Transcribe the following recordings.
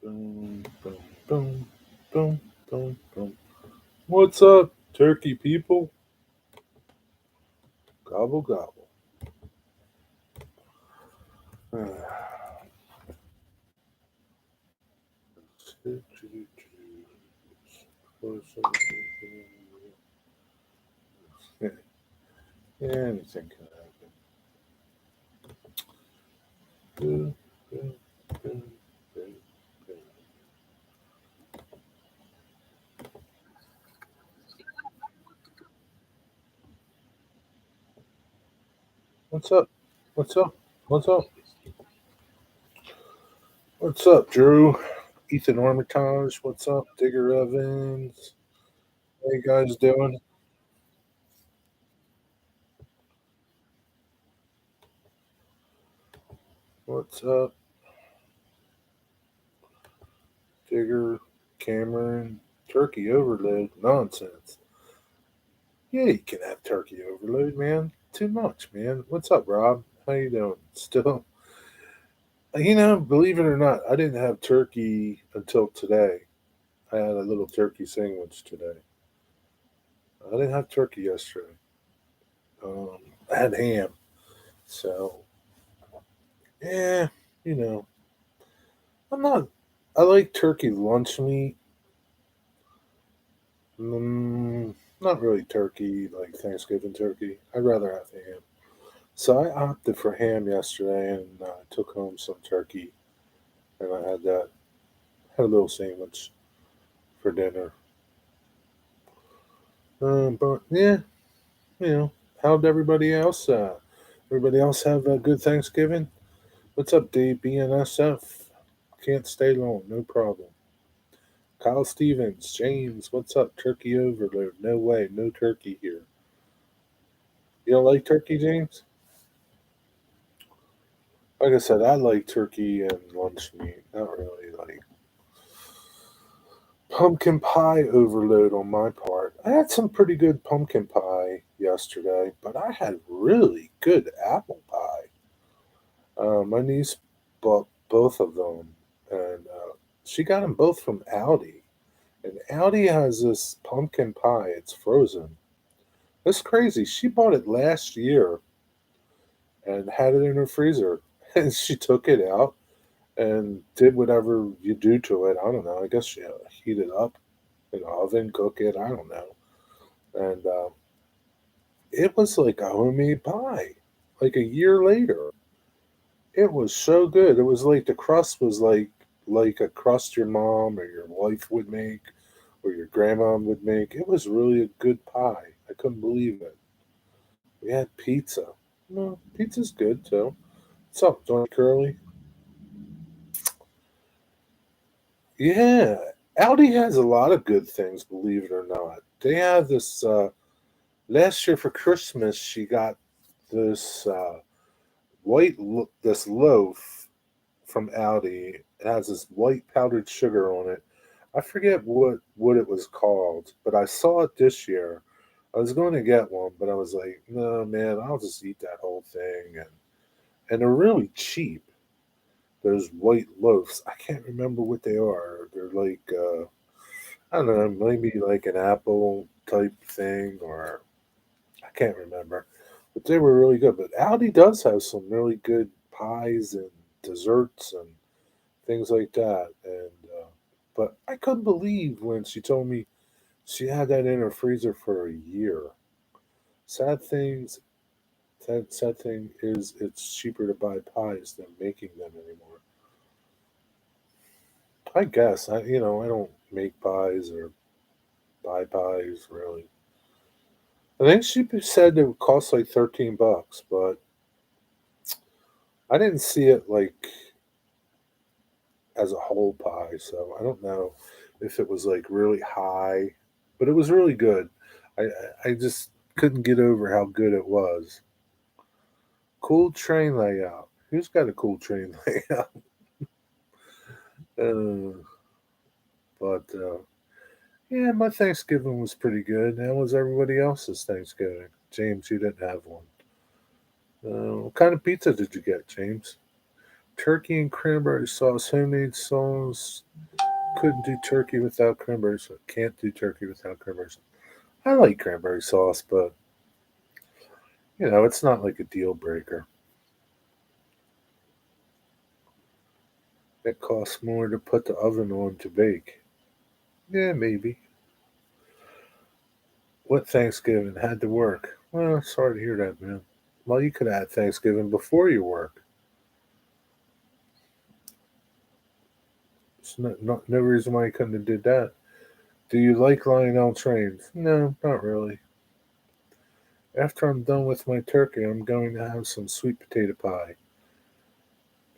Boom, boom, boom, boom, boom, boom. What's up, turkey people? Gobble, gobble. Anything can happen. What's up? What's up? What's up? What's up, Drew? Ethan Armitage. What's up, Digger Evans? How you guys doing? What's up, Digger, Cameron? Turkey overload nonsense. Yeah, you can have turkey overload, man. Too much, man. What's up, Rob? How you doing? Still, believe it or not, I didn't have turkey until today. I had a little turkey sandwich today. I didn't have turkey yesterday. Um, I had ham. So, yeah, you know, I'm not. I like turkey lunch meat. Not really turkey like Thanksgiving turkey. I'd rather have ham. So I opted for ham yesterday and took home some turkey, and I had that. Had a little sandwich for dinner. But yeah, how'd everybody else? Everybody else have a good Thanksgiving? What's up, Dave BNSF? Can't stay long, no problem. Kyle Stevens, James, what's up? Turkey overload. No way, no turkey here. You don't like turkey, James? Like I said, I like turkey and lunch meat. Not really like pumpkin pie overload on my part. I had some pretty good pumpkin pie yesterday, but I had really good apple pie. My niece bought both of them, and she got them both from Aldi. And Aldi has this pumpkin pie. It's frozen. It's crazy. She bought it last year and had it in her freezer, and she took it out and did whatever you do to it. I don't know. I guess she heat it up in the oven, cook it. I don't know. And it was like a homemade pie. Like a year later, it was so good. It was like the crust was like a crust your mom or your wife would make or your grandma would make. It was really a good pie. I couldn't believe it. We had pizza. No, pizza's good too. What's up, Johnny Curly? Yeah, Aldi has a lot of good things, believe it or not. They have this. Last year for Christmas, she got this this loaf from Aldi. It has this white powdered sugar on it. I forget what it was called, but I saw it this year. I was going to get one, but I was like, no, man, I'll just eat that whole thing. And they're really cheap. Those white loaves. I can't remember what they are. They're like I don't know, maybe like an apple type thing, or I can't remember. But they were really good. But Aldi does have some really good pies and desserts and things like that. And but I couldn't believe when she told me she had that in her freezer for a year. Sad things. Sad thing is, it's cheaper to buy pies than making them anymore. I guess I don't make pies or buy pies really. I think she said it would cost like $13, but I didn't see it like as a whole pie, so I don't know if it was like really high, but it was really good. I just couldn't get over how good it was. Cool train layout. Who's got a cool train layout? Uh, but yeah, my Thanksgiving was pretty good. How was everybody else's Thanksgiving? James, you didn't have one. What kind of pizza did you get, James? Turkey and cranberry sauce, homemade sauce. Couldn't do turkey without cranberry sauce. Can't do turkey without cranberry sauce. I like cranberry sauce, but it's not like a deal breaker. It costs more to put the oven on to bake. Yeah, maybe. What Thanksgiving? Had to work. Well, sorry to hear that, man. Well, you could have had Thanksgiving before your work. There's no reason why you couldn't have did that. Do you like Lionel trains? No, not really. After I'm done with my turkey, I'm going to have some sweet potato pie.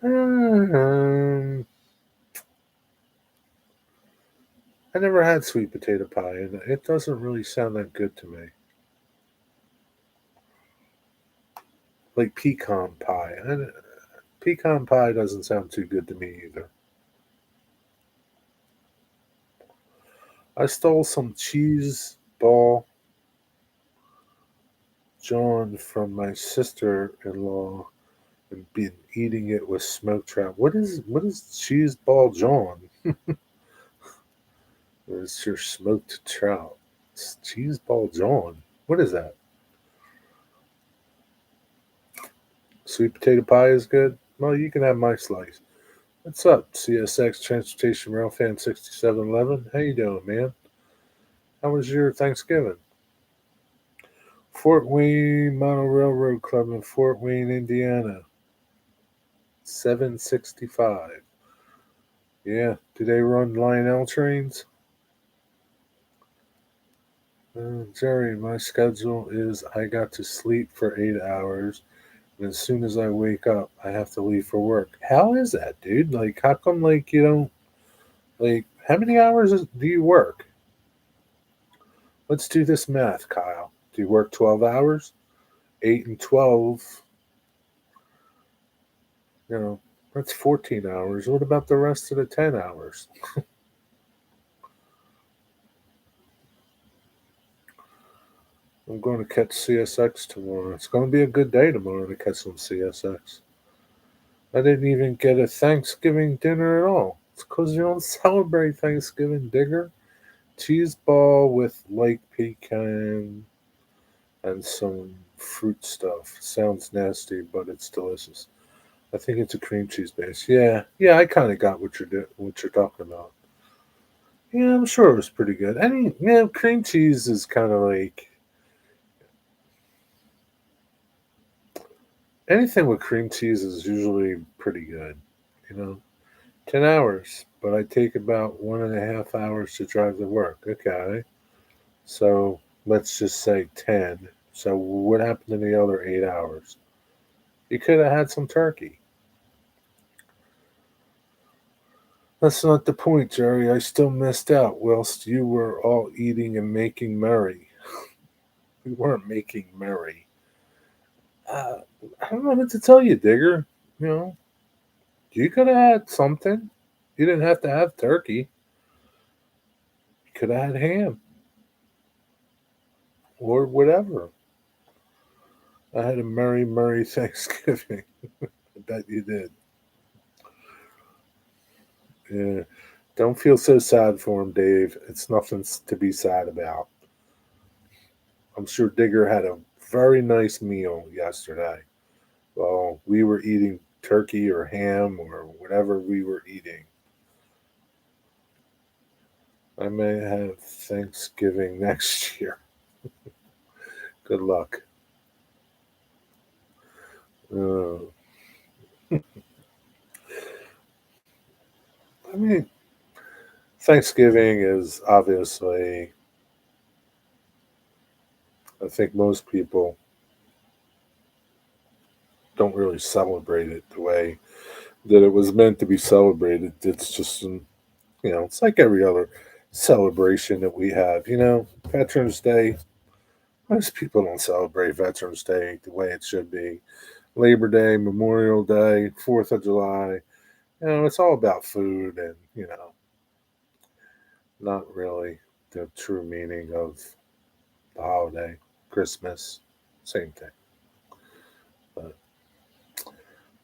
Um, I never had sweet potato pie, and it doesn't really sound that good to me. Like pecan pie. Pecan pie doesn't sound too good to me either. I stole some cheese ball John from my sister-in-law and been eating it with smoked trout. What is cheese ball John? It's your smoked trout. It's cheese ball John. What is that? Sweet potato pie is good. Well, you can have my slice. What's up, CSX Transportation Rail Fan 6711? How you doing, man? How was your Thanksgiving? Fort Wayne Model Railroad Club in Fort Wayne, Indiana. 765. Yeah. Do they run Lionel trains? Jerry, my schedule is I got to sleep for 8 hours, and as soon as I wake up, I have to leave for work. How is that, dude? Like, how come, like, you don't, like, how many hours do you work? Let's do this math, Kyle. Do you work 12 hours? 8 and 12, you know, that's 14 hours. What about the rest of the 10 hours? I'm going to catch CSX tomorrow. It's going to be a good day tomorrow to catch some CSX. I didn't even get a Thanksgiving dinner at all. It's because you don't celebrate Thanksgiving, digger. Cheese ball with light pecan and some fruit stuff. Sounds nasty, but it's delicious. I think it's a cream cheese base. Yeah, yeah. I kind of got what you're talking about. Yeah, I'm sure it was pretty good. Cream cheese is kind of like anything with cream cheese is usually pretty good. You know, 10 hours, but I take about 1.5 hours to drive to work. Okay, so let's just say 10. So what happened in the other 8 hours? You could have had some turkey. That's not the point, Jerry. I still missed out whilst you were all eating and making merry. We weren't making merry. Uh, I don't know what to tell you, Digger. You know, you could have had something. You didn't have to have turkey. You could have had ham or whatever. I had a merry Thanksgiving. I bet you did. Yeah. Don't feel so sad for him, Dave. It's nothing to be sad about. I'm sure Digger had a very nice meal yesterday. Well, we were eating turkey or ham or whatever we were eating. I may have Thanksgiving next year. Good luck. Uh, I mean, Thanksgiving is obviously, I think most people don't really celebrate it the way that it was meant to be celebrated. It's just, it's like every other celebration that we have. Veterans Day, most people don't celebrate Veterans Day the way it should be. Labor Day, Memorial Day, 4th of July. It's all about food and, not really the true meaning of the holiday. Christmas, same thing. But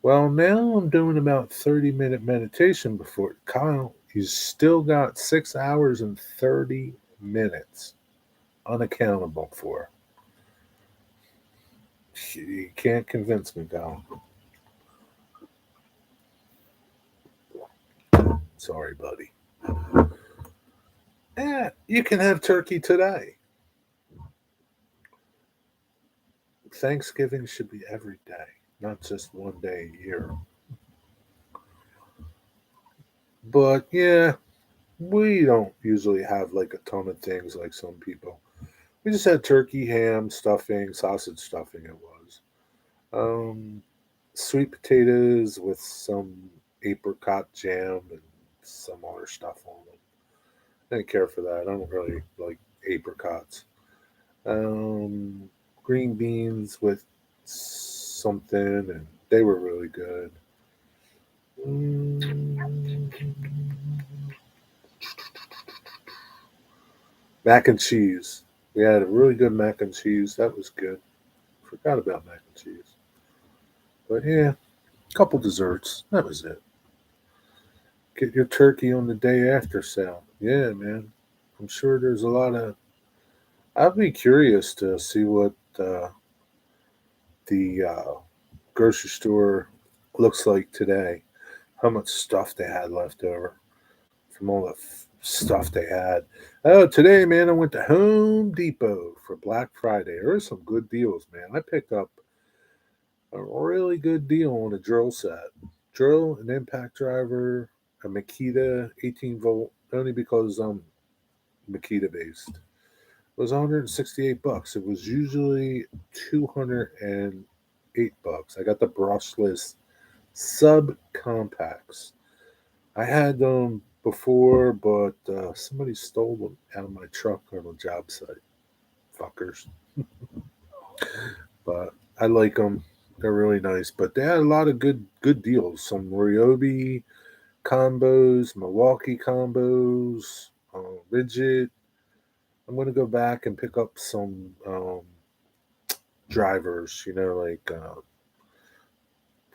Well, now I'm doing about 30-minute meditation before Kyle. He's still got 6 hours and 30 minutes unaccountable for. You can't convince me, Kyle. Sorry, buddy. Yeah, you can have turkey today. Thanksgiving should be every day, not just one day a year. But yeah, we don't usually have like a ton of things like some people. We just had turkey, ham, stuffing, sausage stuffing. It was sweet potatoes with some apricot jam and some other stuff on them. I didn't care for that. I don't really like apricots. Um, Green beans with something, and they were really good. Mm, Mac and cheese. We had a really good mac and cheese. That was good. Forgot about mac and cheese. But yeah, a couple desserts. That was it. Get your turkey on the day after sale. Yeah, man. I'm sure there's a lot of. I'd be curious to see what the grocery store looks like today. How much stuff they had left over from all the stuff they had. Oh, today, man, I went to Home Depot for Black Friday. There were some good deals, man. I picked up a really good deal on a drill set. Drill, an impact driver, a Makita 18 volt, only because I'm Makita based. It was 168 bucks. It was usually 208 bucks. I got the brushless sub compacts. I had them before, but somebody stole them out of my truck on a job site. Fuckers. But I like them. They're really nice. But they had a lot of good deals. Some Ryobi combos, Milwaukee combos, Rigid. I'm gonna go back and pick up some drivers. Like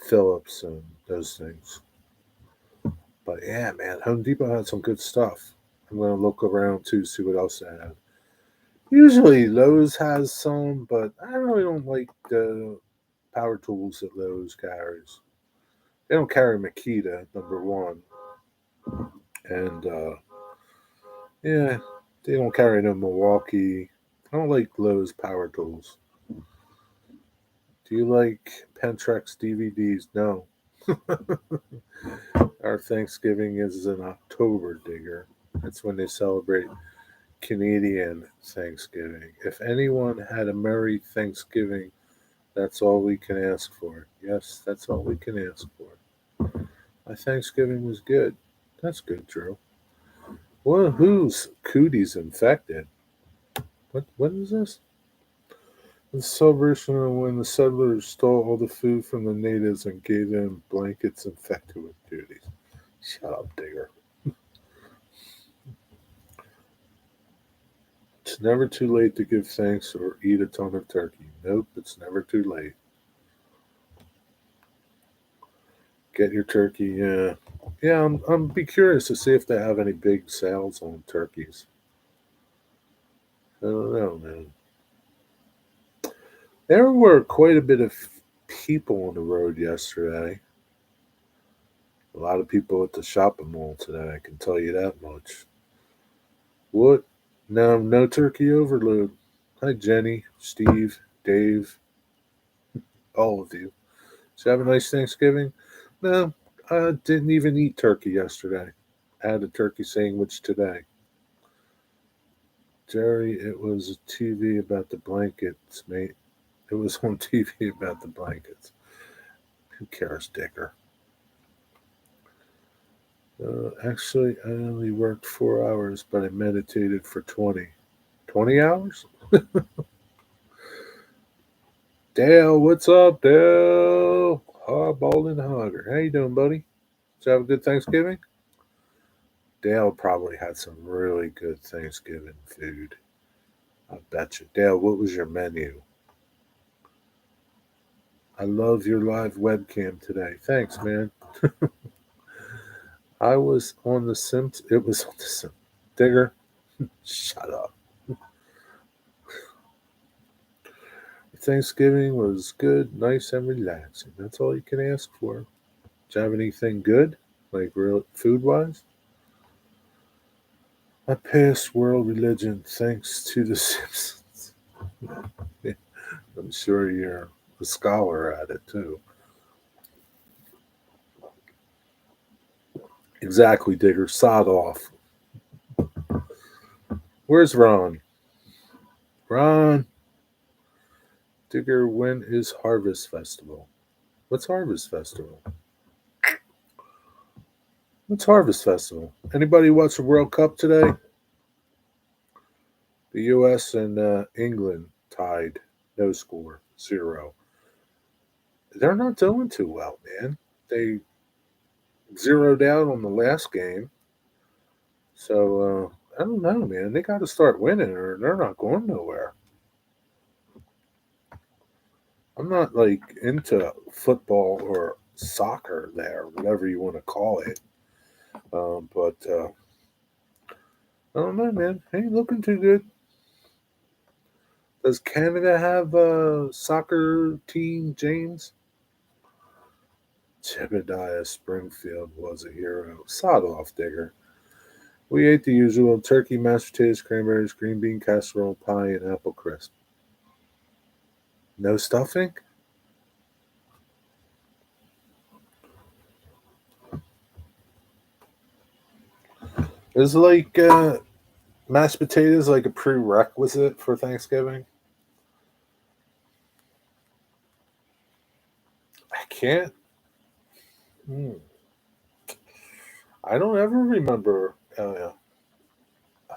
Phillips and those things. But yeah, man, Home Depot had some good stuff. I'm gonna look around too, see what else they have. Usually Lowe's has some, but I really don't like the power tools that Lowe's carries. They don't carry Makita, number one, and yeah, they don't carry no Milwaukee. I don't like Lowe's power tools. Do you like Pentrex DVDs? No. Our Thanksgiving is in October, digger. That's when they celebrate Canadian Thanksgiving. If anyone had a Merry Thanksgiving, that's all we can ask for. Yes, that's all we can ask for. My Thanksgiving was good. That's good, Drew. Well, whose cooties infected? What is this? The celebration of when the settlers stole all the food from the natives and gave them blankets infected with cooties. Shut up, digger. It's never too late to give thanks or eat a ton of turkey. Nope, it's never too late. Get your turkey. Yeah, yeah. I'm be curious to see if they have any big sales on turkeys. I don't know, man. There were quite a bit of people on the road yesterday. A lot of people at the shopping mall today. I can tell you that much. What? No, no turkey overload. Hi, Jenny, Steve, Dave, all of you. Did you have a nice Thanksgiving? No, I didn't even eat turkey yesterday. I had a turkey sandwich today. Jerry, it was a TV about the blankets, mate. It was on TV about the blankets. Who cares, Dicker? Actually, I only worked 4 hours, but I meditated for 20. 20 hours? Dale, what's up, Dale? Hardball and Hogger. How you doing, buddy? Did you have a good Thanksgiving? Dale probably had some really good Thanksgiving food. I bet you. Dale, what was your menu? I love your live webcam today. Thanks, man. I was on the Sims. It was on the Sims. Digger, shut up. Thanksgiving was good, nice, and relaxing. That's all you can ask for. Do you have anything good, like real food wise? My past world religion, thanks to The Simpsons. I'm sure you're a scholar at it too. Exactly, Digger. Sod off. Where's Ron? Ron, Digger, when is Harvest Festival? What's Harvest Festival? What's Harvest Festival? Anybody watch the World Cup today? The U.S. and England tied, no score, 0. They're not doing too well, man. They zeroed out on the last game, so I don't know, man. They got to start winning, or they're not going nowhere. I'm not like into football or soccer there, whatever you want to call it. But I don't know, man. Ain't looking too good. Does Canada have a soccer team, James? Jebediah Springfield was a hero. Sod off, Digger. We ate the usual turkey, mashed potatoes, cranberries, green bean casserole, pie, and apple crisp. No stuffing? Is like mashed potatoes like a prerequisite for Thanksgiving? I can't. Hmm. I don't ever remember a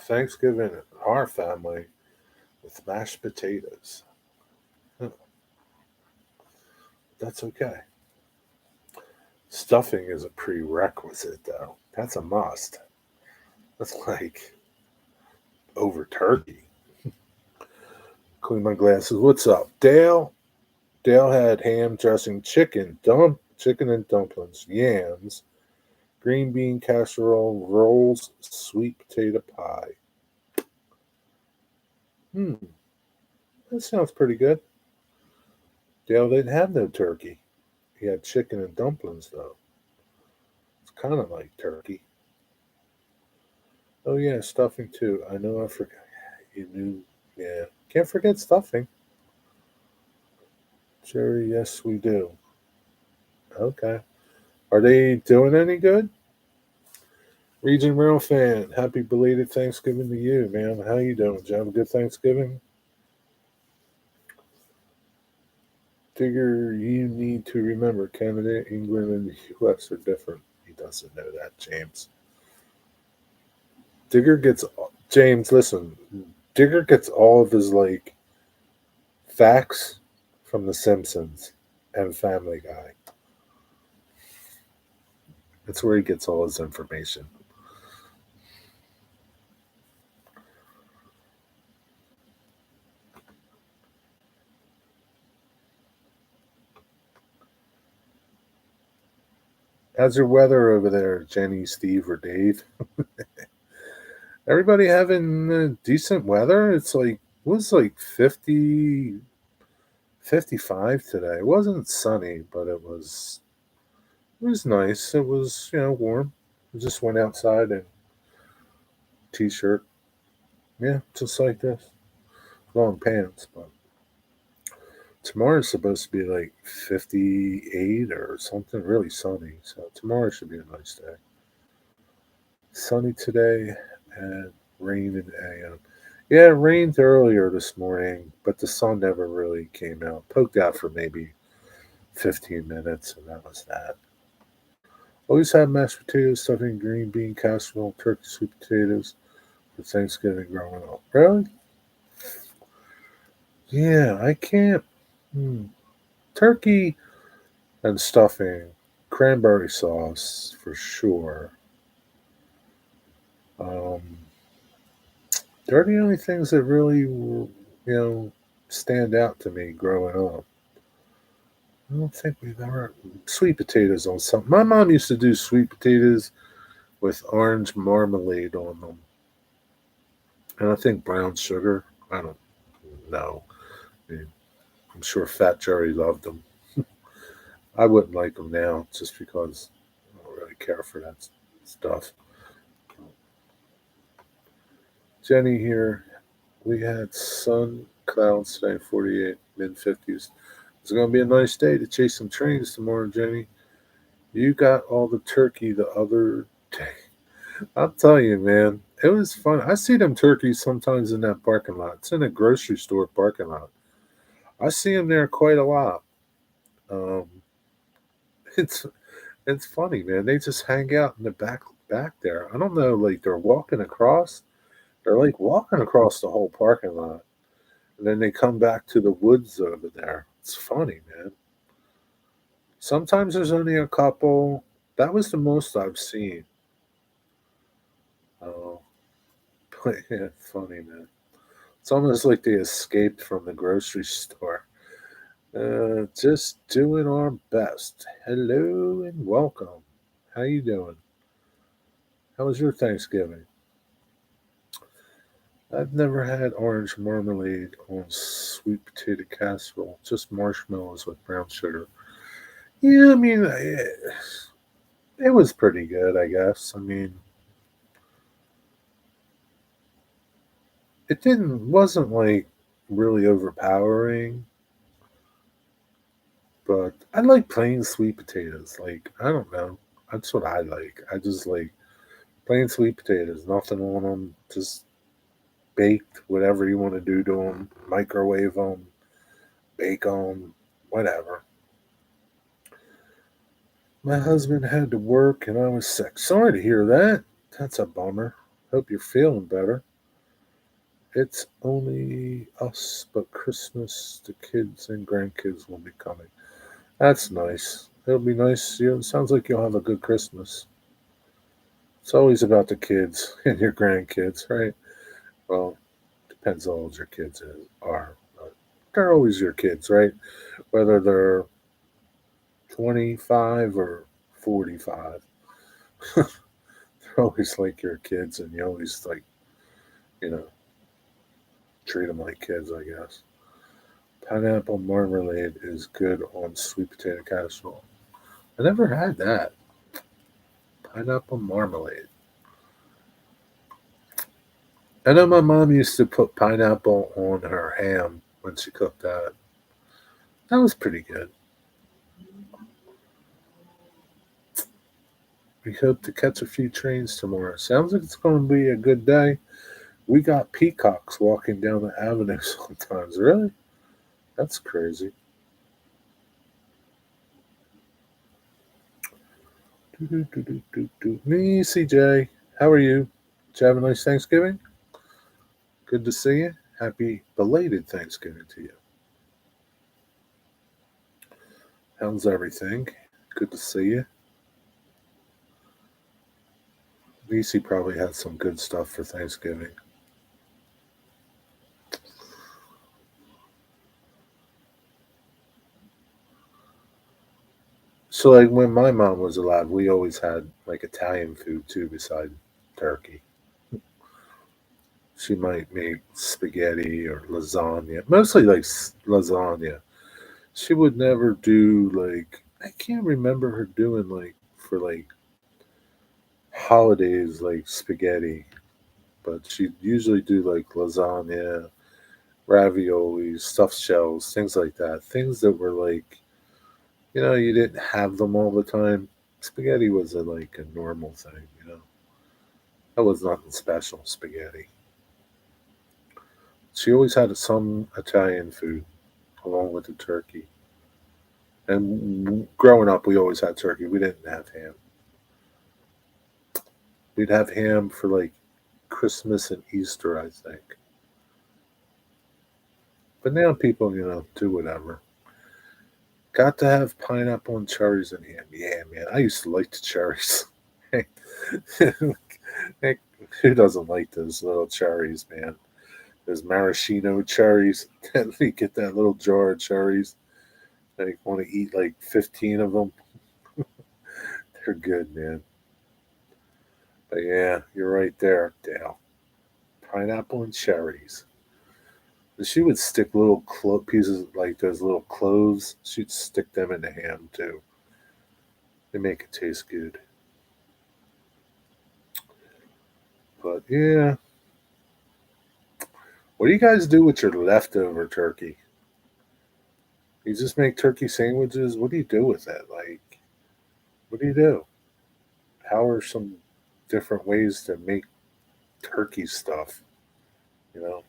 Thanksgiving in our family with mashed potatoes. Huh, that's okay. Stuffing is a prerequisite, though. That's a must. That's like over turkey. Clean my glasses. What's up, Dale? Dale had ham dressing, chicken and dumplings, yams, green bean casserole, rolls, sweet potato pie. Hmm, that sounds pretty good. Dale didn't have no turkey. He had chicken and dumplings, though. It's kind of like turkey. Oh, yeah, stuffing, too. I know I forgot. You knew. Yeah. Can't forget stuffing. Jerry, yes, we do. Okay. Are they doing any good? Region Rail fan, happy belated Thanksgiving to you, man. How you doing? Did you have a good Thanksgiving? Digger, you need to remember Canada, England, and the U.S. are different. He doesn't know that, James. Digger gets James. Listen, Digger gets all of his like facts from The Simpsons and Family Guy. That's where he gets all his information. How's your weather over there, Jenny, Steve, or Dave? Everybody having decent weather? It's like it was like 50, 55 today. It wasn't sunny, but it was nice. It was, warm. I just went outside in t-shirt. Yeah, just like this. Long pants, but tomorrow's supposed to be like 58 or something really sunny. So tomorrow should be a nice day. Sunny today and rain in the AM. Yeah, it rained earlier this morning, but the sun never really came out. Poked out for maybe 15 minutes, and that was that. Always had mashed potatoes, stuffing, green bean casserole, turkey sweet potatoes for Thanksgiving growing up. Really? Yeah, I can't. Hmm. Turkey and stuffing, cranberry sauce for sure. Um, they're the only things that really, stand out to me growing up. I don't think we've ever sweet potatoes on something. My mom used to do sweet potatoes with orange marmalade on them, and I think brown sugar. I don't know. I mean, I'm sure Fat Jerry loved them. I wouldn't like them now just because I don't really care for that stuff. Jenny here. We had sun, clouds today, 48, mid 50s. It's going to be a nice day to chase some trains tomorrow, Jenny. You got all the turkey the other day. I'll tell you, man, it was fun. I see them turkeys sometimes in that parking lot. It's in a grocery store parking lot. I see them there quite a lot. Um, it's it's funny, man. They just hang out in the back there. I don't know, like they're walking across. They're like walking across the whole parking lot, and then they come back to the woods over there. It's funny, man. Sometimes there's only a couple. That was the most I've seen. Oh, but yeah, funny, man. It's almost like they escaped from the grocery store. Just doing our best. Hello and welcome. How you doing? How was your Thanksgiving? I've never had orange marmalade on sweet potato casserole. Just marshmallows with brown sugar. Yeah, I mean, it was pretty good, I guess. I mean, it didn't wasn't like really overpowering, but I like plain sweet potatoes. Like I don't know, that's what I like. I just like plain sweet potatoes, nothing on them, just baked, whatever you want to do to them, microwave them, bake them, whatever. My husband had to work and I was sick. Sorry to hear that. That's a bummer. Hope you're feeling better. It's only us, but Christmas, the kids and grandkids will be coming. That's nice. It'll be nice. It sounds like you'll have a good Christmas. It's always about the kids and your grandkids, right? Well, depends how old your kids are. But they're always your kids, right? Whether they're 25 or 45. They're always like your kids, and you always like, you know, treat them like kids, I guess. Pineapple marmalade is good on sweet potato casserole. I never had that. Pineapple marmalade. I know my mom used to put pineapple on her ham when she cooked that. That was pretty good. We hope to catch a few trains tomorrow. Sounds like it's going to be a good day. We got peacocks walking down the avenue sometimes. Really? That's crazy. Me, CJ. How are you? Did you have a nice Thanksgiving? Good to see you. Happy belated Thanksgiving to you. How's everything? Good to see you. Nisi probably had some good stuff for Thanksgiving. So, like when my mom was alive, we always had like Italian food too, beside turkey. She might make spaghetti or lasagna, mostly like lasagna. She would never do like I can't remember her doing like for like holidays like spaghetti, but she'd usually do like lasagna, ravioli, stuffed shells, things like that. Things that were like you didn't have them all the time. Spaghetti was like a normal thing. That was nothing special, spaghetti. She always had some Italian food along with the turkey. And growing up, we always had turkey. We didn't have ham. We'd have ham for like Christmas and Easter, I think. But now people, do whatever. Got to have pineapple and cherries in ham. Yeah, man. I used to like the cherries. Hey, who doesn't like those little cherries, man? Those maraschino cherries. Then we get that little jar of cherries. Like want to eat like 15 of them. They're good, man. But yeah, you're right there, Dale. Pineapple and cherries. And she would stick little pieces like those little cloves. She'd stick them in the ham too. They make it taste good. But yeah, what do you guys do with your leftover turkey? You just make turkey sandwiches? What do you do with it? Like, what do you do? How are some different ways to make turkey stuff? You know,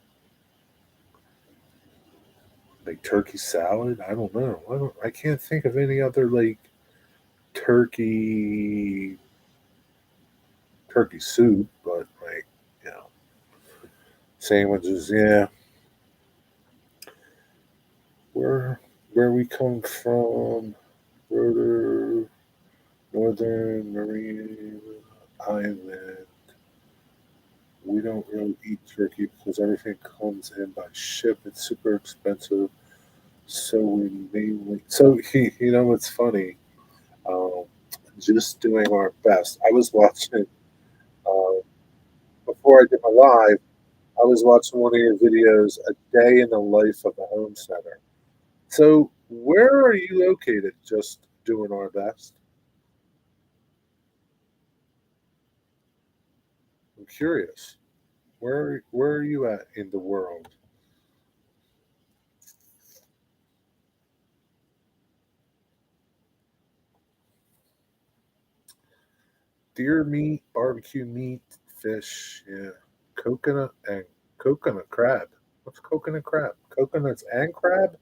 like turkey salad? I don't know. I can't think of any other like turkey turkey soup, but like, you know, sandwiches, yeah. Where where we come from, Rotor, Northern Marine Island. We don't really eat turkey because everything comes in by ship. It's super expensive. So we mainly you know what's funny? Um, just doing our best. I was watching uh, before I did my live. I was watching one of your videos, a day in the life of a home center. So where are you located? Just doing our best. I'm curious. Where are you at in the world? Deer meat, barbecue meat, fish, yeah, coconut and coconut crab. What's coconut crab? Coconuts and crab?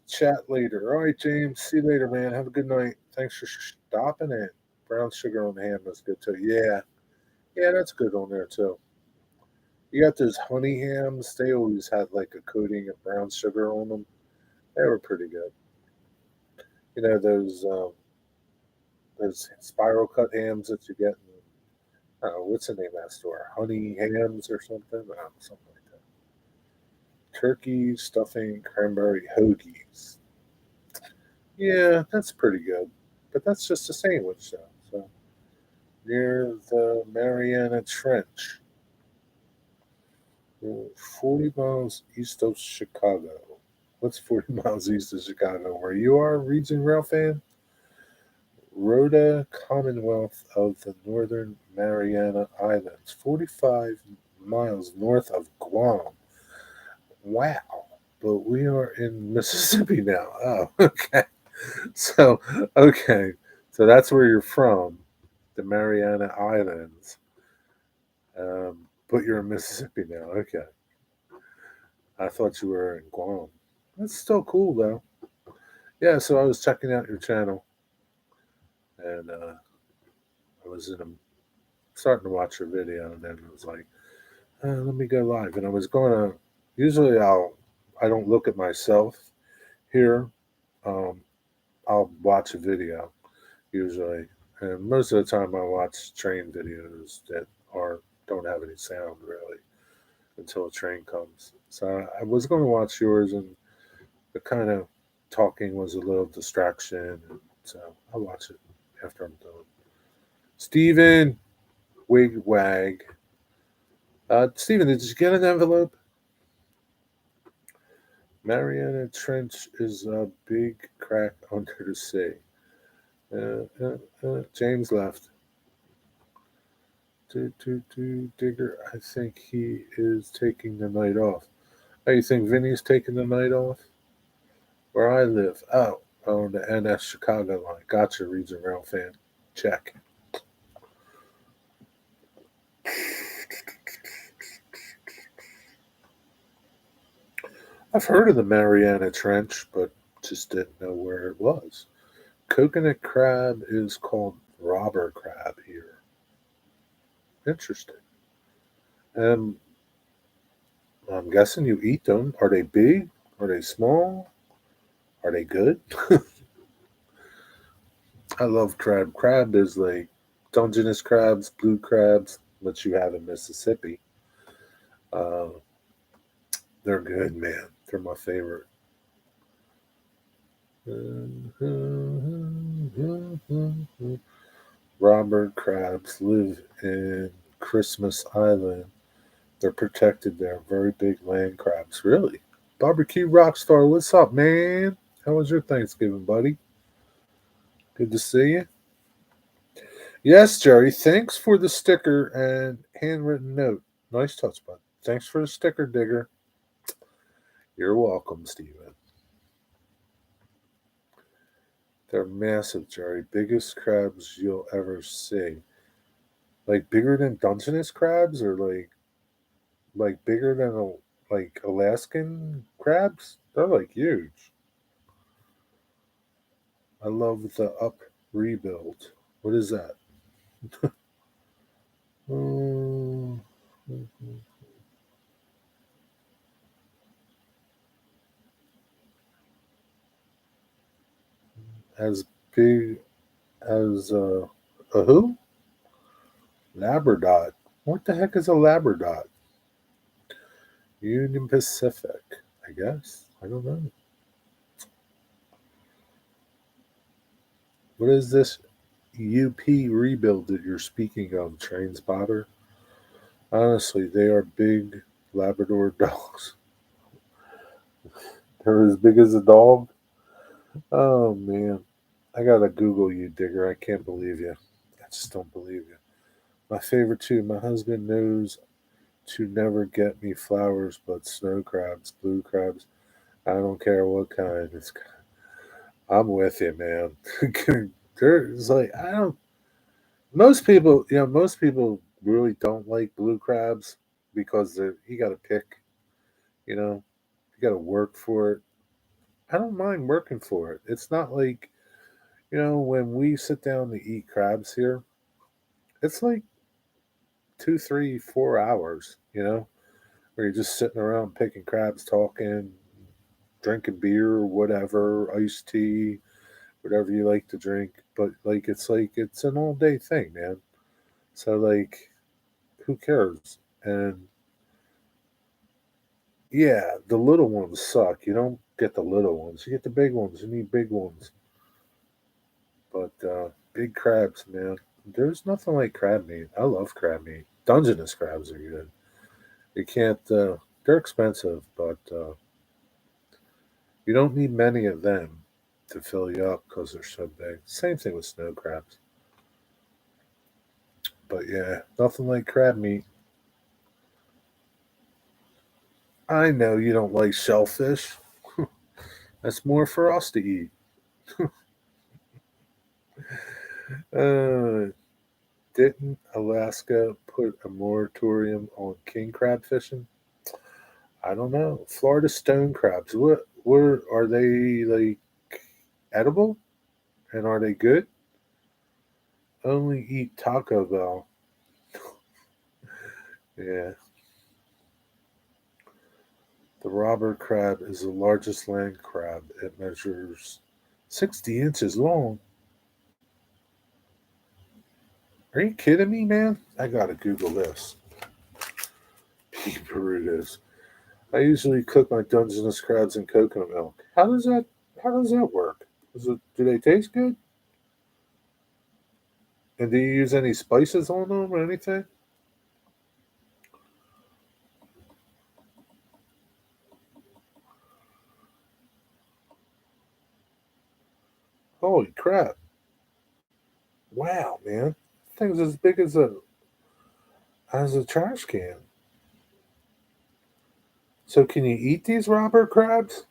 Chat later. All right, James. See you later, man. Have a good night. Thanks for stopping in. Brown sugar on the ham is good too. Yeah, yeah, that's good on there too. You got those honey hams. They always had like a coating of brown sugar on them. They were pretty good. You know those spiral cut hams that you get. I don't know what's the name of that store? Honey hams or something. Something like that. Turkey stuffing cranberry hoagies. Yeah, that's pretty good. But that's just a sandwich though. So near the Mariana Trench, 40 miles east of Chicago. What's 40 miles east of Chicago? Where you are, Region Rail fan? Rhoda Commonwealth of the Northern Mariana Islands, 45 miles north of Guam. Wow. But we are in Mississippi now. Oh, okay. So, okay. So that's where you're from, the Mariana Islands. But you're in Mississippi now. Okay. I thought you were in Guam. That's still cool, though. Yeah, so I was checking out your channel and I was starting to watch your video, and then it was like, let me go live. And I was going to, usually I don't look at myself here. Um, I'll watch a video usually. And most of the time I watch train videos that are don't have any sound really until a train comes. So I was going to watch yours, and the kind of talking was a little distraction. And so I'll watch it after I'm done. Steven, wig wag. Steven, did you get an envelope? Mariana Trench is a big crack under the sea. James left. Digger, I think he is taking the night off. Oh, you think Vinny's taking the night off? Where I live. Oh, on the NS Chicago line. Gotcha, Region Rail fan. Check. I've heard of the Mariana Trench, but just didn't know where it was. Coconut crab is called robber crab here. Interesting. Um, I'm guessing you eat them. Are they big? Are they small? Are they good? I love crab. Crab is like Dungeness crabs, blue crabs, which you have in Mississippi. Uh, They're good, man. They're my favorite. Robber crabs live in Christmas Island. They're protected there. Very big land crabs. Really? Barbecue Rockstar, what's up, man? How was your Thanksgiving, buddy? Good to see you. Yes, Jerry. Thanks for the sticker and handwritten note. Nice touch, bud. Thanks for the sticker, Digger. You're welcome, Steven. They're massive, Jerry. Biggest crabs you'll ever see. Like bigger than Dungeness crabs, or like bigger than like Alaskan crabs. They're like huge. I love the up rebuild. What is that? Mm, as big as a who? Labrador. What the heck is a Labrador? Union Pacific, I guess. I don't know. What is this UP rebuild that you're speaking of, Train Spotter? Honestly, they are big Labrador dogs. They're as big as a dog. Oh man, I gotta Google you, Digger. I can't believe you. I just don't believe you. My favorite too. My husband knows to never get me flowers, but snow crabs, blue crabs. I don't care what kind. I'm with you, man. There's like I don't. Most people, most people really don't like blue crabs because you got to pick. You know, you got to work for it. I don't mind working for it. It's not like when we sit down to eat crabs here, it's like 2, 3, 4 hours. Where you're just sitting around picking crabs, talking, drinking beer, or whatever, iced tea, whatever you like to drink. But like it's an all day thing, man. So like, who cares? And yeah, the little ones suck. You don't get the little ones. You get the big ones. You need big ones. But big crabs, man. There's nothing like crab meat. I love crab meat. Dungeness crabs are good. You can't. They're expensive, but you don't need many of them to fill you up because they're so big. Same thing with snow crabs. But yeah, nothing like crab meat. I know you don't like shellfish. That's more for us to eat. Uh, didn't Alaska put a moratorium on king crab fishing? I don't know. Florida stone crabs. What are they like edible? And are they good? Only eat Taco Bell. Yeah. The robber crab is the largest land crab. It measures 60 inches long. Are you kidding me, man? I gotta Google this. Pea burritos. I usually cook my Dungeness crabs in coconut milk. How does that work? Do they taste good? And do you use any spices on them or anything? Holy crap. Wow, man. Thing's as big as a trash can. So can you eat these robber crabs?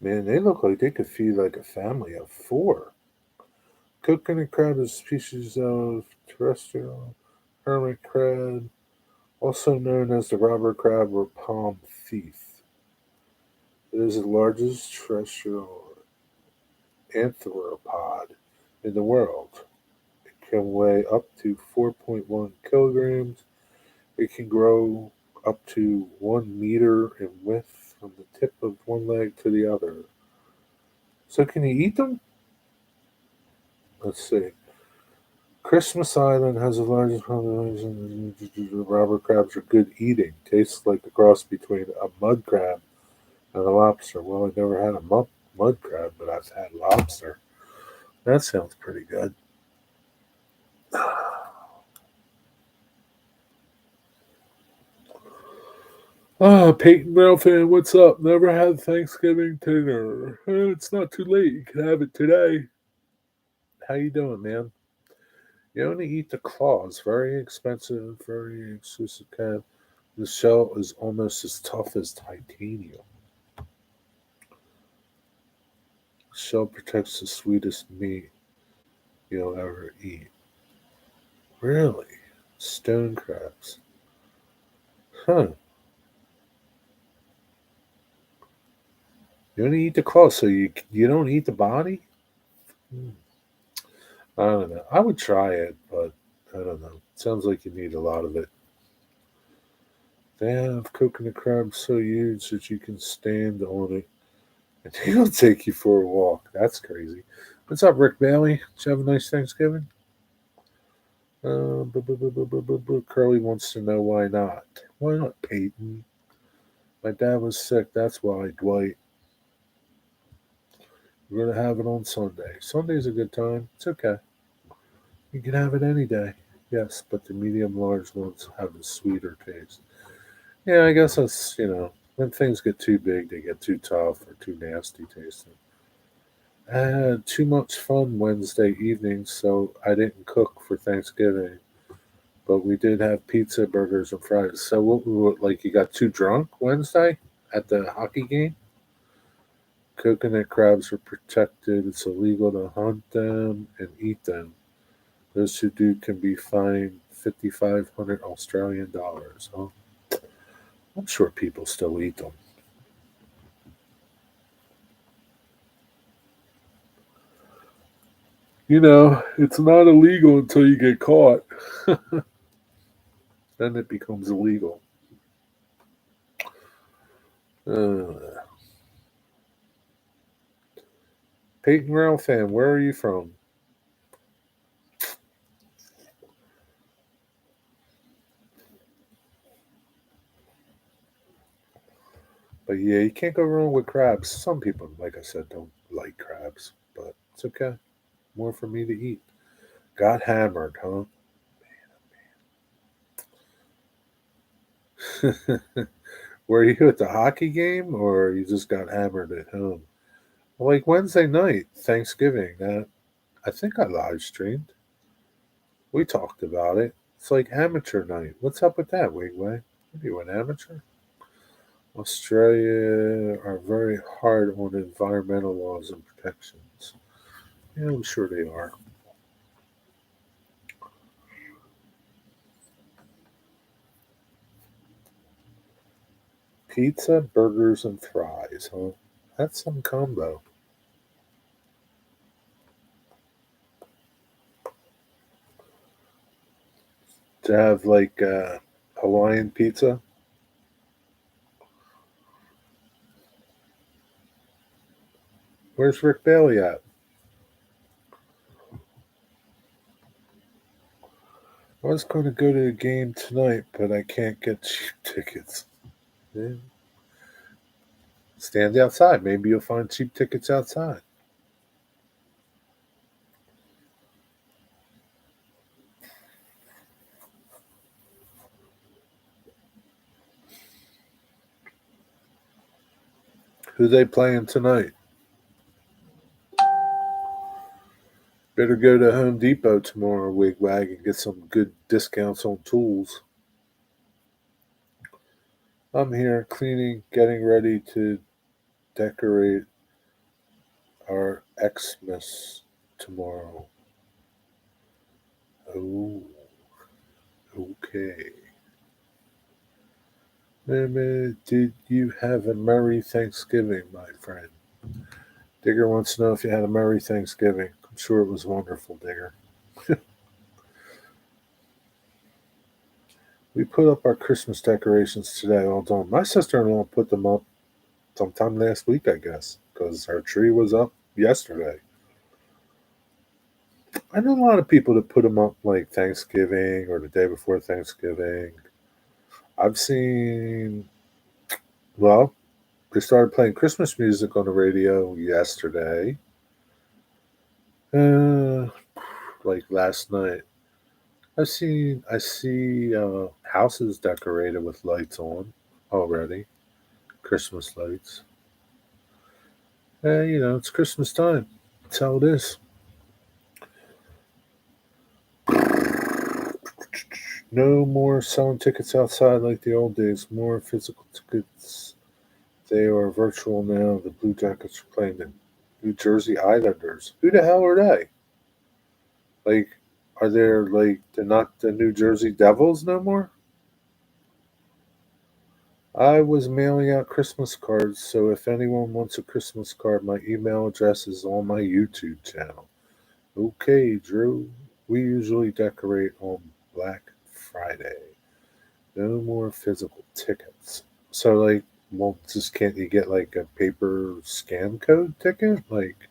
Man, they look like they could feed like a family of four. Coconut crab is a species of terrestrial hermit crab, also known as the robber crab or palm thief. It is the largest terrestrial arthropod in the world. It can weigh up to 4.1 kilograms. It can grow up to 1 meter in width from the tip of one leg to the other. So, can you eat them? Let's see. Christmas Island has the largest population. Robber crabs are good eating. Tastes like a cross between a mud crab and a lobster. Well, I never had a mud crab, but I've had lobster. That sounds pretty good. Ah, Peyton Ralphan, what's up? Never had Thanksgiving dinner. It's not too late. You can have it today. How you doing, man? You only eat the claws. Very expensive, very exclusive kind. The shell is almost as tough as titanium. Shell protects the sweetest meat you'll ever eat. Really? Stone crabs. Huh. You only eat the claws, so you don't eat the body? Hmm. I don't know. I would try it, but I don't know. Sounds like you need a lot of it. They have coconut crabs so huge that you can stand on it and he'll take you for a walk. That's crazy. What's up, Rick Bailey? Did you have a nice Thanksgiving? Curly wants to know why not. Why not, Peyton? My dad was sick. That's why, Dwight. We're going to have it on Sunday. Sunday's a good time. It's okay. You can have it any day. Yes, but the medium large ones have a sweeter taste. Yeah, I guess when things get too big, they get too tough or too nasty tasting. I had too much fun Wednesday evening, so I didn't cook for Thanksgiving. But we did have pizza, burgers, and fries. So like you got too drunk Wednesday at the hockey game? Coconut crabs are protected. It's illegal to hunt them and eat them. Those who do can be fined 5,500 Australian dollars. Huh? I'm sure people still eat them. It's not illegal until you get caught. Then it becomes illegal. Uh, Peyton Rail fan, where are you from? But yeah, you can't go wrong with crabs. Some people, like I said, don't like crabs, but it's okay. More for me to eat. Got hammered, huh? Were you at the hockey game or you just got hammered at home? Like Wednesday night, Thanksgiving, I think I live streamed. We talked about it. It's like amateur night. What's up with that, Wigway? Are you an amateur? Australia are very hard on environmental laws and protections. Yeah, I'm sure they are. Pizza, burgers, and fries, huh? That's some combo. To have like Hawaiian pizza. Where's Rick Bailey at? I was going to go to a game tonight, but I can't get cheap tickets. Yeah. Stand outside. Maybe you'll find cheap tickets outside. Who they playing tonight? Better go to Home Depot tomorrow, Wigwag, and get some good discounts on tools. I'm here cleaning, getting ready to decorate our Xmas tomorrow. Oh, okay. Mama, did you have a Merry Thanksgiving, my friend? Digger wants to know if you had a Merry Thanksgiving. I'm sure it was wonderful, Digger. We put up our Christmas decorations today, all done. My sister in law put them up sometime last week, I guess, because our tree was up yesterday. I know a lot of people that put them up like Thanksgiving or the day before Thanksgiving. I've seen, well, they started playing Christmas music on the radio yesterday, uh, like last night. I see houses decorated with lights on already, Christmas lights. It's Christmas time. That's how it is. No more selling tickets outside like the old days. More physical tickets. They are virtual now. The Blue Jackets are playing the New Jersey Islanders. Who the hell are they? Like, are they're not the New Jersey Devils no more? I was mailing out Christmas cards, so if anyone wants a Christmas card, my email address is on my YouTube channel. Okay, Drew. We usually decorate on Black Friday. No more physical tickets. So, like, well, just can't you get like a paper scan code ticket? Like,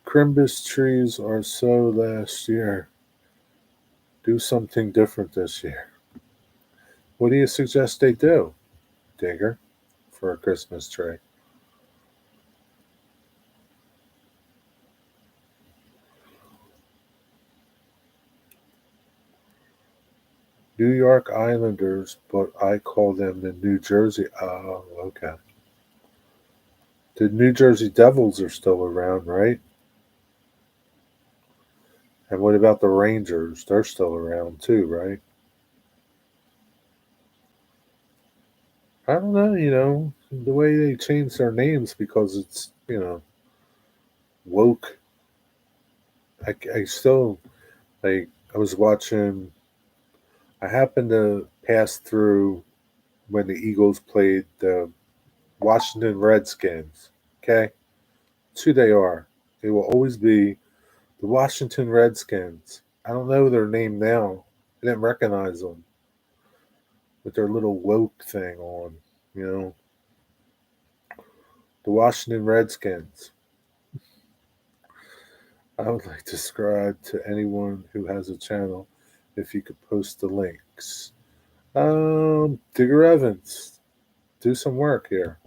Crimbus trees are so last year. Do something different this year. What do you suggest they do, Digger, for a Christmas tree? New York Islanders, but I call them the New Jersey. Oh, okay. The New Jersey Devils are still around, right? And what about the Rangers? They're still around too, right? I don't know, the way they change their names because it's, woke. I still, like, I was watching, I happened to pass through when the Eagles played the Washington Redskins. Okay? That's who they are. They will always be the Washington Redskins. I don't know their name now. I didn't recognize them with their little woke thing on, you know. The Washington Redskins. I would like to subscribe to anyone who has a channel if you could post the links. Digger Evans, do some work here.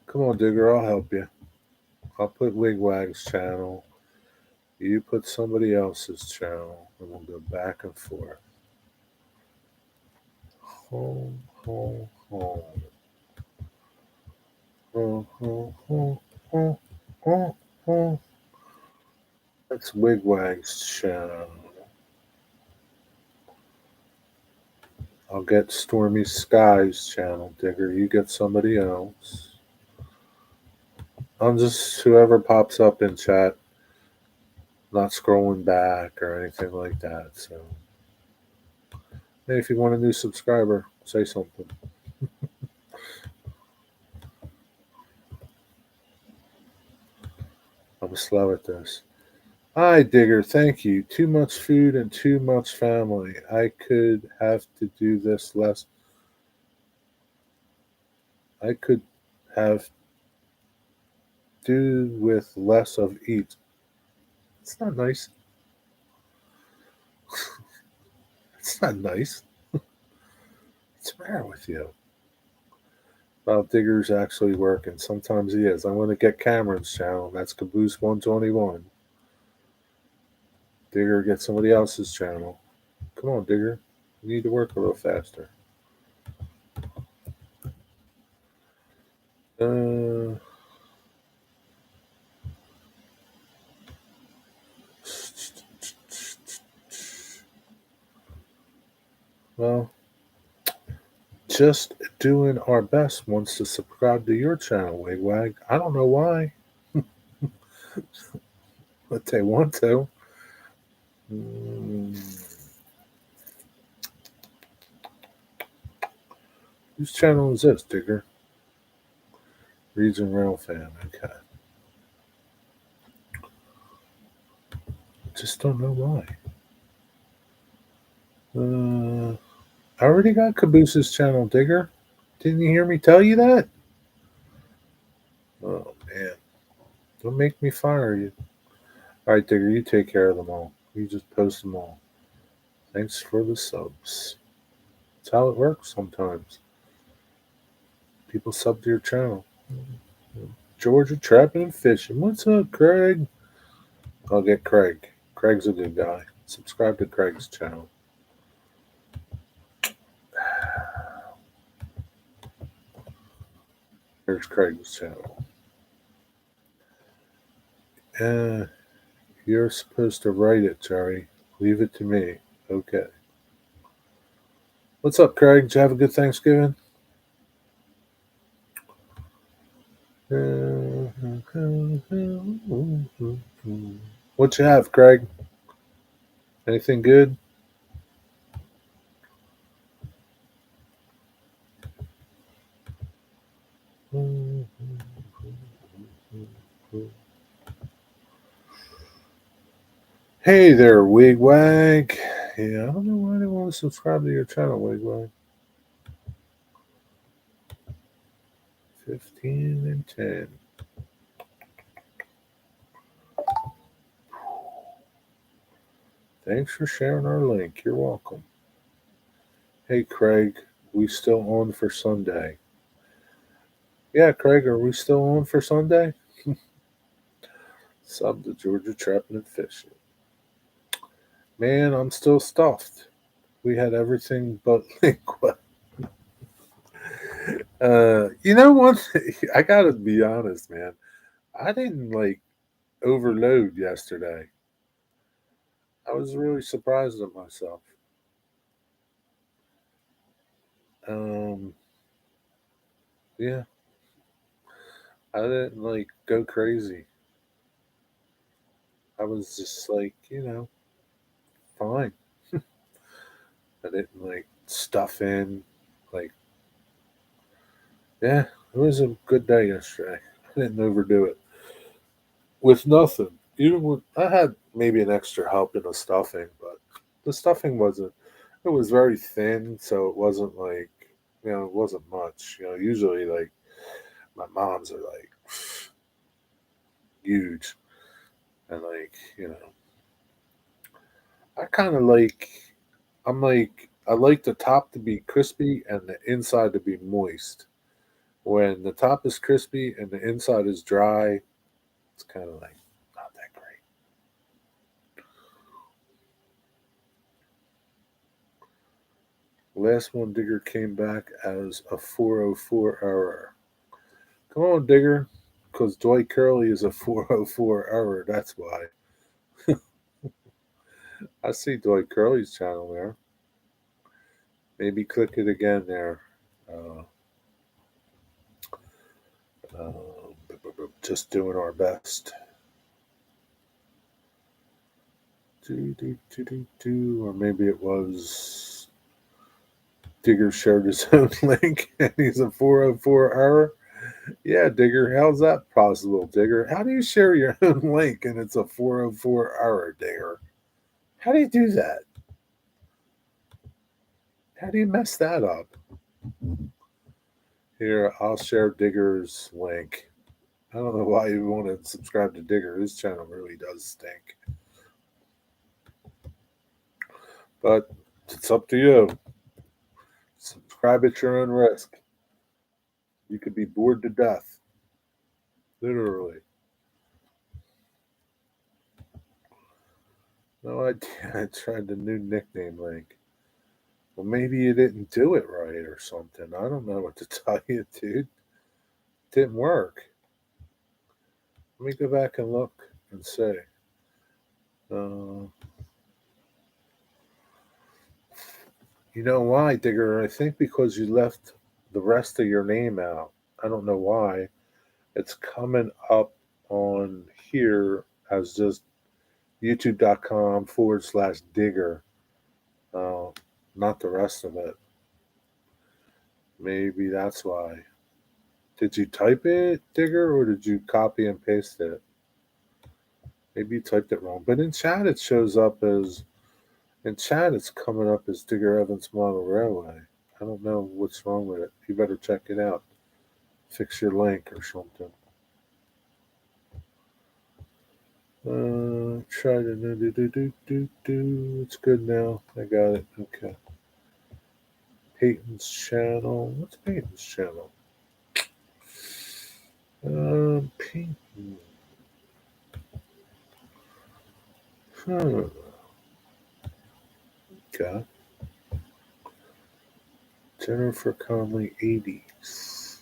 Come on, Digger, I'll help you. I'll put Wigwag's channel. You put somebody else's channel, and we'll go back and forth. Home, home, home. Home, home, home, home, home, home. That's Wigwag's channel. I'll get Stormy Sky's channel, Digger. You get somebody else. I'm just whoever pops up in chat, not scrolling back or anything like that. So, hey, if you want a new subscriber, say something. I'm slow at this. Hi, Digger. Thank you. Too much food and too much family. I could have to do this less. I could have do with less of each. It's not nice. It's not nice. What's the matter with you? Well, Digger's actually working. Sometimes he is. I'm going to get Cameron's channel. That's Caboose 121. Digger, get somebody else's channel. Come on, Digger. You need to work a little faster. Uh, well, just doing our best wants to subscribe to your channel, Wigwag. I don't know why, but they want to. Mm. Whose channel is this, Digger? Region Rail Fan. Okay. Just don't know why. I already got Caboose's channel, Digger. Didn't you hear me tell you that? Oh, man. Don't make me fire you. All right, Digger, you take care of them all. You just post them all. Thanks for the subs. That's how it works sometimes. People sub to your channel. Georgia trapping and fishing. What's up, Craig? I'll get Craig. Craig's a good guy. Subscribe to Craig's channel. Here's Craig's channel. You're supposed to write it, Jerry. Leave it to me. Okay. What's up, Craig? Did you have a good Thanksgiving? What you have, Craig? Anything good? Hey there, Wigwag. Yeah, I don't know why they want to subscribe to your channel, Wigwag. 15 and 10. Thanks for sharing our link. You're welcome. Hey, Craig, we still on for Sunday? Yeah, Craig, are we still on for Sunday? Sub to Georgia Trapping and Fishing. Man, I'm still stuffed. We had everything but lingua. You know one thing, I gotta be honest, man. I didn't overload yesterday. I was really surprised at myself. Um, yeah, I didn't go crazy. I was just fine. I didn't stuff in. Like, yeah, it was a good day yesterday. I didn't overdo it with nothing. Even with I had maybe an extra help in the stuffing, but the stuffing wasn't. It was very thin, so it wasn't it wasn't much. Usually my mom's are huge, and I kind of I like the top to be crispy and the inside to be moist. When the top is crispy and the inside is dry, it's kind of not that great. Last one, Digger came back as a 404 error. Come on, Digger, because Dwight Curley is a 404 error. That's why. I see Dwight Curley's channel there. Maybe click it again there. Uh, uh, just doing our best. Or maybe it was Digger shared his own link and he's a 404 error. Yeah, Digger, how's that possible, Digger? How do you share your own link and it's a 404 error, Digger? How do you do that? How do you mess that up? Here, I'll share Digger's link. I don't know why you want to subscribe to Digger. His channel really does stink. But it's up to you. Subscribe at your own risk. You could be bored to death. Literally. No idea. I tried the new nickname link. Well, maybe you didn't do it right or something. I don't know what to tell you, dude. It didn't work. Let me go back and look and see. Uh, you know why, Digger? I think because you left the rest of your name out. I don't know why. It's coming up on here as just youtube.com/digger. Uh, Not the rest of it. Maybe that's why. Did you type it, Digger, or did you copy and paste it? Maybe you typed it wrong. But in chat, it shows up as. In chat, it's coming up as Digger Evans Model Railway. I don't know what's wrong with it. You better check it out. Fix your link or something. Try to do. It's good now. I got it. Okay. Peyton's channel. What's Peyton's channel? Peyton. Huh. Okay. Jennifer Conley 80s.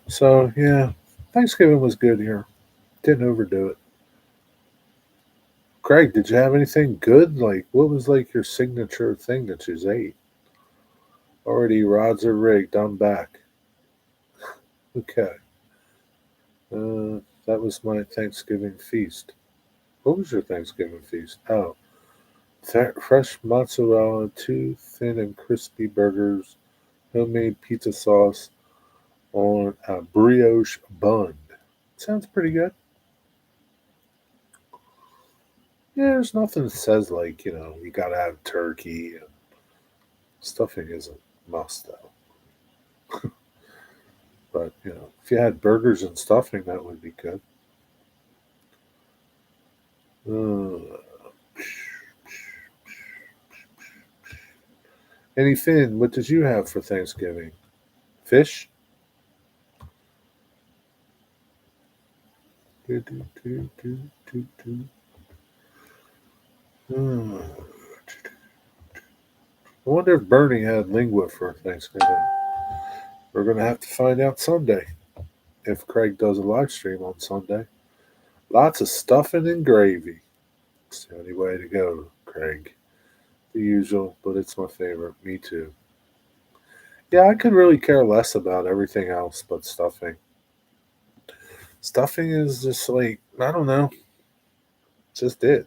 So yeah, Thanksgiving was good here. Didn't overdo it. Craig, did you have anything good? Like, what was like your signature thing that you ate? Already rods are rigged. I'm back. Okay. That was my Thanksgiving feast. What was your Thanksgiving feast? Oh, fresh mozzarella, two thin and crispy burgers, homemade pizza sauce on a brioche bun. Sounds pretty good. Yeah, there's nothing that says like, you gotta have turkey. Stuffing isn't must though. But, if you had burgers and stuffing, that would be good. Uh, Anything, what did you have for Thanksgiving? Fish? Do, do, do, do, do, do. Hmm. I wonder if Bernie had lingua for Thanksgiving. We're going to have to find out Sunday if Craig does a live stream on Sunday. Lots of stuffing and gravy. It's the only way to go, Craig. The usual, but it's my favorite. Me too. Yeah, I could really care less about everything else but stuffing. Stuffing is just like, I don't know, just it.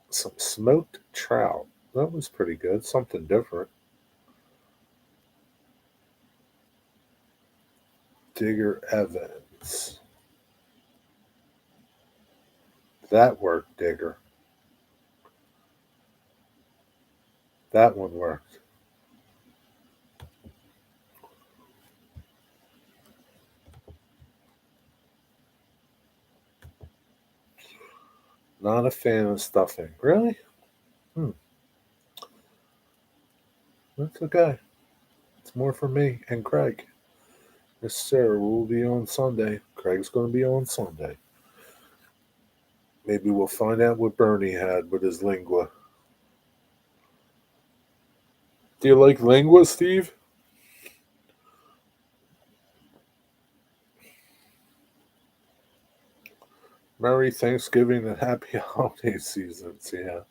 Some smoked trout. That was pretty good. Something different. Digger Evans. That worked, Digger. That one worked. Not a fan of stuffing. Really? Hmm. That's okay. It's more for me and Craig. Yes, sir. We'll be on Sunday. Craig's going to be on Sunday. Maybe we'll find out what Bernie had with his lingua. Do you like lingua, Steve? Merry Thanksgiving and happy holiday seasons. Yeah.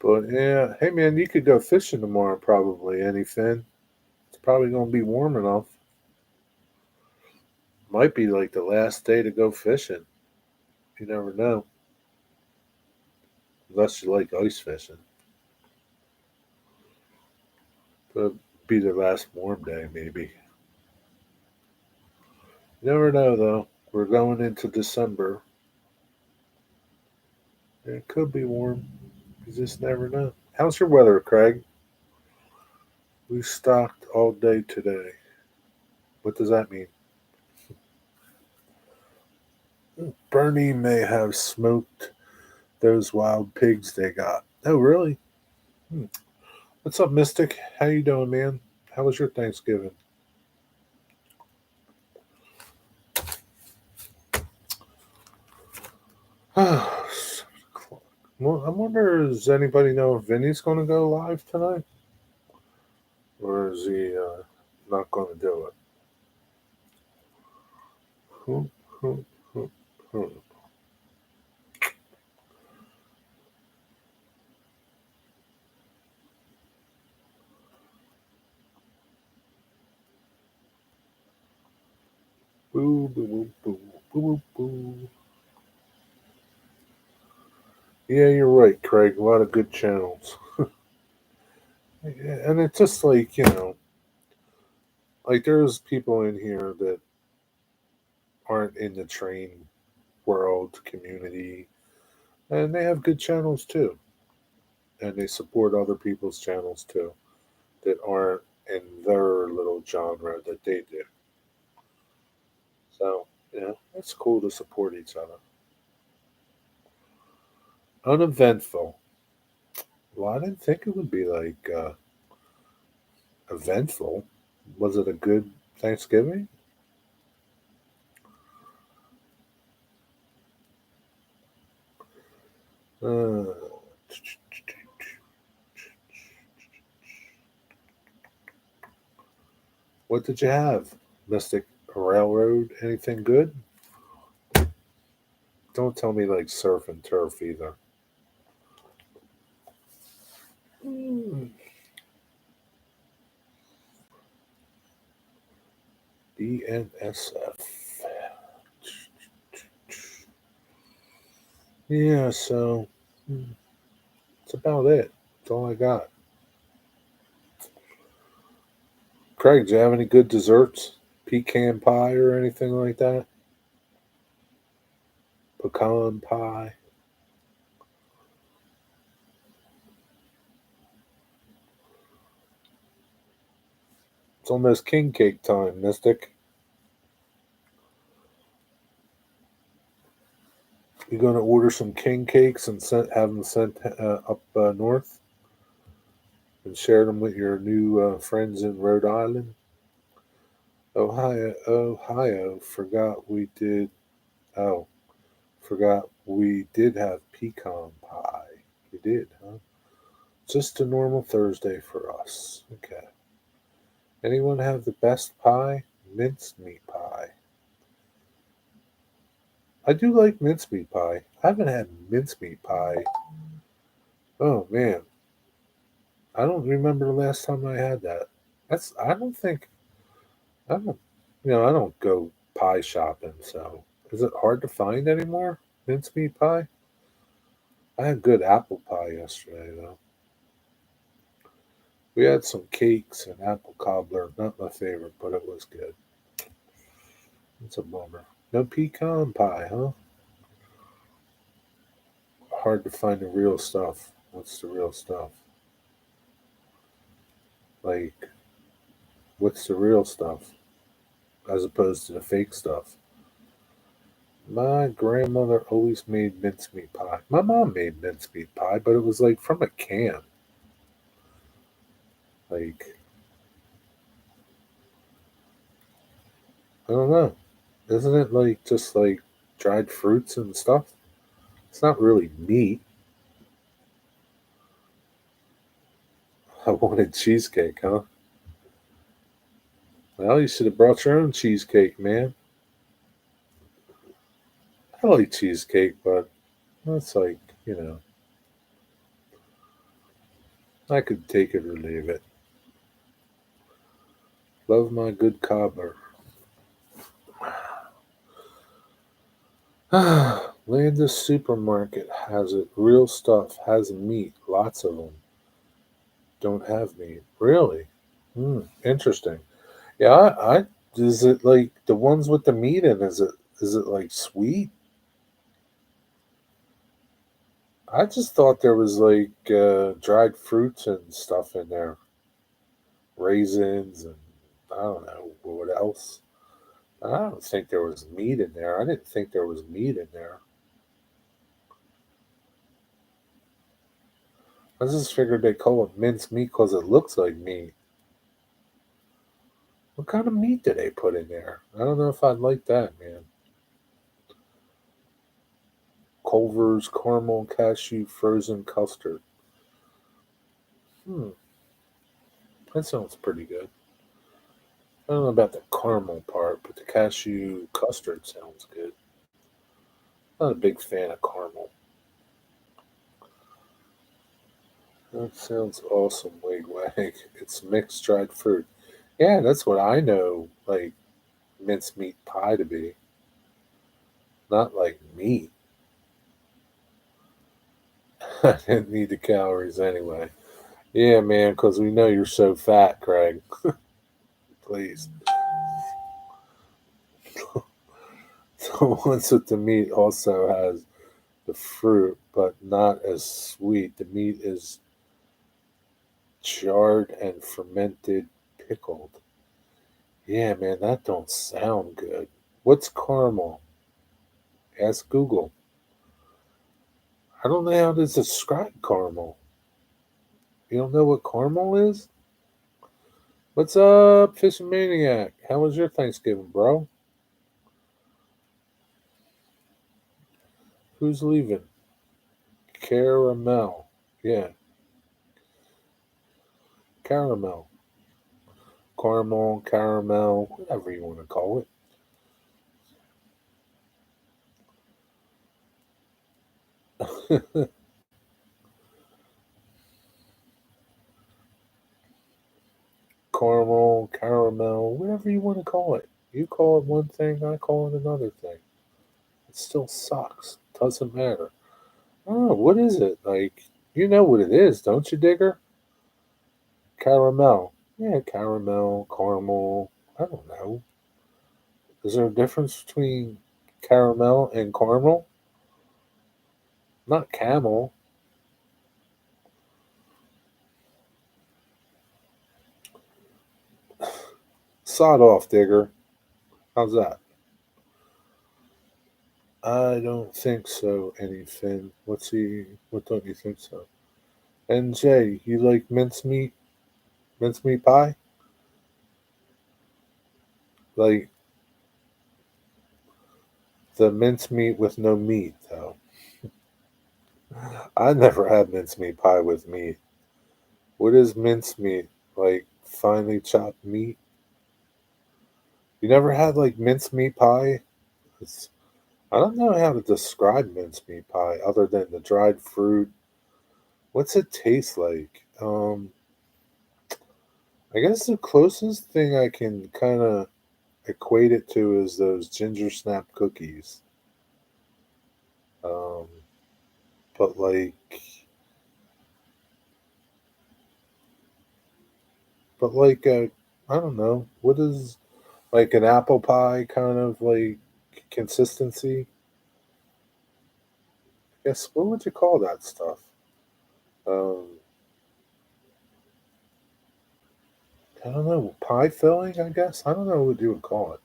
But yeah, hey man, you could go fishing tomorrow probably. Anything? It's probably gonna be warm enough. Might be like the last day to go fishing. You never know. Unless you like ice fishing. But be the last warm day maybe. You never know though. We're going into December. It could be warm. You just never know. How's your weather, Craig? We stocked all day today. What does that mean? Bernie may have smoked those wild pigs they got. Oh, really? Hmm. What's up, Mystic? How you doing, man? How was your Thanksgiving? Well, I wonder, does anybody know if Vinny's going to go live tonight? Or is he not going to do it? Hmm, hmm, hmm, hmm. Boo, boo, boo, boo, boo, boo, boo. Yeah, you're right, Craig. A lot of good channels. Yeah, and it's just like, like there's people in here that aren't in the train world community, and they have good channels too, and they support other people's channels too that aren't in their little genre that they do. So, it's cool to support each other. Uneventful. Well, I didn't think it would be like eventful. Was it a good Thanksgiving? Uh, what did you have? Mystic Railroad? Anything good? Don't tell me like surf and turf either. Mm, BNSF. Yeah, so that's about it. That's all I got. Craig, do you have any good desserts? Pecan pie or anything like that? Pecan pie? It's almost king cake time, Mystic. You going to order some king cakes and have them sent up north and share them with your new friends in Rhode Island? Ohio, Ohio. Forgot we did. Oh, forgot we did have pecan pie. You did, huh? Just a normal Thursday for us. Okay. Anyone have the best pie? Mincemeat pie. I do like mincemeat pie. I haven't had mincemeat pie. Oh man, I don't remember the last time I had that. That's. I don't think. I don't. I don't go pie shopping. So is it hard to find anymore? Mincemeat pie. I had good apple pie yesterday though. We had some cakes and apple cobbler. Not my favorite, but it was good. It's a bummer. No pecan pie, huh? Hard to find the real stuff. What's the real stuff? Like, what's the real stuff as opposed to the fake stuff? My grandmother always made mincemeat pie. My mom made mincemeat pie, but it was like from a can. Like, I don't know. Isn't it like just like dried fruits and stuff? It's not really meat. I wanted cheesecake, huh? Well, you should have brought your own cheesecake, man. I like cheesecake, but that's like, you know, I could take it or leave it. Love my good cobbler. Landis Supermarket has it. Real stuff. Has meat. Lots of them. Don't have meat. Really? Interesting. Yeah, I is it like the ones with the meat in? Is it like sweet? I just thought there was like dried fruits and stuff in there, raisins and I don't know what else. I don't think there was meat in there. I didn't think there was meat in there. I just figured they call it minced meat because it looks like meat. What kind of meat did they put in there? I don't know if I'd like that, man. Culver's caramel cashew frozen custard. Hmm, that sounds pretty good. I don't know about the caramel part, but the cashew custard sounds good. Not a big fan of caramel. That sounds awesome, Wigwag. It's mixed dried fruit. Yeah, that's what I know, like mincemeat pie to be. Not like meat. I didn't need the calories anyway. Yeah, man, because we know you're so fat, Craig. Please. The ones with the meat also has the fruit, but not as sweet. The meat is jarred and fermented, pickled. Yeah, man, that don't sound good. What's caramel? Ask Google. I don't know how to describe caramel. You don't know what caramel is? What's up, Fishing Maniac? How was your Thanksgiving, bro? Who's leaving? Caramel. Yeah, caramel. Caramel, caramel, whatever you want to call it. Caramel, caramel, whatever you want to call it. You call it one thing, I call it another thing. It still sucks. Doesn't matter. I don't know. What is it? Like, you know what it is, don't you, Digger? Caramel. Yeah, caramel, caramel. I don't know. Is there a difference between caramel and caramel? Not camel. Sod off, Digger. How's that? I don't think so, anything. What's he? What don't you think so? NJ, you like mincemeat? Mincemeat pie? Like the mincemeat with no meat, though. I never had mincemeat pie with meat. What is mincemeat? Like finely chopped meat? You never had like mincemeat pie? It's, I don't know how to describe mincemeat pie other than the dried fruit. What's it taste like? I guess the closest thing I can kind of equate it to is those ginger snap cookies. Um, but like, I don't know. What is like an apple pie kind of like consistency? Guess what would you call that stuff? Um, I don't know. Pie filling, I guess. I don't know what you would call it.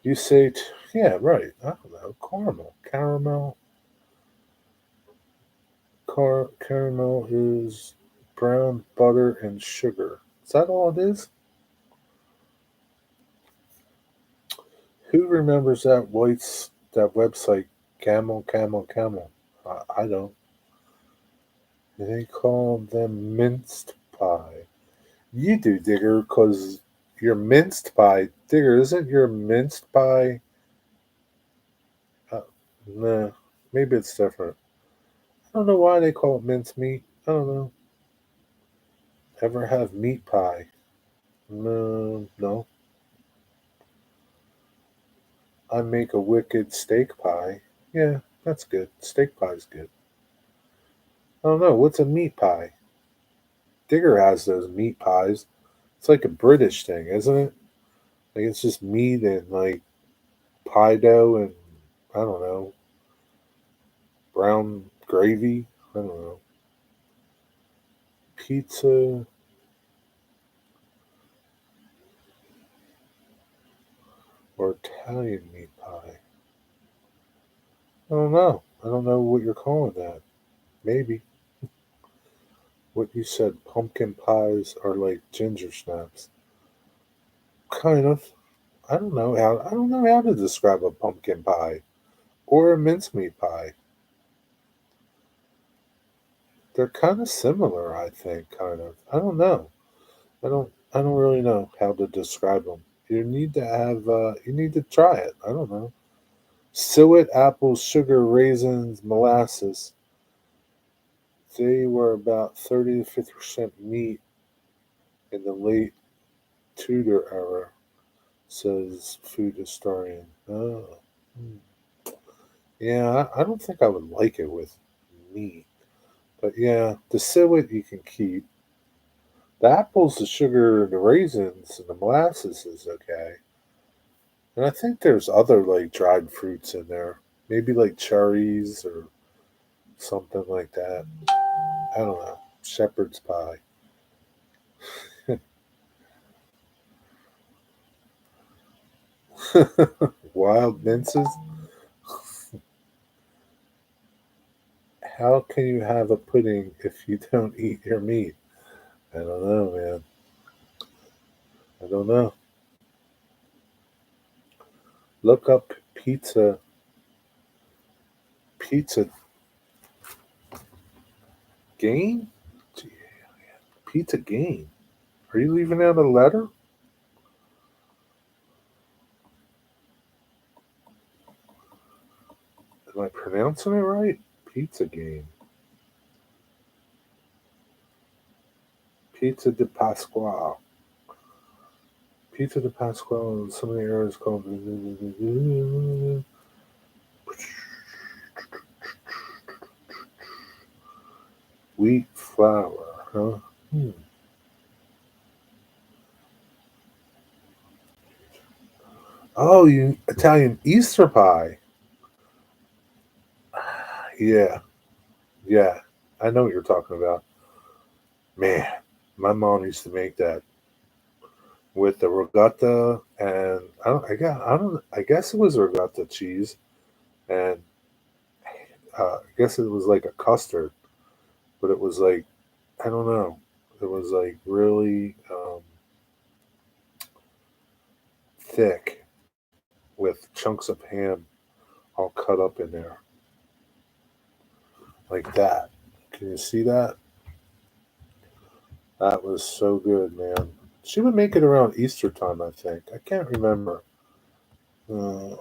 You say, yeah, right. I don't know. Caramel. Caramel is brown butter and sugar. Is that all it is? Who remembers that website? Camel, camel, camel. I don't. They call them minced pie. You do, Digger, because your minced pie, Digger, isn't your minced pie? Uh, nah, maybe it's different. I don't know why they call it minced meat. I don't know. Ever have meat pie? No, no. I make a wicked steak pie. Yeah, that's good. Steak pie's good. I don't know. What's a meat pie? Digger has those meat pies. It's like a British thing, isn't it? Like it's just meat and like pie dough and I don't know, brown gravy. I don't know. Pizza or Italian meat pie. I don't know. I don't know what you're calling that. Maybe. What you said, pumpkin pies are like ginger snaps. Kind of. I don't know how to describe a pumpkin pie or a mincemeat pie. They're kind of similar, I think, kind of. I don't know. I don't really know how to describe them. You need to try it. I don't know. Suet, apples, sugar, raisins, molasses. They were about 30 to 50% meat in the late Tudor era, says food historian. Oh. Hmm. Yeah, I don't think I would like it with meat. But yeah, the suet you can keep. The apples, the sugar, the raisins, and the molasses is okay. And I think there's other like dried fruits in there. Maybe like cherries or something like that. I don't know. Shepherd's pie. Wild minces? How can you have a pudding if you don't eat your meat? I don't know, man. I don't know. Look up pizza gain? Gee, pizza gain. Are you leaving out a letter? Am I pronouncing it right? Pizza gain. Pizza de Pasquale. Pizza de Pasquale in some of the areas called wheat flour, huh? Hmm. Oh, you Italian Easter pie. Yeah, yeah. I know what you're talking about. Man, my mom used to make that with the ricotta and I guess it was ricotta cheese and I guess it was like a custard, but it was like I don't know. It was like really thick with chunks of ham all cut up in there like that. Can you see that? That was so good, man. She would make it around Easter time, I think. I can't remember. Uh,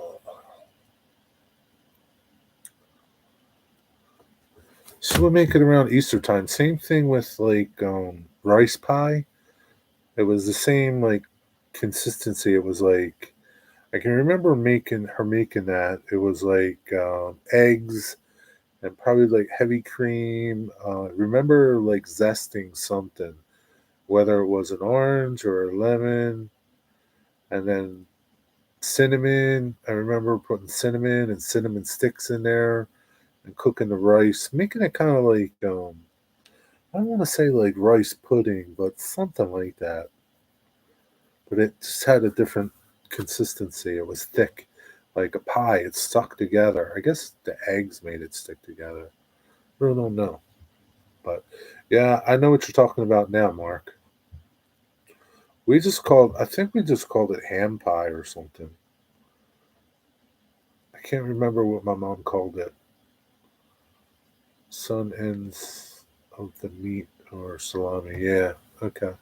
she would make it around Easter time. Same thing with like rice pie. It was the same like consistency. It was like I can remember making that. It was like eggs and probably like heavy cream. Remember like zesting something, whether it was an orange or a lemon, and then cinnamon. I remember putting cinnamon and cinnamon sticks in there and cooking the rice, making it kind of like I don't want to say like rice pudding, but something like that. But it just had a different consistency. It was thick, like a pie. It stuck together. I guess the eggs made it stick together. I really don't know, but yeah, I know what you're talking about now, Mark. I think we just called it ham pie or something. I can't remember what my mom called it. Sun ends of the meat or salami. Yeah, okay.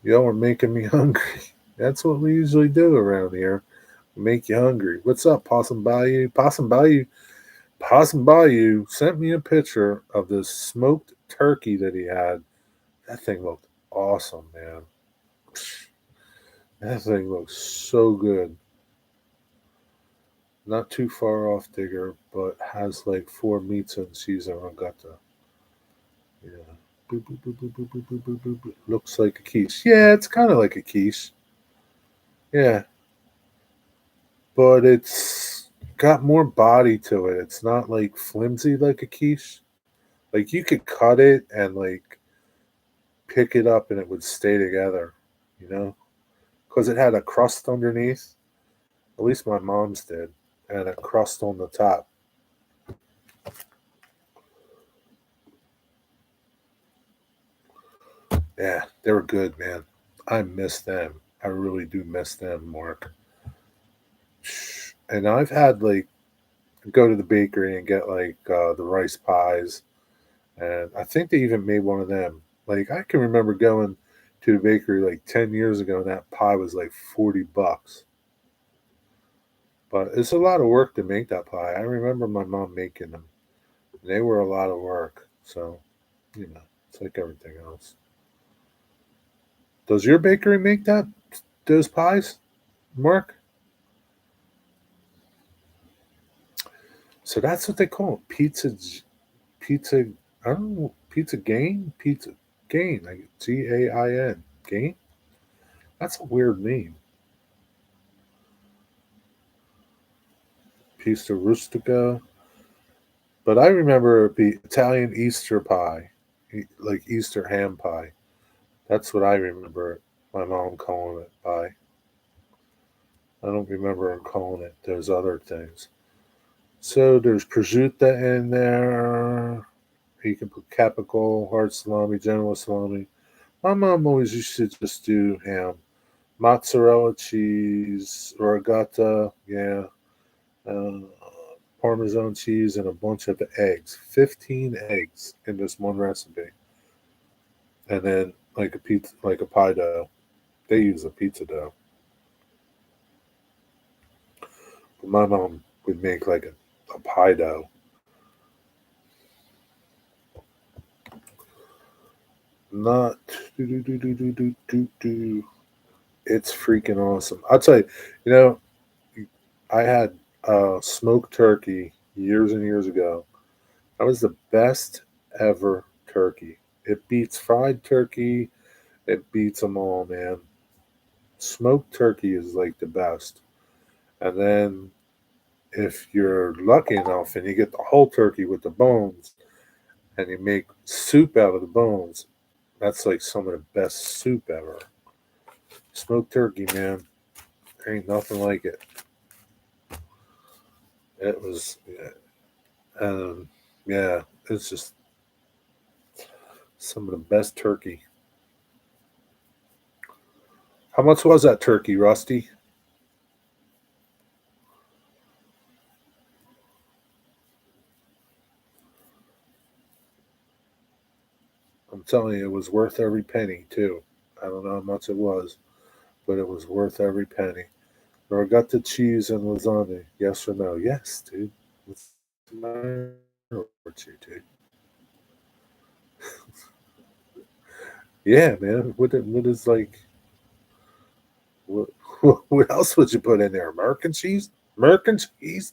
Y'all are making me hungry. That's what we usually do around here. Make you hungry. What's up, Possum Bayou? Possum Bayou sent me a picture of this smoked turkey that he had. That thing looked awesome, man. That thing looks so good. Not too far off Digger, but has like four meats and Caesar Rangata. Yeah. Boop, boop, boop, boop, boop, boop, boop, boop, boop, boop. Looks like a quiche. Yeah, it's kind of like a quiche. Yeah, but it's got more body to it. It's not like flimsy like a quiche. Like you could cut it and like pick it up and it would stay together, you know, because it had a crust underneath. At least my mom's did, and a crust on the top. Yeah, they were good, man. I miss them. I really do miss them, Mark. And I've had like go to the bakery and get like the rice pies, and I think they even made one of them. Like I can remember going to the bakery like 10 years ago, and that pie was like $40. But it's a lot of work to make that pie. I remember my mom making them. They were a lot of work. So, it's like everything else. Does your bakery make those pies, Mark? So that's what they call it. Pizza I don't know. Pizza Gain? Pizza Gain. Like Gain. Gain? That's a weird name. Pizza Rustica. But I remember the Italian Easter pie, like Easter ham pie. That's what I remember my mom calling it by. I don't remember her calling it those other things. So there's prosciutto in there. You can put capicola, hard salami, general salami. My mom always used to just do ham, mozzarella cheese, regatta, yeah, uh, Parmesan cheese, and a bunch of eggs. 15 eggs in this one recipe, and then like a pizza, like a pie dough. They use a pizza dough. But my mom would make like a pie dough. Not do do do do do do do do. It's freaking awesome. I'll tell you. You know, I had smoked turkey years and years ago. That was the best ever turkey. It beats fried turkey. It beats them all, man. Smoked turkey is like the best. And then if you're lucky enough and you get the whole turkey with the bones and you make soup out of the bones, that's like some of the best soup ever. Smoked turkey, man. There ain't nothing like it. It was, yeah, yeah, it's just some of the best turkey. How much was that turkey, Rusty? I'm telling you, it was worth every penny, too. I don't know how much it was, but it was worth every penny. Or got the cheese and lasagna. Yes or no? Yes, dude. What's the matter with you, dude? Yeah, man. What is like? What, what else would you put in there? American cheese? American cheese?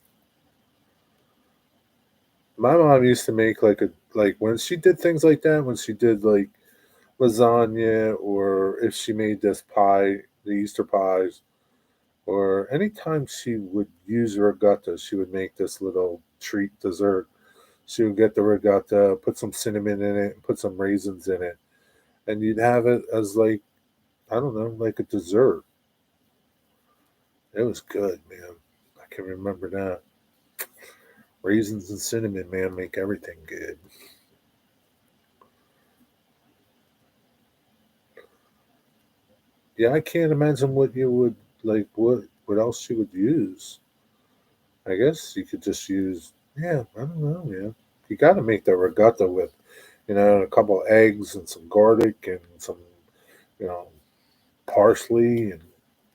My mom used to make like when she did things like that. When she did like lasagna, or if she made this pie, the Easter pies, or anytime she would use regatta, she would make this little treat dessert. She would get the regatta, put some cinnamon in it, put some raisins in it, and you'd have it as like, I don't know, like a dessert. It was good, man. I can remember that. Raisins and cinnamon, man, make everything good. Yeah, I can't imagine what you would like. What else you would use? I guess you could just use. Yeah, I don't know, man. You got to make the regatta with, a couple of eggs and some garlic and some, you know, parsley, and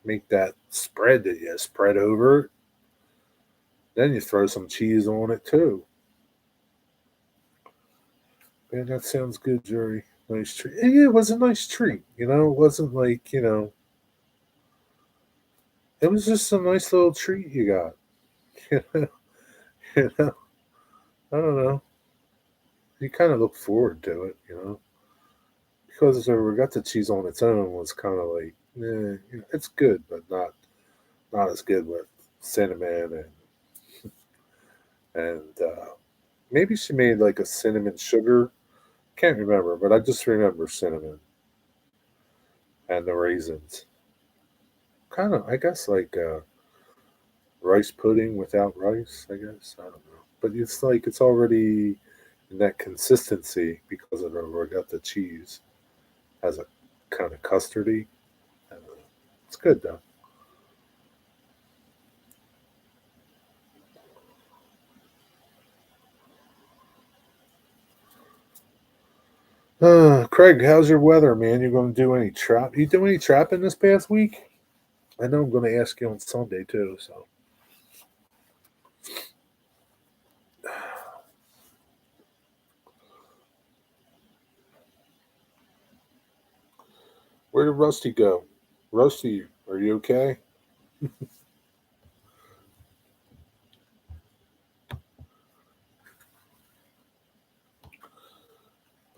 make that spread that you spread over it. Then you throw some cheese on it too. Man, that sounds good, Jerry. Nice treat. Yeah, it was a nice treat. It wasn't like, it was just a nice little treat you got. You know, I don't know. You kind of look forward to it. Because the regatta cheese on its own was kind of like, it's good, but not as good with cinnamon and maybe she made like a cinnamon sugar. Can't remember, but I just remember cinnamon and the raisins. Kind of, I guess, like rice pudding without rice. I guess I don't know, but it's like it's already in that consistency because of the regatta cheese has a kind of custardy. I don't know. It's good though. Craig, how's your weather, man? You going to do any trap? You do any trapping this past week? I know I'm going to ask you on Sunday too. So, where did Rusty go? Rusty, are you okay?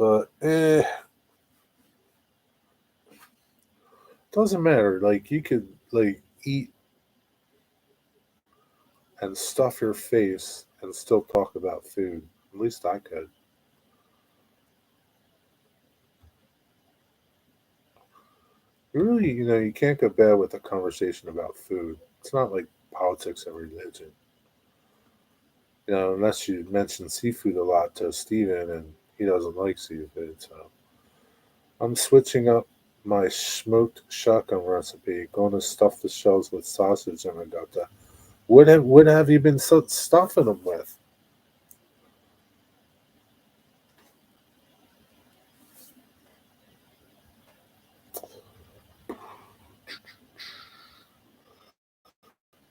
But doesn't matter. Like you could like eat and stuff your face and still talk about food. At least I could. You can't go bad with a conversation about food. It's not like politics and religion. Unless you mention seafood a lot to Steven and he doesn't like seafood. So I'm switching up my smoked shotgun recipe, going to stuff the shells with sausage and ricotta. What have you been stuffing them with?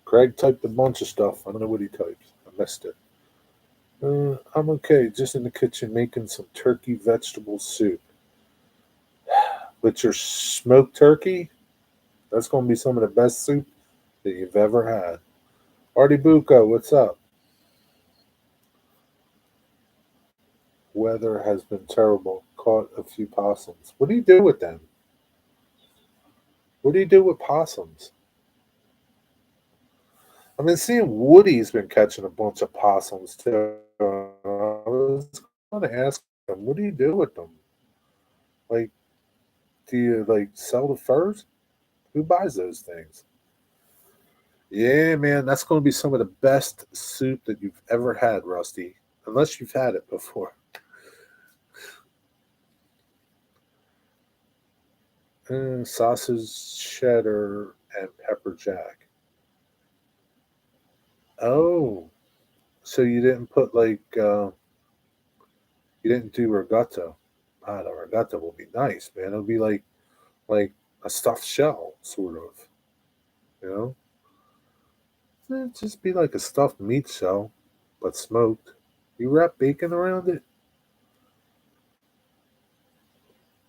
Greg typed a bunch of stuff. I don't know what he typed. I missed it. I'm okay. Just in the kitchen making some turkey vegetable soup. With your smoked turkey, that's going to be some of the best soup that you've ever had. Artie Bucco, what's up? Weather has been terrible. Caught a few possums. What do you do with them? What do you do with possums? I've been seeing Woody's been catching a bunch of possums too. I was going to ask him, what do you do with them? Like, do you like sell the furs? Who buys those things? Yeah, man, that's going to be some of the best soup that you've ever had, Rusty. Unless you've had it before. Sausage, cheddar, and pepper jack. Oh, so you didn't put you didn't do regatta. Ah, the regatta will be nice, man. It'll be like a stuffed shell, sort of. You know, just be like a stuffed meat shell, but smoked. You wrap bacon around it.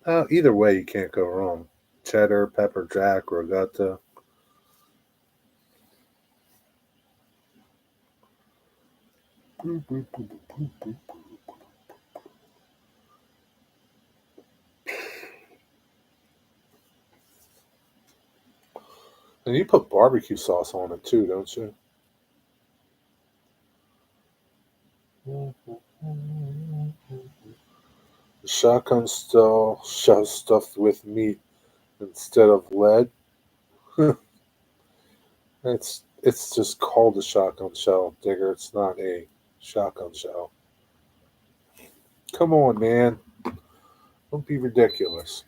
Either way, you can't go wrong. Cheddar, pepper jack, regatta. And you put barbecue sauce on it too, don't you? The shotgun shell stuffed with meat instead of lead. It's just called a shotgun shell, Digger. It's not a shotgun shell. Come on, man. Don't be ridiculous.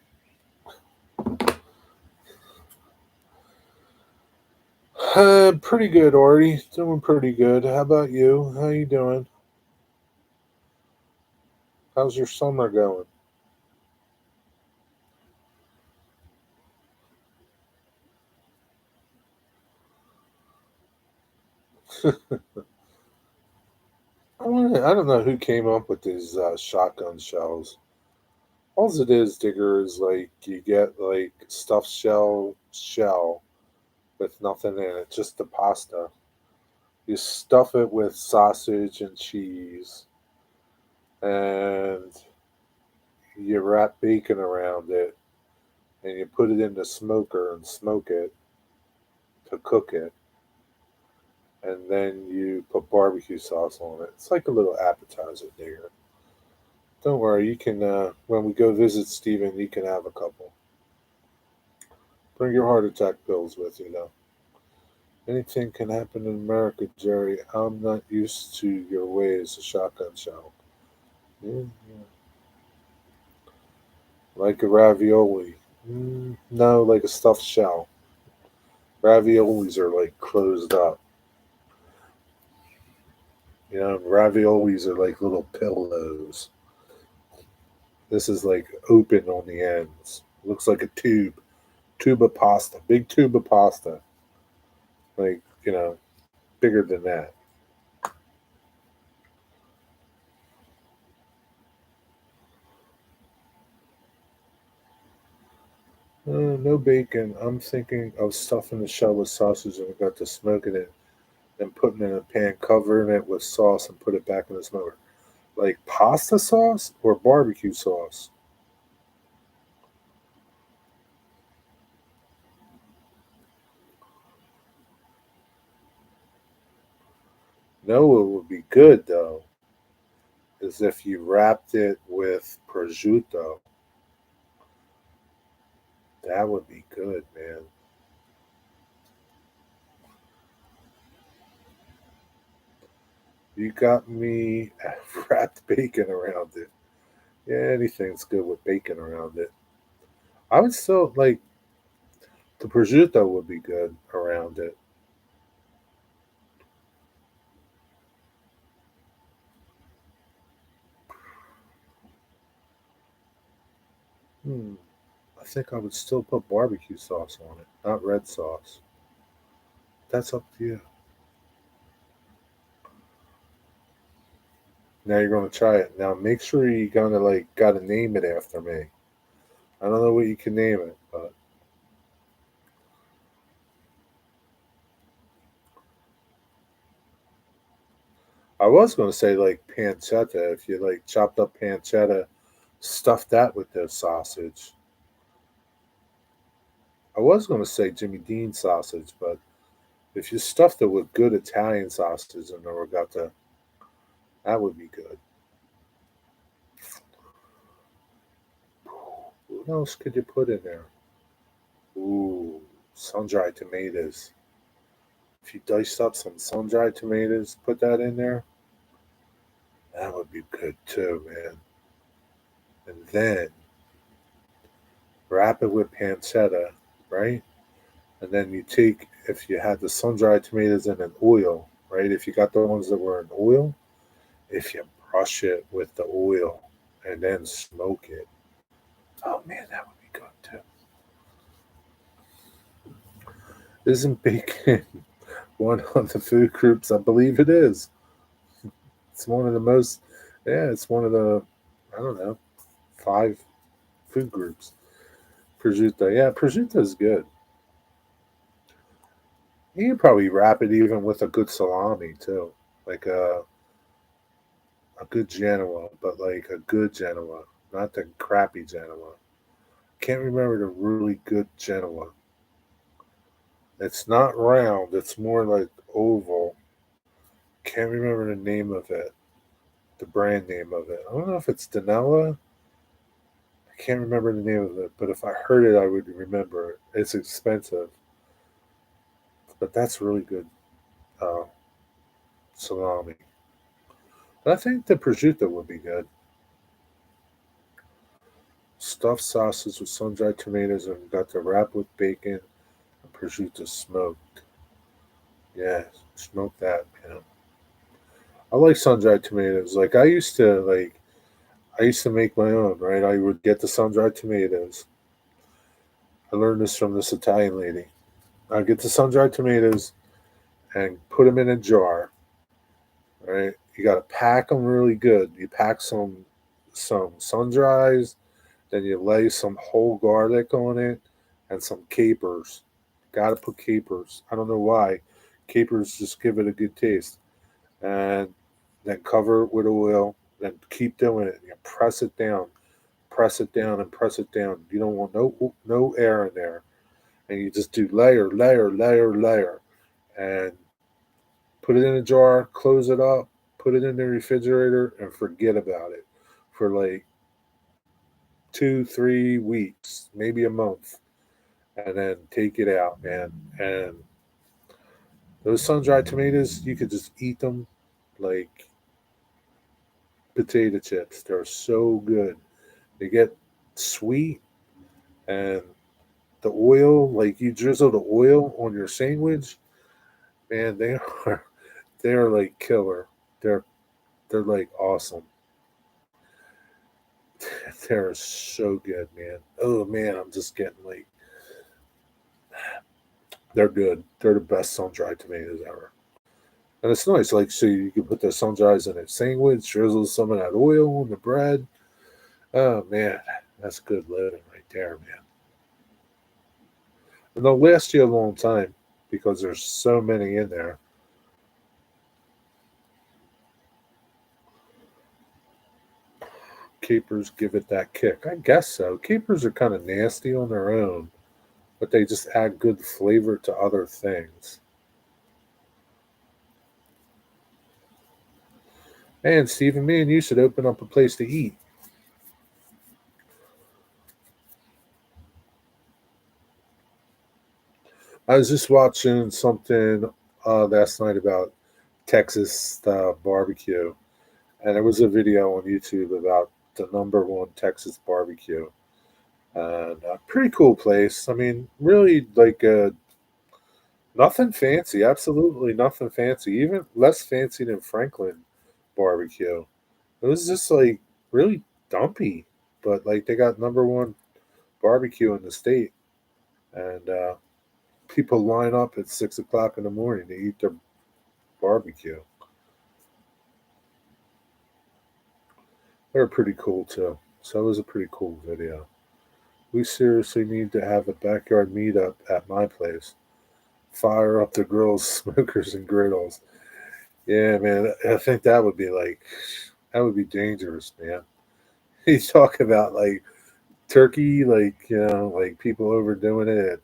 Pretty good, Artie. Doing pretty good. How about you? How you doing? How's your summer going? I don't know who came up with these shotgun shells. All it is, Digger, is like you get like stuffed shell with nothing in it, just the pasta. You stuff it with sausage and cheese, and you wrap bacon around it, and you put it in the smoker and smoke it to cook it, and then you put barbecue sauce on it. It's like a little appetizer there. Don't worry, you can when we go visit Steven, you can have a couple. Bring your heart attack pills with you though. Anything can happen in America, Jerry. I'm not used to your ways, a shotgun shell. Yeah, yeah. Like a ravioli. No, like a stuffed shell. Raviolis are like closed up. Raviolis are like little pillows. This is like open on the ends. Looks like a tube of pasta, big tube of pasta. Like, bigger than that. No bacon. I'm thinking of stuffing the shell with sausage and we got to smoking it and putting it in a pan, covering it with sauce and put it back in the smoker. Like pasta sauce or barbecue sauce? No, it would be good though, is if you wrapped it with prosciutto. That would be good, man. You got me wrapped bacon around it. Yeah, anything's good with bacon around it. I would still like the prosciutto would be good around it. Hmm. I think I would still put barbecue sauce on it, not red sauce. That's up to you. Now you're gonna try it. Now make sure you gonna like gotta name it after me. I don't know what you can name it, but I was gonna say like pancetta. If you like chopped up pancetta, stuff that with the sausage. I was gonna say Jimmy Dean sausage, but if you stuffed it with good Italian sausage and regatta, that would be good. What else could you put in there? Ooh, sun-dried tomatoes. If you diced up some sun-dried tomatoes, put that in there, that would be good too, man. And then wrap it with pancetta, right? And then you take, if you had the sun-dried tomatoes in an oil, right? If you got the ones that were in oil, if you brush it with the oil and then smoke it, oh man, that would be good too. Isn't bacon one of the food groups? I believe it is. It's one of the most, yeah, it's one of the, I don't know, five food groups. Prosciutto, yeah, prosciutto is good. You can probably wrap it even with a good salami too, like a good Genoa, but like a good Genoa, not the crappy Genoa. Can't remember the really good Genoa. It's not round; it's more like oval. Can't remember the name of it, the brand name of it. I don't know if it's Danella. I can't remember the name of it, but if I heard it, I would remember it. It's expensive, but that's really good uh, salami. But I think the prosciutto would be good. Stuffed sausage with sun-dried tomatoes and got to wrap with bacon and prosciutto smoked. Yeah, smoke that, man. I like sun-dried tomatoes. Like I used to make my own, right? I would get the sun-dried tomatoes. I learned this from this Italian lady. I'd get the sun-dried tomatoes and put them in a jar, right? You got to pack them really good. You pack some sun-dries, then you lay some whole garlic on it and some capers. Got to put capers. I don't know why. Capers just give it a good taste. And then cover it with oil. Then keep doing it. You press it down, and press it down. You don't want no air in there. And you just do layer, layer, layer, layer, and put it in a jar. Close it up. Put it in the refrigerator and forget about it for like 2, 3 weeks, maybe a month, and then take it out, man. And those sun-dried tomatoes, you could just eat them like potato chips. They're so good. They get sweet, and the oil, like you drizzle the oil on your sandwich, man, they are they're like killer. They're they're like awesome. They're so good, man. Oh man, I'm just getting like they're good. They're the best sun-dried tomatoes ever. And it's nice, like so you can put the sun-dried in a sandwich, drizzle some of that oil on the bread. Oh man, that's good living right there, man. And they'll last you a long time because there's so many in there. capers give it that kick? I guess so. Capers are kind of nasty on their own, but they just add good flavor to other things. And Stephen, me and you should open up a place to eat. I was just watching something last night about Texas barbecue, and there was a video on YouTube about the number one Texas barbecue, and a pretty cool place. I mean, really like nothing fancy, absolutely nothing fancy, even less fancy than Franklin barbecue. It was just like really dumpy, but like they got number one barbecue in the state, and people line up at 6 o'clock in the morning to eat their barbecue. They're pretty cool too. So it was a pretty cool video. We seriously need to have a backyard meetup at my place. Fire up the grills, smokers, and griddles. Yeah, man. I think that would be dangerous, man. You talk about like turkey, like, like people overdoing it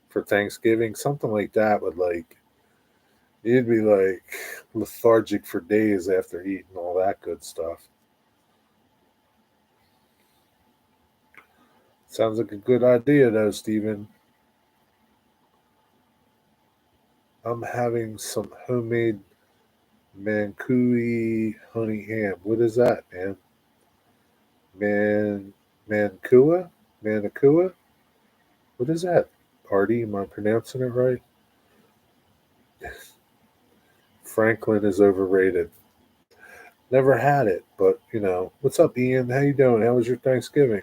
for Thanksgiving, something like that would like, you'd be like lethargic for days after eating all that good stuff. Sounds like a good idea, though, Stephen. I'm having some homemade Mancui honey ham. What is that, man? Man, Mancua? Manakua? What is that? Artie, am I pronouncing it right? Franklin is overrated. Never had it, but what's up, Ian? How you doing? How was your Thanksgiving?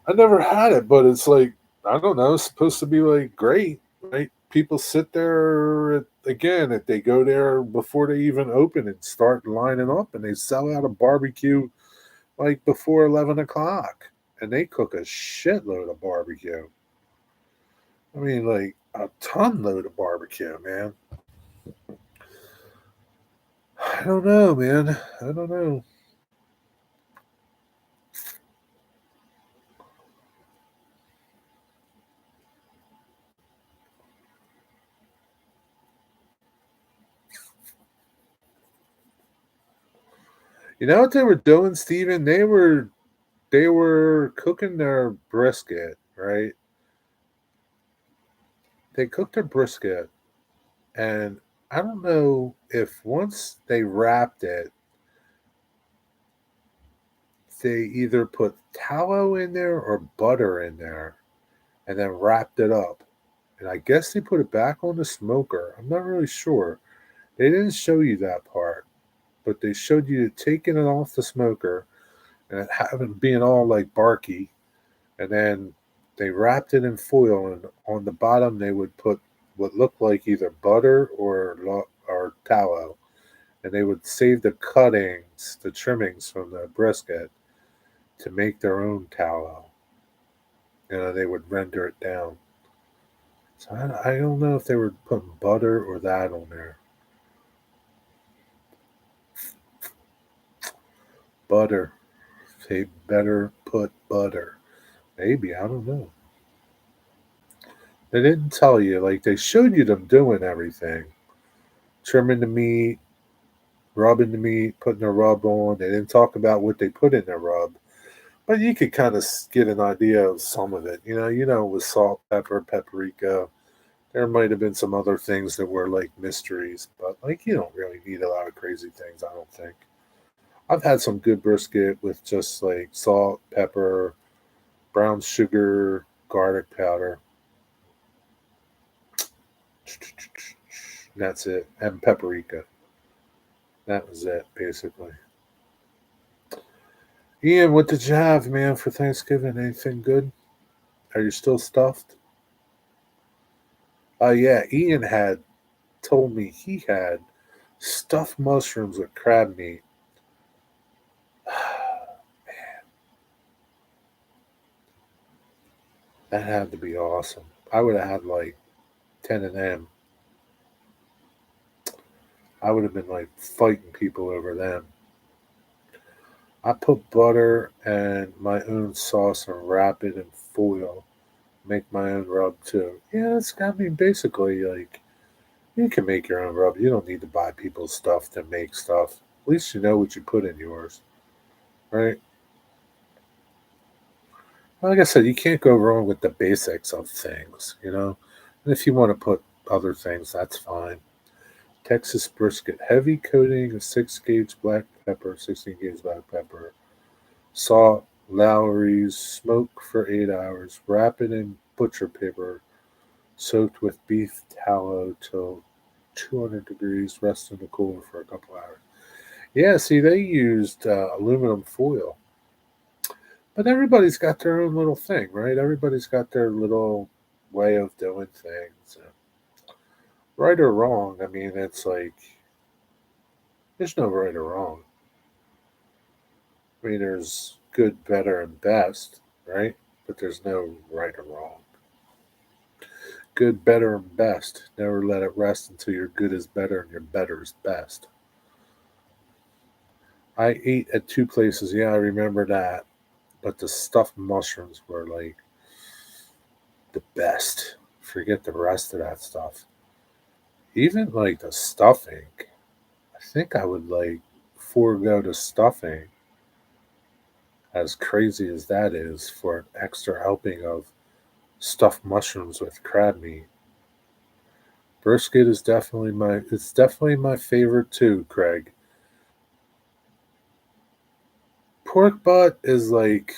I never had it, but it's like I don't know. It's supposed to be like great, right? People sit there again if they go there before they even open and start lining up, and they sell out a barbecue like before 11 o'clock, and they cook a shitload of barbecue. I mean, like a ton load of barbecue, man. I don't know, man. I don't know. You know what they were doing, Steven? They were cooking their brisket, right? They cooked their brisket, and I don't know if once they wrapped it, they either put tallow in there or butter in there and then wrapped it up. And I guess they put it back on the smoker. I'm not really sure. They didn't show you that part, but they showed you taking it off the smoker and it having being all like barky, and then they wrapped it in foil, and on the bottom they would put what looked like either butter or tallow, and they would save the cuttings, the trimmings from the brisket to make their own tallow. They would render it down. So I don't know if they were putting butter or that on there. Butter. They better put butter. Maybe, I don't know. They didn't tell you. Like, they showed you them doing everything. Trimming the meat, rubbing the meat, putting the rub on. They didn't talk about what they put in their rub. But you could kind of get an idea of some of it. With salt, pepper, paprika. There might have been some other things that were like mysteries, but like you don't really need a lot of crazy things, I don't think. I've had some good brisket with just like salt, pepper, brown sugar, garlic powder. That's it. And paprika. That was it, basically. Ian, what did you have, man, for Thanksgiving? Anything good? Are you still stuffed? Yeah, Ian had told me he had stuffed mushrooms with crab meat. That had to be awesome. I would have had like 10 of them. I would have been like fighting people over them. I put butter and my own sauce and wrap it in foil. Make my own rub too. Yeah, it's got me basically like you can make your own rub. You don't need to buy people's stuff to make stuff. At least you know what you put in yours, right? Like I said, you can't go wrong with the basics of things, you know. And if you want to put other things, that's fine. Texas brisket, heavy coating of 6 gauge black pepper, 16 gauge black pepper, salt, Lowry's, smoke for 8 hours, wrap it in butcher paper, soaked with beef tallow till 200 degrees, rest in the cooler for a couple hours. Yeah, see, they used aluminum foil. But everybody's got their own little thing, right? Everybody's got their little way of doing things. Right or wrong, I mean, it's like, there's no right or wrong. I mean, there's good, better, and best, right? But there's no right or wrong. Good, better, and best. Never let it rest until your good is better and your better is best. I ate at 2 places. Yeah, I remember that. But the stuffed mushrooms were like the best. Forget the rest of that stuff. Even like the stuffing, I think I would like forego the stuffing, as crazy as that is, for an extra helping of stuffed mushrooms with crab meat. Brisket is definitely my favorite too, Craig. Pork butt is like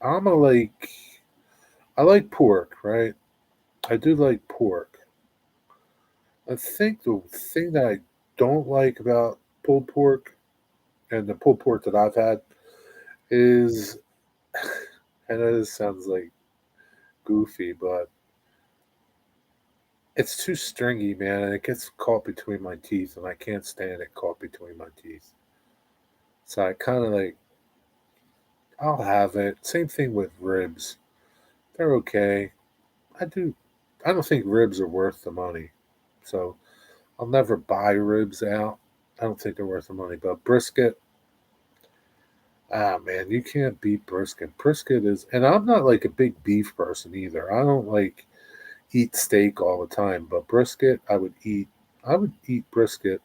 I'm a like I like pork, right? I do like pork. I think the thing that I don't like about pulled pork and the pulled pork that I've had is I know this sounds like goofy, but it's too stringy, man, and it gets caught between my teeth, and I can't stand it caught between my teeth. So I kind of like I'll have it. Same thing with ribs; they're okay. I do. I don't think ribs are worth the money, so I'll never buy ribs out. I don't think they're worth the money. But brisket, man, you can't beat brisket. Brisket is, and I'm not like a big beef person either. I don't like eat steak all the time, but brisket, I would eat. I would eat brisket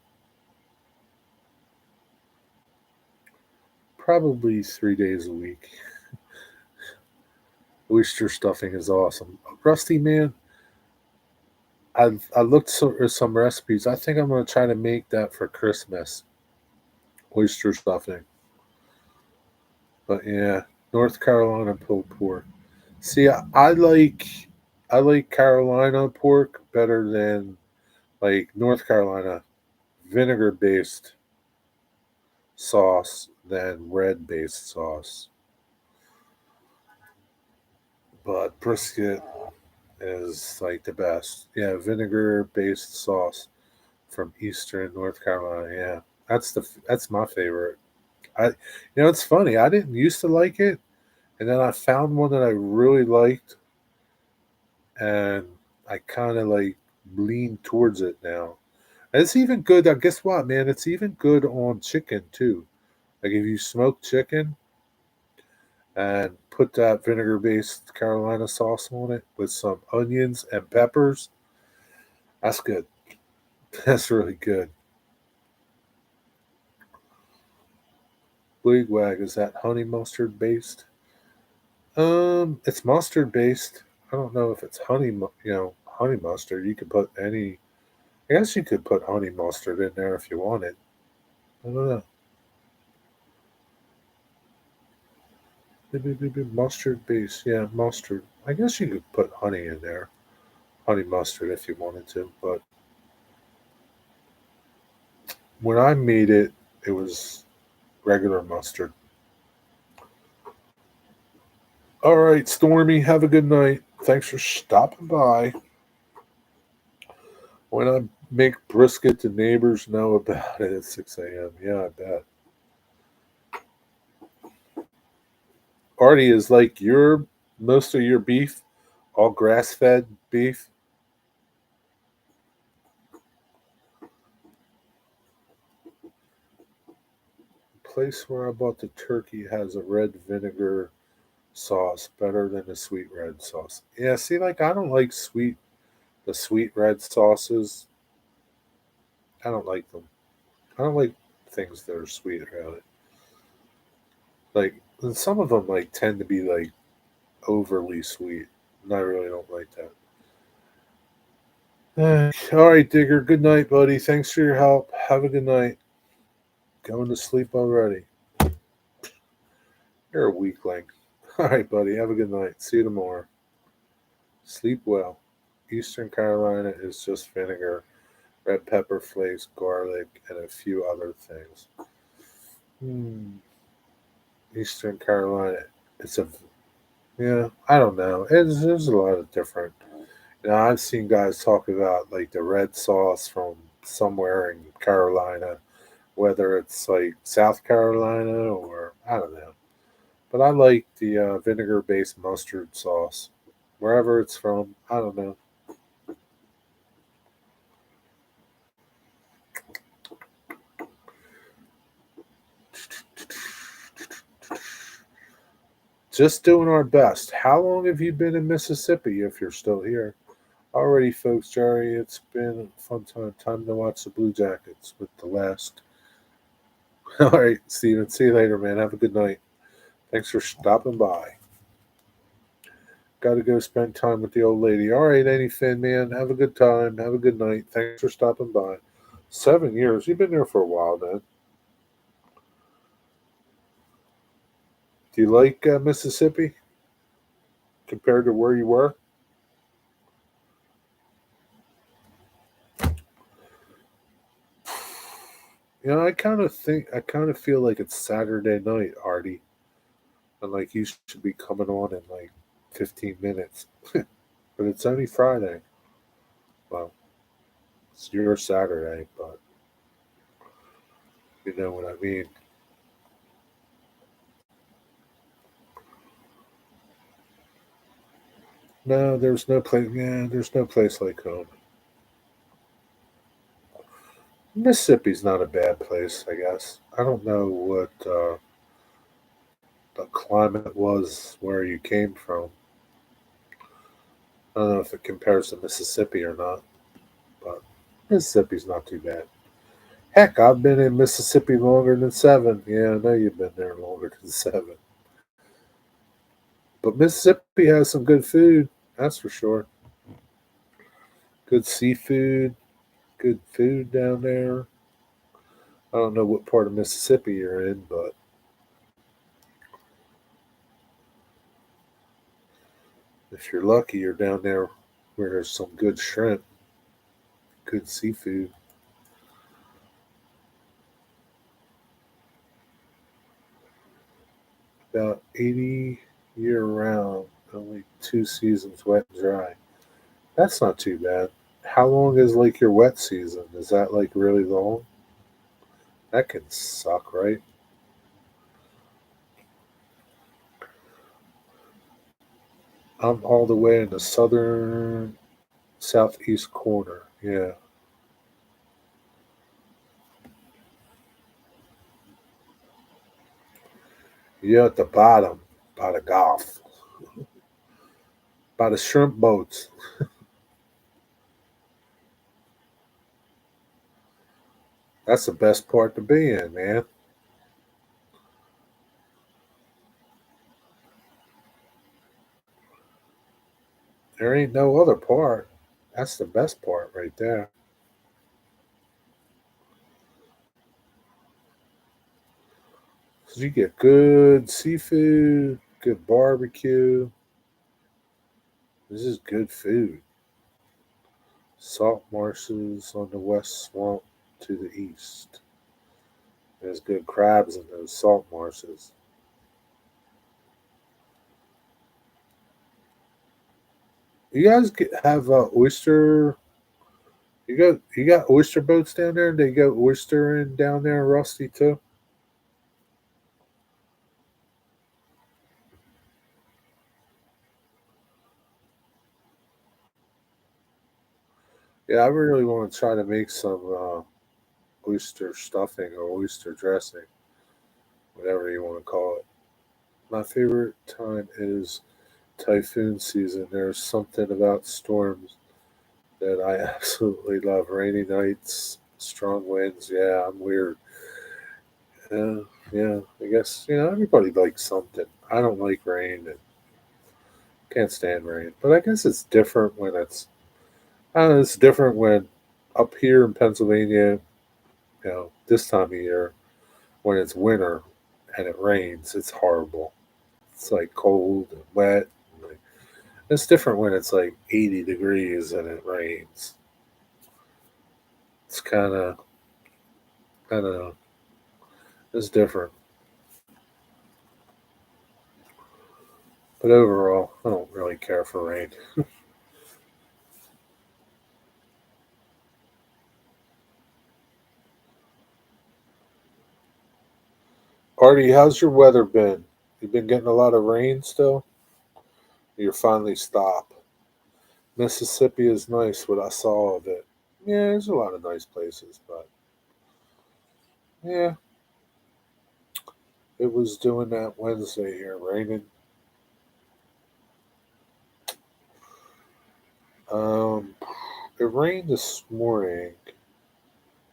probably 3 days a week. Oyster stuffing is awesome. Rusty man, I looked some recipes. I think I'm gonna try to make that for Christmas. Oyster stuffing. But yeah, North Carolina pulled pork. See, I like Carolina pork better than like North Carolina vinegar based sauce than red based sauce. But brisket is like the best. Yeah, vinegar based sauce from Eastern North Carolina. Yeah, that's my favorite. It's funny. I didn't used to like it, and then I found one that I really liked, and I kind of like lean towards it now. And it's even good. Guess what, man? It's even good on chicken too. Like if you smoke chicken and put that vinegar-based Carolina sauce on it with some onions and peppers, that's good. That's really good. Wigwag, is that honey mustard based? It's mustard based. I don't know if it's honey mustard. You could put any. I guess you could put honey mustard in there if you wanted. I don't know. Mustard base, yeah, mustard. I guess you could put honey in there, honey mustard if you wanted to. But when I made it, it was regular mustard. All right, Stormy, have a good night. Thanks for stopping by. When I make brisket, the neighbors know about it at 6 a.m. Yeah, I bet. Artie, is like your most of your beef all grass fed beef? place where I bought the turkey has a red vinegar sauce better than the sweet red sauce. Yeah, see, like I don't like the sweet red sauces. I don't like them. I don't like things that are sweet really. Like and some of them like tend to be like overly sweet, and I really don't like that. All right, Digger. Good night, buddy. Thanks for your help. Have a good night. Going to sleep already. You're a weakling. All right, buddy. Have a good night. See you tomorrow. Sleep well. Eastern Carolina is just vinegar, red pepper flakes, garlic, and a few other things. Hmm. Eastern Carolina. It's a yeah. I don't know. There's a lot of different. I've seen guys talk about like the red sauce from somewhere in Carolina, whether it's like South Carolina or I don't know. But I like the vinegar-based mustard sauce, wherever it's from. I don't know. Just doing our best. How long have you been in Mississippi? If you're still here, alrighty, folks. Jerry, it's been a fun time. Time to watch the Blue Jackets with the last. All right, Steven. See you later, man. Have a good night. Thanks for stopping by. Got to go spend time with the old lady. All right, anything, man. Have a good time. Have a good night. Thanks for stopping by. 7 years. You've been there for a while, then. Do you like Mississippi compared to where you were? I kind of feel like it's Saturday night, Artie, and like you should be coming on in like 15 minutes, but it's only Friday. Well, it's your Saturday, but you know what I mean. No, there's no place. Yeah, there's no place like home. Mississippi's not a bad place, I guess. I don't know what the climate was where you came from. I don't know if it compares to Mississippi or not, but Mississippi's not too bad. Heck, I've been in Mississippi longer than 7. Yeah, I know you've been there longer than 7. But Mississippi has some good food, that's for sure. Good seafood, good food down there. I don't know what part of Mississippi you're in, but if you're lucky, you're down there where there's some good shrimp, good seafood. About 80 year round, only 2 seasons wet and dry. That's not too bad. How long is like your wet season? Is that like really long? That can suck, right? I'm all the way in the southern southeast corner. Yeah. You're at the bottom by the Gulf, by the shrimp boats. That's the best part to be in, man. There ain't no other part. That's the best part right there. 'Cause you get good seafood, good barbecue. This is good food. Salt marshes on the west swamp to the east. There's good crabs in those salt marshes. You guys have oyster. You got oyster boats down there. They go oystering down there in Rusty too. Yeah, I really want to try to make some oyster stuffing or oyster dressing. whatever you want to call it. My favorite time is typhoon season. There's something about storms that I absolutely love. Rainy nights, strong winds. Yeah, I'm weird. Yeah, yeah. I guess everybody likes something. I don't like rain and can't stand rain, but I guess it's different when it's different when up here in Pennsylvania, this time of year when it's winter and it rains, it's horrible. It's like cold and wet. It's different when it's like 80 degrees and it rains. It's kind of, it's different. But overall, I don't really care for rain. Artie, how's your weather been? You been getting a lot of rain still? You're finally stopped. Mississippi is nice, what I saw of it. Yeah, there's a lot of nice places, but yeah, it was doing that Wednesday here, raining. Um, it rained this morning.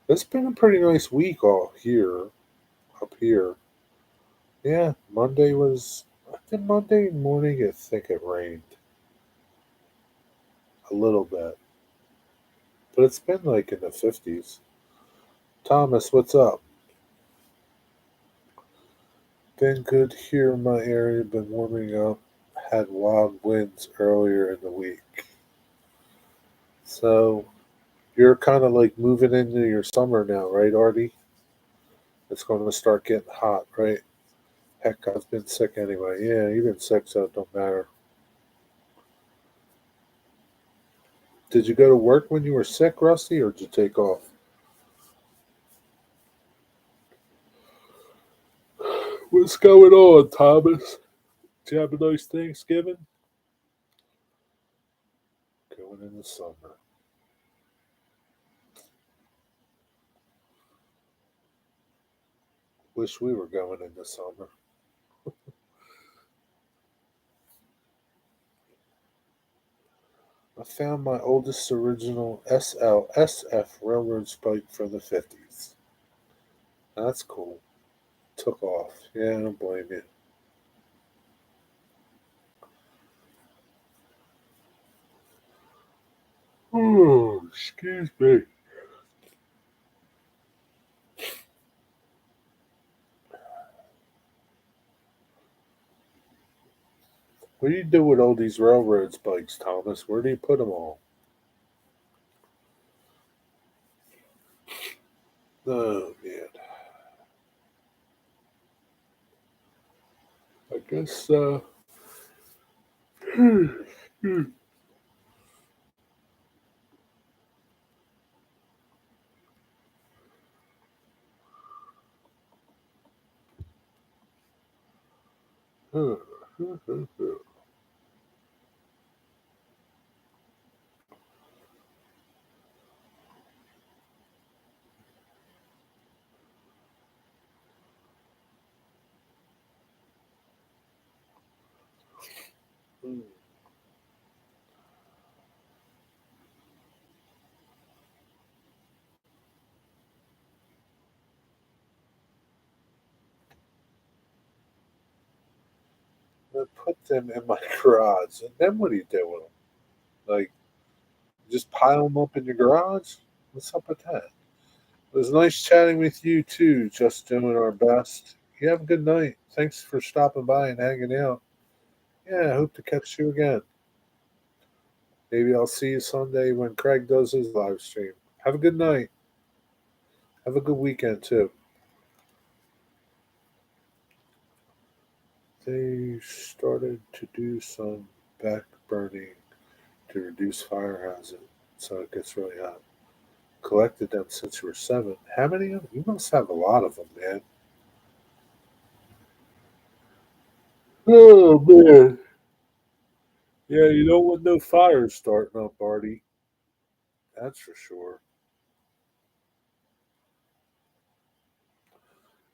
It's been a pretty nice week all here, up here. Yeah, Monday was. I think Monday morning. I think it rained a little bit, but it's been like in the 50s. Thomas, what's up? Been good here in my area. Been warming up. Had wild winds earlier in the week. So you're kind of like moving into your summer now, right, Artie? It's going to start getting hot, right? Heck, I've been sick anyway. Yeah, you've been sick, so it don't matter. Did you go to work when you were sick, Rusty, or did you take off? What's going on, Thomas? Did you have a nice Thanksgiving? Going in the summer. Wish we were going in the summer. I found my oldest original SLSF railroad spike from the 50s. That's cool. Took off. Yeah, I don't blame you. Oh, excuse me. What do you do with all these railroad spikes, Thomas? Where do you put them all? Oh, man. I guess, I put them in my garage. And then what do you do with them? Like, just pile them up in your garage? What's up with that? It was nice chatting with you too, just doing our best. You have a good night. Thanks for stopping by and hanging out. Yeah, I hope to catch you again. Maybe I'll see you Sunday when Craig does his live stream. Have a good night. Have a good weekend too. They started to do some back burning to reduce fire hazard, so it gets really hot. Collected them since you were 7. How many of them? You must have a lot of them, man. Oh man. Yeah, you don't want no fires starting up, Artie. That's for sure.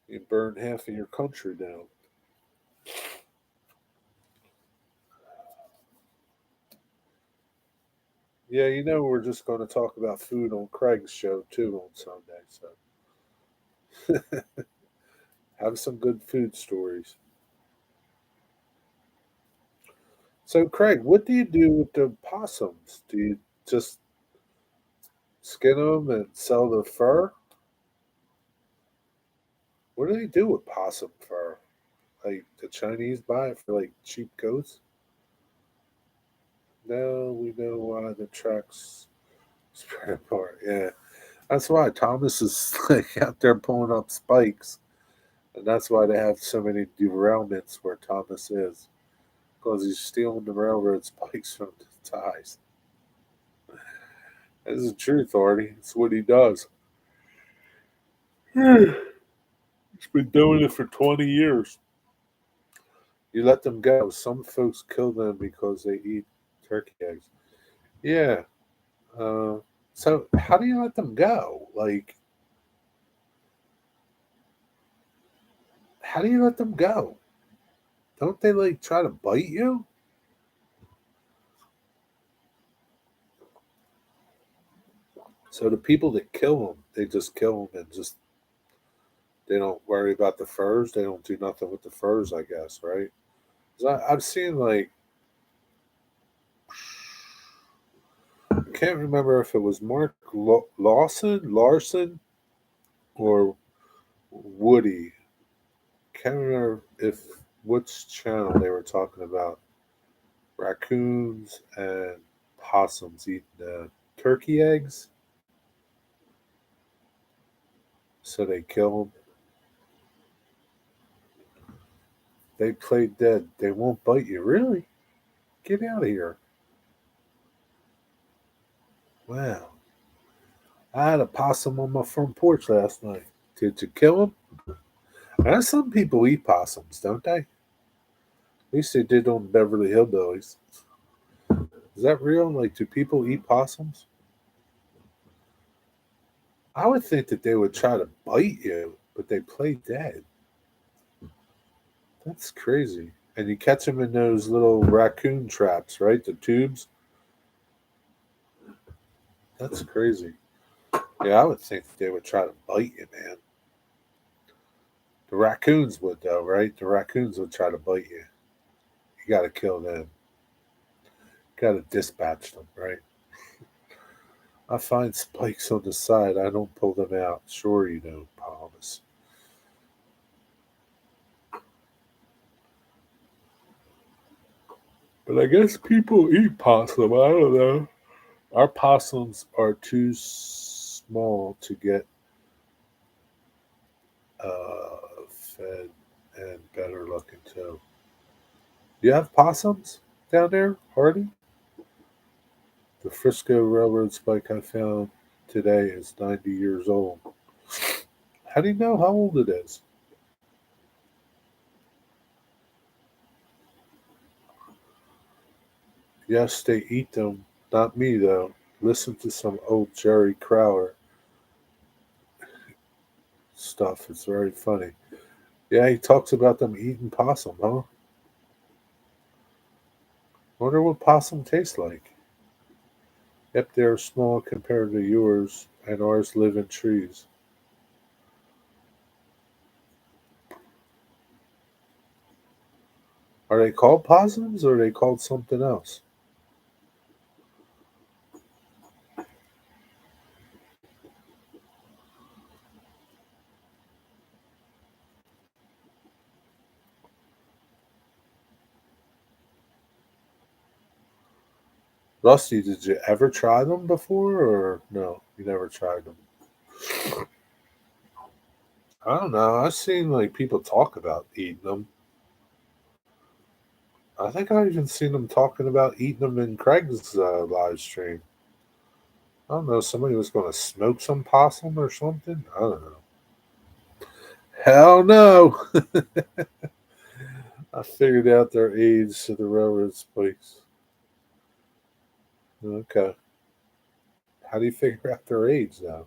You burn half of your country down. Yeah, we're just going to talk about food on Craig's show too on Sunday. So have some good food stories. So, Craig, what do you do with the possums? Do you just skin them and sell the fur? What do they do with possum fur? Like the Chinese buy it for like cheap coats? Now we know why the tracks spread apart. Yeah, that's why Thomas is like out there pulling up spikes, and that's why they have so many derailments where Thomas is, because he's stealing the railroad spikes from the ties. This is the truth, Artie. It's what he does. He's been doing it for 20 years. You let them go. Some folks kill them because they eat turkey eggs. Yeah. Uh, so how do you let them go? Like, how do you let them go? Don't they like try to bite you? So the people that kill them, they just kill them and just they don't worry about the furs. They don't do nothing with the furs, I guess, right? 'Cause I've seen like I can't remember if it was Mark Larson, or Woody. Can't remember if which channel they were talking about raccoons and possums eating turkey eggs, so they kill them. They play dead. They won't bite you. Really? Get out of here. Wow. I had a possum on my front porch last night. Did you kill him? And some people eat possums, don't they? At least they did on Beverly Hillbillies. Is that real? Like, do people eat possums? I would think that they would try to bite you, but they play dead. That's crazy. And you catch them in those little raccoon traps, right? The tubes. That's crazy. Yeah, I would think they would try to bite you, man. The raccoons would, though, right? The raccoons would try to bite you. You got to kill them. Got to dispatch them, right? I find spikes on the side. I don't pull them out. Sure, you don't, promise. But I guess people eat possum. I don't know. Our possums are too small to get fed and better looking too. You have possums down there, Hardy? The Frisco Railroad spike I found today is 90 years old. How do you know how old it is? Yes, they eat them. Not me, though. Listen to some old Jerry Crowder stuff. It's very funny. Yeah, he talks about them eating possum, huh? Wonder what possum tastes like. Yep, they're small compared to yours, and ours live in trees. Are they called possums or are they called something else? Rusty, did you ever try them before or no? You never tried them. I don't know. I've seen like people talk about eating them. I think I even seen them talking about eating them in Craig's live stream. I don't know. Somebody was going to smoke some possum or something. I don't know. Hell no. I figured out their age to the railroad spikes. Okay. How do you figure out their age though?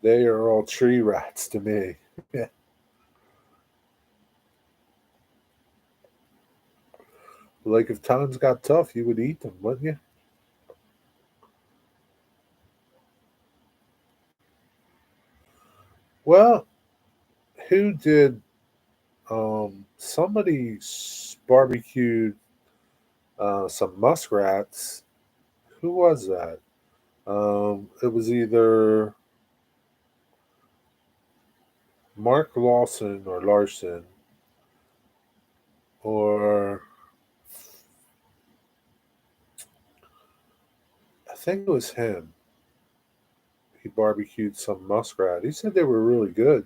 They are all tree rats to me. Like if times got tough, you would eat them, wouldn't you? Well, who did? Somebody barbecued some muskrats. Who was that? It was either Mark Lawson or Larson, or I think it was him. He barbecued some muskrat. He said they were really good.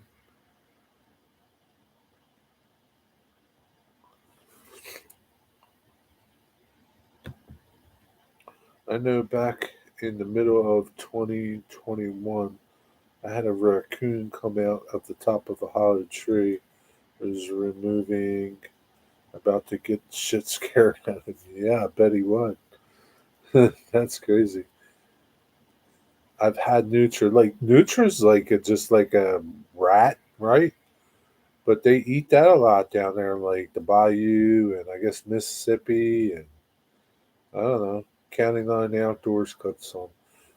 I know back in the middle of 2021, I had a raccoon come out of the top of a hollow tree. It was removing, about to get shit scared out of me. Yeah, I bet he would. That's crazy. I've had Nutra. Like Nutra's like just like a rat, right? But they eat that a lot down there, like the Bayou and I guess Mississippi and I don't know. County Line Outdoors cuts some.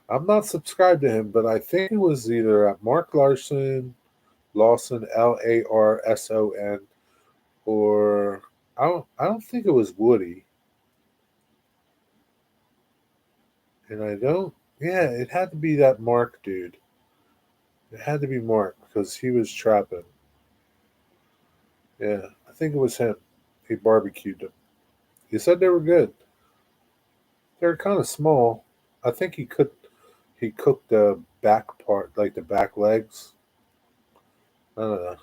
I'm not subscribed to him, but I think it was either at Mark Larson, Lawson Larson, or I don't think it was Woody, and I don't. Yeah, it had to be that Mark dude. It had to be Mark because he was trapping. Yeah, I think it was him. He barbecued them. He said they were good. They were kind of small. I think he cooked the back part, like the back legs. I don't know,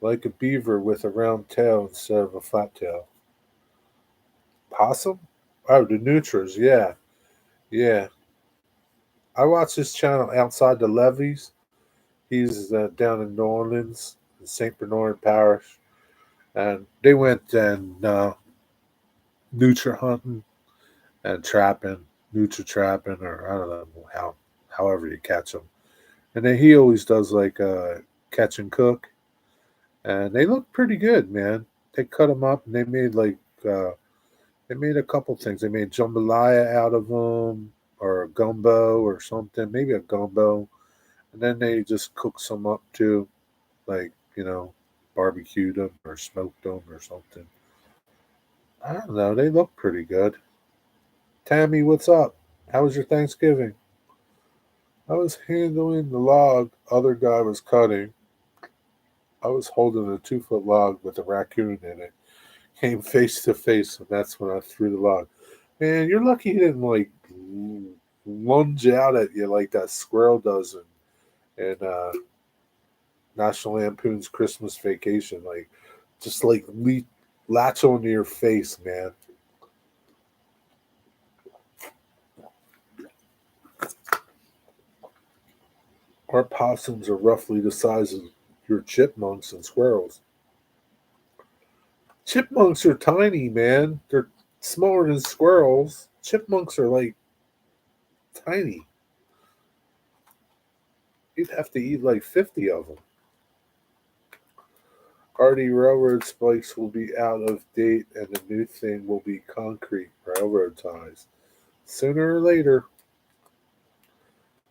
like a beaver with a round tail instead of a flat tail. Possum? Oh, the Nutras. Yeah, yeah. I watch this channel outside the levees. He's down in New Orleans, in Saint Bernard Parish, and they went and Nutra hunting and trapping, Nutra trapping, or I don't know however you catch them. And then he always does like catch and cook, and they look pretty good, man. They cut them up and they made like they made a couple things. They made jambalaya out of them, or a gumbo or something, maybe a gumbo, and then they just cooked some up too, like barbecued them or smoked them or something. I don't know. They look pretty good. Tammy, what's up? How was your Thanksgiving? I was handling the log. Other guy was cutting. I was holding a 2 foot log with a raccoon in it. Came face to face, and that's when I threw the log. Man, you're lucky he didn't like lunge out at you like that squirrel does in National Lampoon's Christmas Vacation. Like, just like latch onto your face, man. Our possums are roughly the size of your chipmunks and squirrels. Chipmunks are tiny, man. They're smaller than squirrels. Chipmunks are like tiny. You'd have to eat like 50 of them. Already, railroad spikes will be out of date and the new thing will be concrete railroad ties. Sooner or later,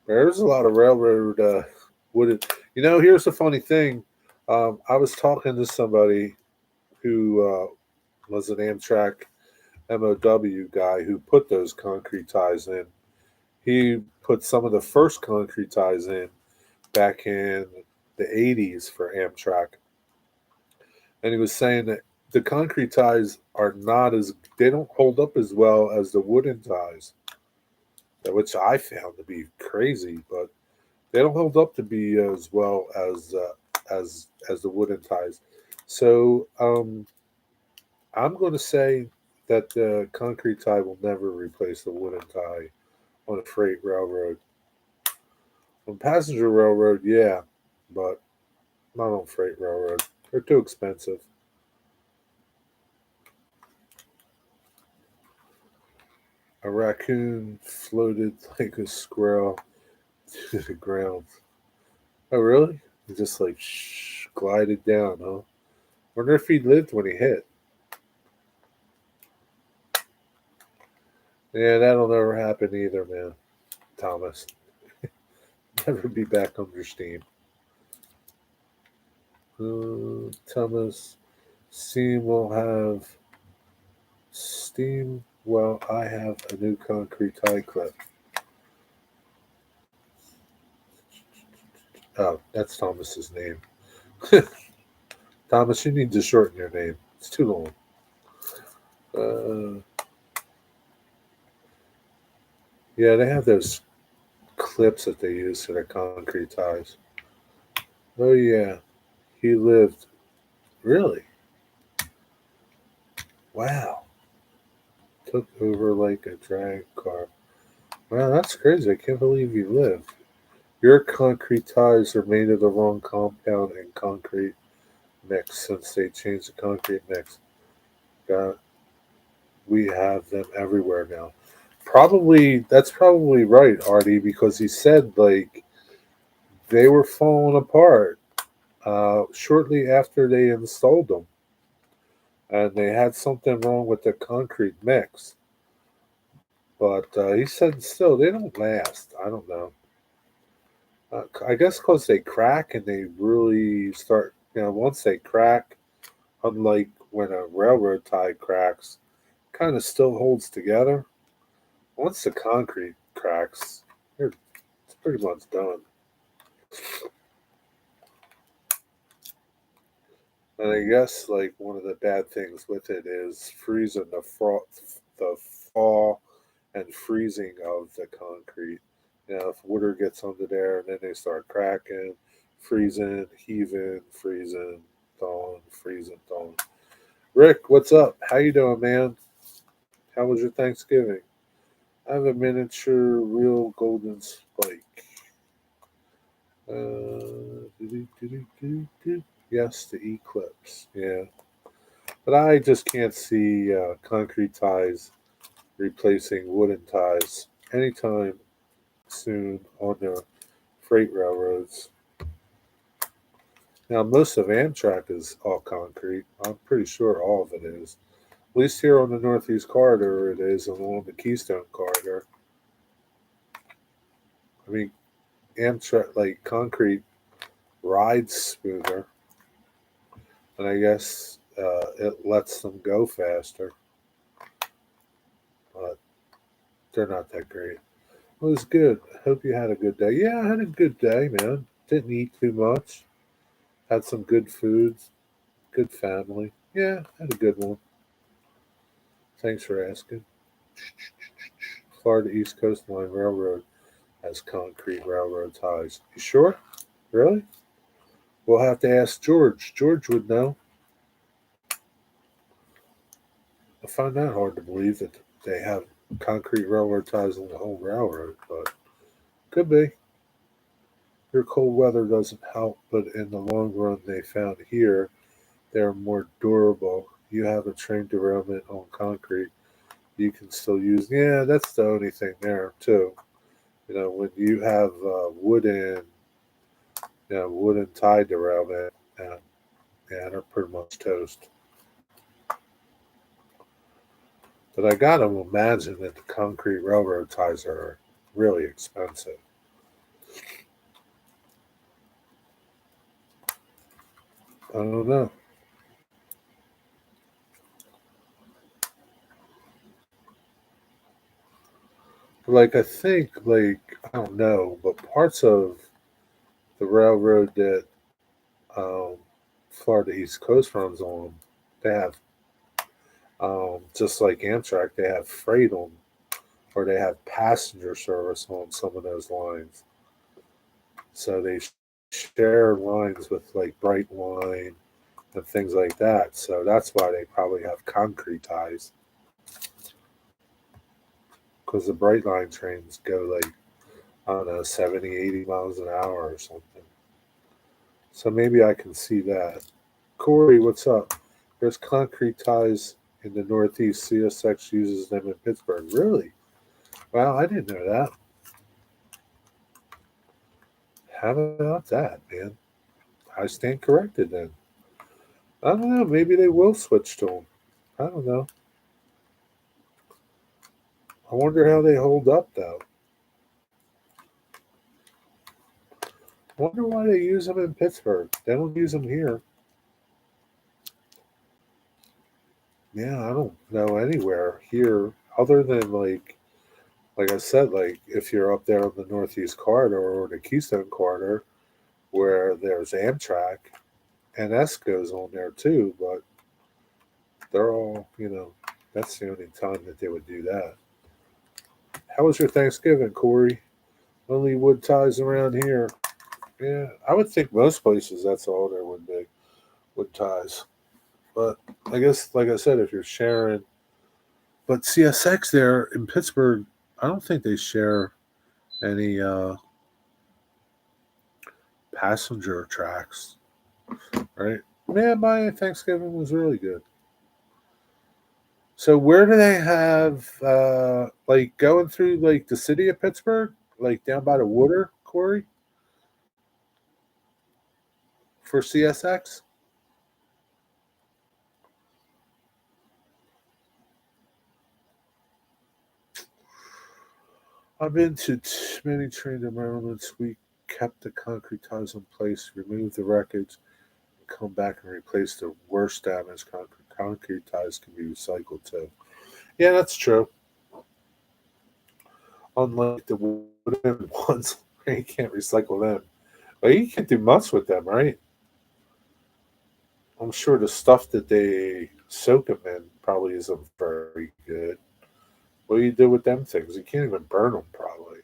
there's a lot of railroad wooded. Here's the funny thing. I was talking to somebody who was an Amtrak MOW guy who put those concrete ties in. He put some of the first concrete ties in back in the 80s for Amtrak. And he was saying that the concrete ties are not as, they don't hold up as well as the wooden ties, which I found to be crazy, but they don't hold up to be as well as the wooden ties. So I'm going to say that the concrete tie will never replace the wooden tie on a freight railroad. On passenger railroad, yeah, but not on freight railroad. They're too expensive. A raccoon floated like a squirrel to the ground. Oh, really? He just like glided down, huh? Wonder if he lived when he hit. Yeah, that'll never happen either, man. Thomas, never be back under steam. Thomas, steam will have steam. Well, I have a new concrete tie clip. Oh, that's Thomas's name. Thomas, you need to shorten your name. It's too long. Uh, yeah, they have those clips that they use for their concrete ties. Oh yeah, he lived. Really? Wow. Took over like a drag car. Wow, that's crazy. I can't believe you lived. Your concrete ties are made of the wrong compound and concrete mix since they changed the concrete mix. God, we have them everywhere now. Probably that's probably right, Artie, because he said like they were falling apart shortly after they installed them, and they had something wrong with the concrete mix. But he said still they don't last. I don't know. I guess because they crack and they really start. Once they crack, unlike when a railroad tie cracks, kind of still holds together. Once the concrete cracks, it's pretty much done. And I guess like one of the bad things with it is freezing the fall and freezing of the concrete. If water gets under there and then they start cracking, freezing, heaving, freezing, thawing, freezing, thawing. Rick, what's up? How you doing, man? How was your Thanksgiving? I have a miniature real golden spike. Yes, the Eclipse. Yeah. But I just can't see concrete ties replacing wooden ties anytime soon on the freight railroads. Now, most of Amtrak is all concrete. I'm pretty sure all of it is. At least here on the Northeast Corridor, it is, and along the Keystone Corridor. I mean, Amtrak, like concrete, rides smoother, and I guess it lets them go faster, but they're not that great. Well, it was good. I hope you had a good day. Yeah, I had a good day, man. Didn't eat too much. Had some good foods, good family. Yeah, had a good one. Thanks for asking. Florida East Coast Line Railroad has concrete railroad ties. You sure? Really? We'll have to ask George. George would know. I find that hard to believe that they have concrete railroad ties on the whole railroad, but could be. Your cold weather doesn't help, but in the long run, they found here they're more durable. You have a train derailment on concrete, you can still use. Yeah, that's the only thing there too. When you have wooden tie derailment, uh, yeah, they're pretty much toast. But I gotta imagine that the concrete railroad ties are really expensive. I don't know. Like I think, like I don't know, but parts of the railroad that um, Florida East Coast runs on, they have just like Amtrak, they have freight on, or they have passenger service on some of those lines. So they share lines with like Brightline and things like that. So that's why they probably have concrete ties because the Brightline trains go like I don't know 70, 80 miles an hour or something. So maybe I can see that. Corey, what's up? There's concrete ties in the Northeast. CSX uses them in Pittsburgh. Really? Wow, I didn't know that. How about that, man? I stand corrected then. I don't know. Maybe they will switch to them. I don't know. I wonder how they hold up though. I wonder why they use them in Pittsburgh. They don't use them here. Yeah, I don't know anywhere here other than like I said, like if you're up there on the Northeast Corridor or the Keystone Corridor, where there's Amtrak and ESCO's on there too, but they're all, that's the only time that they would do that. How was your Thanksgiving, Corey? Only wood ties around here. Yeah, I would think most places that's all there would be, wood ties. But I guess, like I said, if you're sharing, but CSX there in Pittsburgh, I don't think they share any passenger tracks, right? Man, my Thanksgiving was really good. So where do they have like going through like the city of Pittsburgh, like down by the water, Corey, for CSX? I've been to many train environments. We kept the concrete ties in place, removed the wreckage, and come back and replace the worst damaged concrete. Concrete ties can be recycled too. Yeah, that's true. Unlike the wooden ones, you can't recycle them. Well, you can't do much with them, right? I'm sure the stuff that they soak them in probably isn't very good. What do you do with them things? You can't even burn them, probably.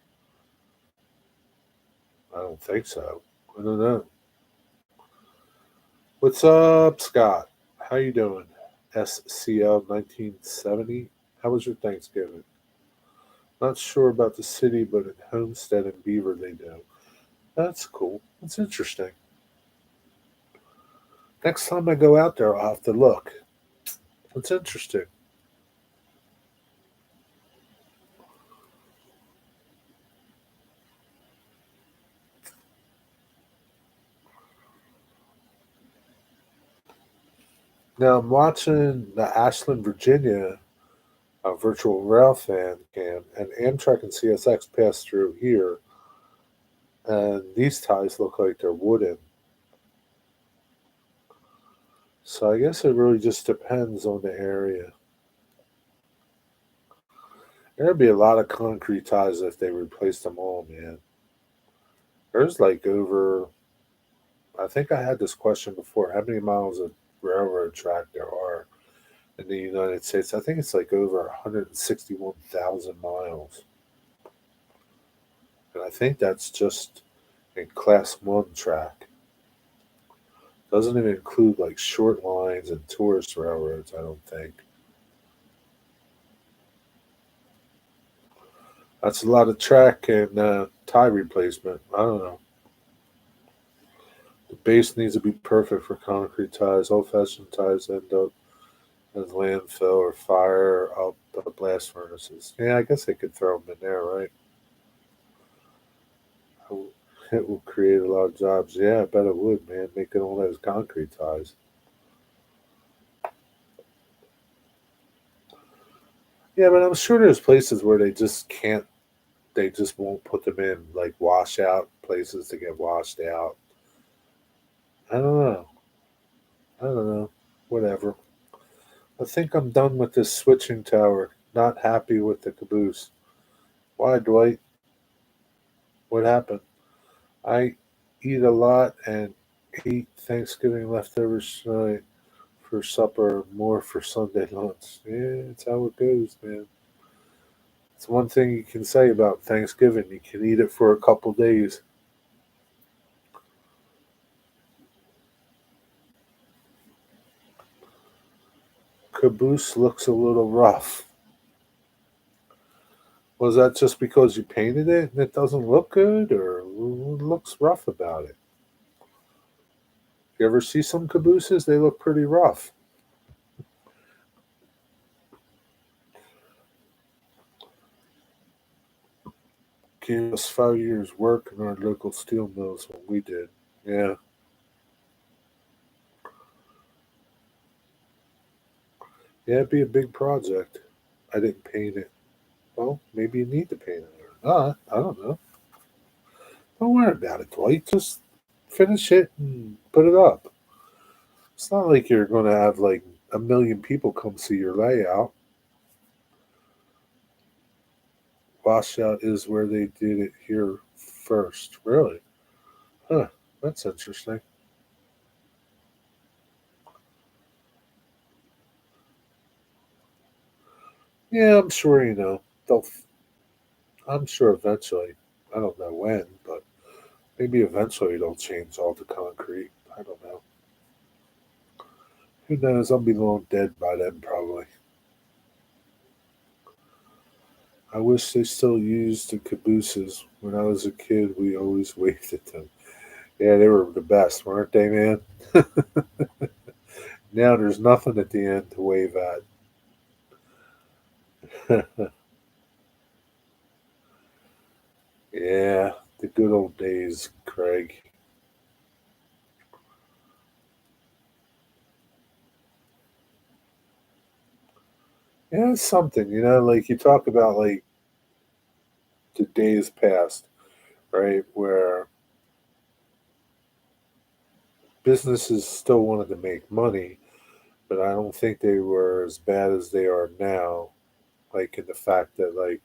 I don't think so. I don't know. What's up, Scott? How you doing? SCL 1970. How was your Thanksgiving? Not sure about the city, but in Homestead and Beaver they do. That's cool. That's interesting. Next time I go out there, I'll have to look. That's interesting. Now I'm watching the Ashland, Virginia virtual rail fan cam, and Amtrak and CSX pass through here, and these ties look like they're wooden. So I guess it really just depends on the area. There'd be a lot of concrete ties if they replaced them all, man. There's like over, I think I had this question before, how many miles of railroad track there are in the United States. I think it's like over 161,000 miles. And I think that's just in class one track. Doesn't even include like short lines and tourist railroads, I don't think. That's a lot of track and tie replacement. I don't know. The base needs to be perfect for concrete ties. Old fashioned ties end up as landfill or fire up the blast furnaces. Yeah, I guess they could throw them in there, right? It will create a lot of jobs. Yeah, I bet it would, man. Making all those concrete ties. Yeah, but I'm sure there's places where they just can't, they just won't put them in, like washout places to get washed out. I don't know. I don't know. Whatever. I think I'm done with this switching tower. Not happy with the caboose. Why, Dwight? What happened? I eat a lot and ate Thanksgiving leftovers tonight for supper, more for Sunday lunch. Yeah, it's how it goes, man. It's one thing you can say about Thanksgiving. You can eat it for a couple days. Caboose looks a little rough. Was that just because you painted it and it doesn't look good, or what looks rough about it? You ever see some cabooses? They look pretty rough. Gave us 5 years work in our local steel mills when we did. Yeah, yeah, it'd be a big project. I didn't paint it. Well, maybe you need to paint it or not. I don't know. Don't worry about it, Dwight. Just finish it and put it up. It's not like you're going to have like a million people come see your layout. Washout is where they did it here first. Really? Huh. That's interesting. Yeah, I'm sure you know. They'll. I'm sure eventually. I don't know when, but maybe eventually they'll change all the concrete. I don't know. Who knows? I'll be long dead by then, probably. I wish they still used the cabooses. When I was a kid, we always waved at them. Yeah, they were the best, weren't they, man? Now there's nothing at the end to wave at. Yeah, the good old days, Craig. Yeah, it's something, like you talk about like the days past, right? Where businesses still wanted to make money, but I don't think they were as bad as they are now. Like in the fact that like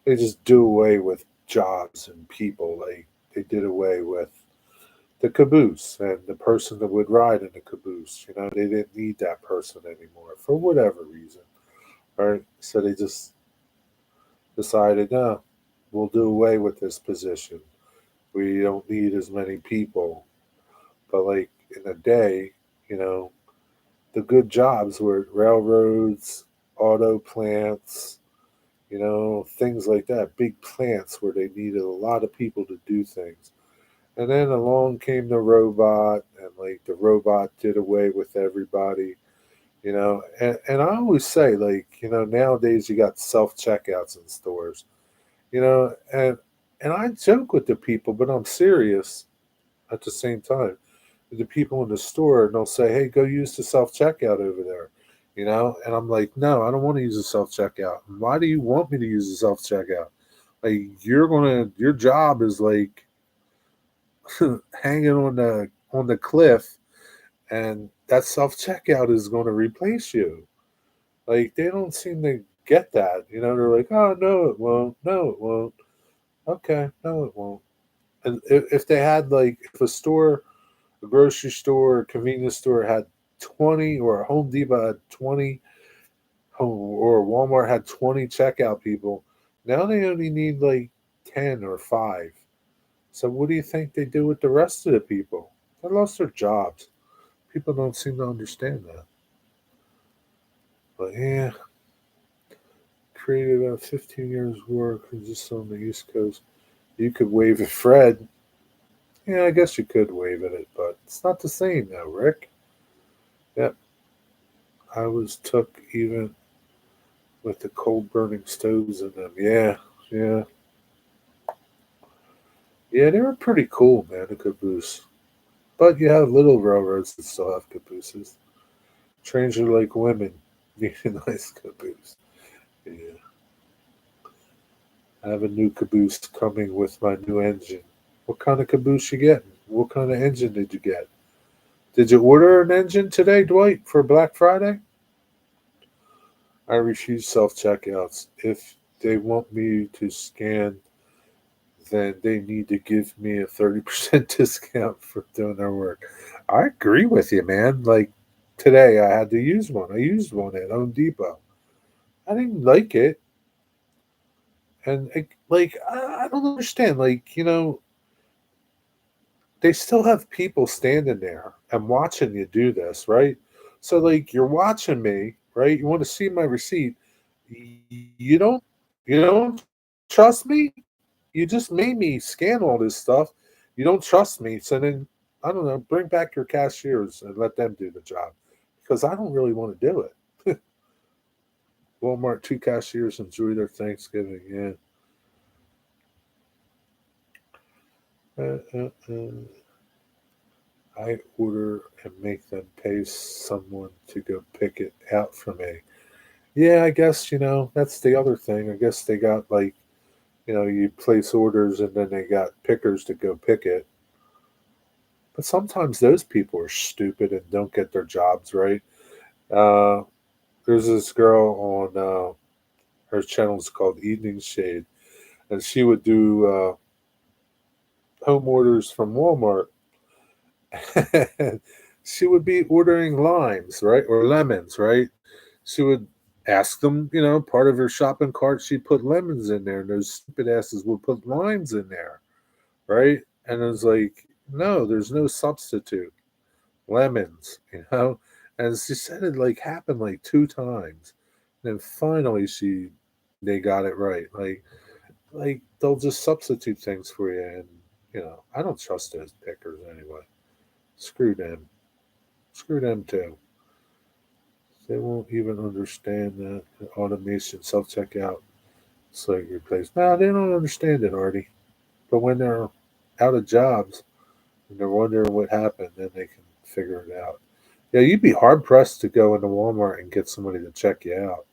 they just do away with jobs and people. Like they did away with the caboose and the person that would ride in the caboose. They didn't need that person anymore for whatever reason. Right? So they just decided, no, we'll do away with this position. We don't need as many people. But like in a day, you know, the good jobs were railroads, auto plants, things like that, big plants where they needed a lot of people to do things. And then along came the robot, and like the robot did away with everybody, And I always say, like, nowadays you got self checkouts in stores, and I joke with the people, but I'm serious at the same time. The people in the store, and they'll say, "Hey, go use the self checkout over there," and I'm like, "No, I don't want to use the self checkout. Why do you want me to use the self checkout? Like, your job is like hanging on the cliff, and that self checkout is going to replace you." Like, they don't seem to get that. They're like, "Oh no, it won't. No, it won't." Okay, no, it won't. And if they had like, if a grocery store, a convenience store had 20, or a Home Depot had 20, or Walmart had 20 checkout people, now they only need like 10 or 5. So what do you think they do with the rest of the people? They lost their jobs. People don't seem to understand that. But yeah, created about 15 years work just on the East Coast. You could wave at Fred. Yeah, I guess you could wave at it, but it's not the same now, Rick. Yep, I was took even with the coal burning stoves in them. Yeah, yeah, yeah. They were pretty cool, man. The caboose, but you have little railroads that still have cabooses. Trains are like women. Need a nice caboose. Yeah, I have a new caboose coming with my new engine. What kind of caboose you getting? What kind of engine did you get? Did you order an engine today, Dwight, for Black Friday? I refuse self checkouts. If they want me to scan, then they need to give me a 30% discount for doing their work. I agree with you, man. Like today, I had to use one. I used one at Home Depot. I didn't like it. And like, I don't understand. Like, they still have people standing there and watching you do this, right? So, like, you're watching me, right? You want to see my receipt. You don't, you don't trust me. You just made me scan all this stuff. You don't trust me. So then, I don't know, bring back your cashiers and let them do the job, because I don't really want to do it. Walmart, two cashiers enjoy their Thanksgiving. Yeah. I order and make them pay someone to go pick it out for me. Yeah, I guess, that's the other thing. I guess they got like, you place orders and then they got pickers to go pick it. But sometimes those people are stupid and don't get their jobs right. Uh, there's this girl on her channel is called Evening Shade, and she would do home orders from Walmart. She would be ordering limes, right, or lemons, right? She would ask them, part of her shopping cart. She'd put lemons in there, and those stupid asses would put limes in there, right? And it was like, no, there's no substitute. Lemons. And she said it like happened like two times. And then finally they got it right. Like they'll just substitute things for you, and I don't trust those pickers anyway. Screw them. Screw them too. They won't even understand that automation self checkout is like replaced. No, they don't understand it, Artie. But when they're out of jobs and they're wondering what happened, then they can figure it out. Yeah, you'd be hard pressed to go into Walmart and get somebody to check you out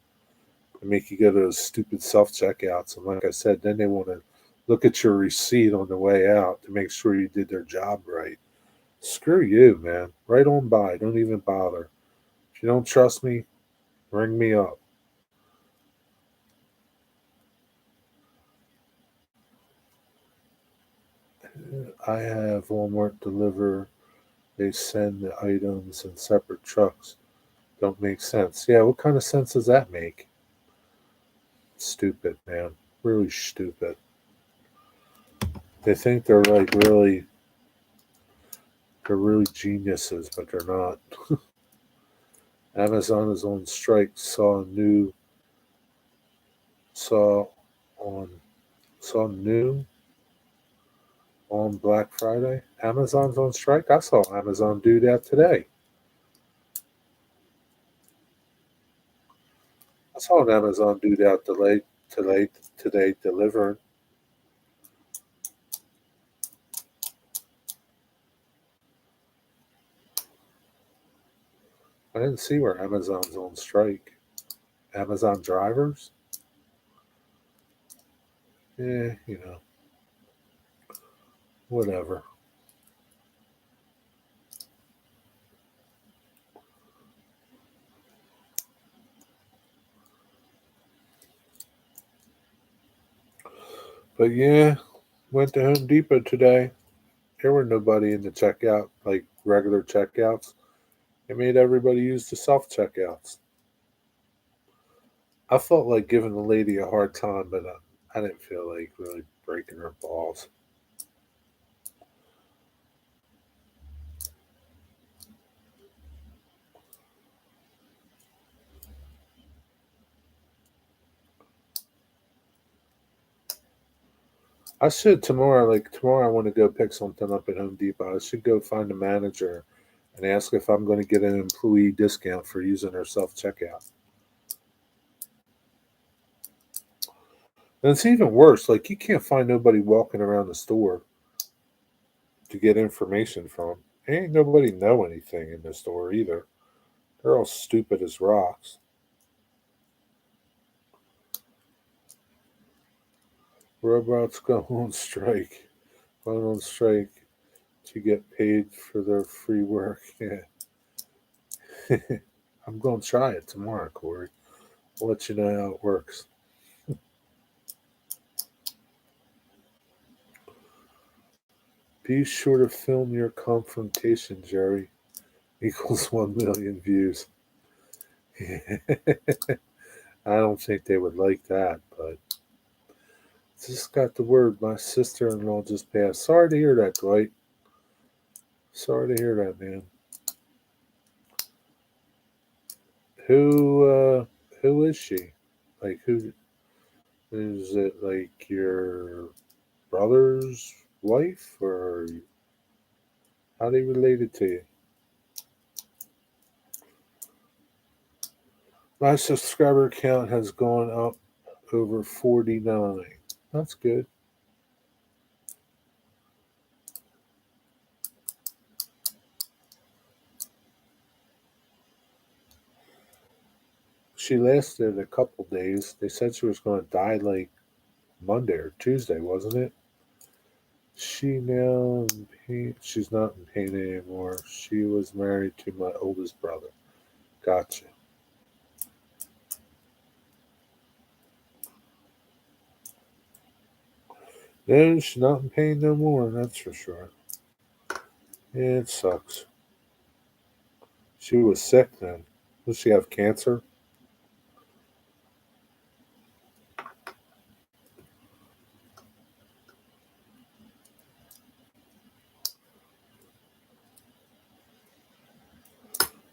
and make you go to those stupid self checkouts. And like I said, then they want to look at your receipt on the way out to make sure you did their job right. Screw you, man. Right on by. Don't even bother. If you don't trust me, ring me up. I have Walmart deliver. They send the items in separate trucks. Don't make sense. Yeah, what kind of sense does that make? Stupid, man. Really stupid. They think they're really geniuses, but they're not. Amazon is on strike. Saw on saw new on Black Friday. Amazon's on strike. I saw Amazon do that today. I saw an Amazon do that today delivering. I didn't see where Amazon's on strike. Amazon drivers? Yeah, whatever. But yeah, went to Home Depot today. There were nobody in the checkout, like regular checkouts. It made everybody use the self checkouts. I felt like giving the lady a hard time, but I didn't feel like really breaking her balls. I should tomorrow, like tomorrow, I want to go pick something up at Home Depot. I should go find the manager and ask if I'm going to get an employee discount for using her self checkout. And it's even worse. Like you can't find nobody walking around the store to get information from. Ain't nobody know anything in the store either. They're all stupid as rocks. Robots go on strike. Going on strike to get paid for their free work. Yeah. I'm going to try it tomorrow, Corey. I'll let you know how it works. Be sure to film your confrontation, Jerry. Equals 1 million views. I don't think they would like that, but just got the word my sister in law just passed. Sorry to hear that, Dwight. Sorry to hear that, man. Who who is she? Like who is it, like your brother's wife, or how they related to you? My subscriber count has gone up over 49. That's good. She lasted a couple days. They said she was going to die like Monday or Tuesday, wasn't it? She now in pain. She's not in pain anymore. She was married to my oldest brother. Gotcha. No, she's not in pain no more. That's for sure. Yeah, it sucks. She was sick then. Does she have cancer?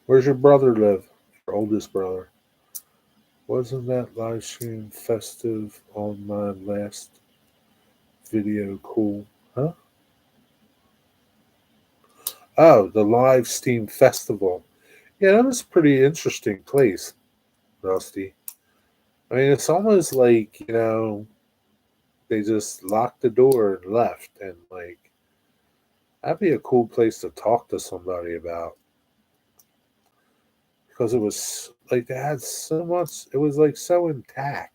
Where's your brother live? Your oldest brother. Wasn't that live stream festive on my last video cool? Huh? Oh, the live Steam festival. Yeah, that was a pretty interesting place, Rusty. I mean, it's almost like, they just locked the door and left. And, like, that'd be a cool place to talk to somebody about. Because it was like they had so much, it was like so intact.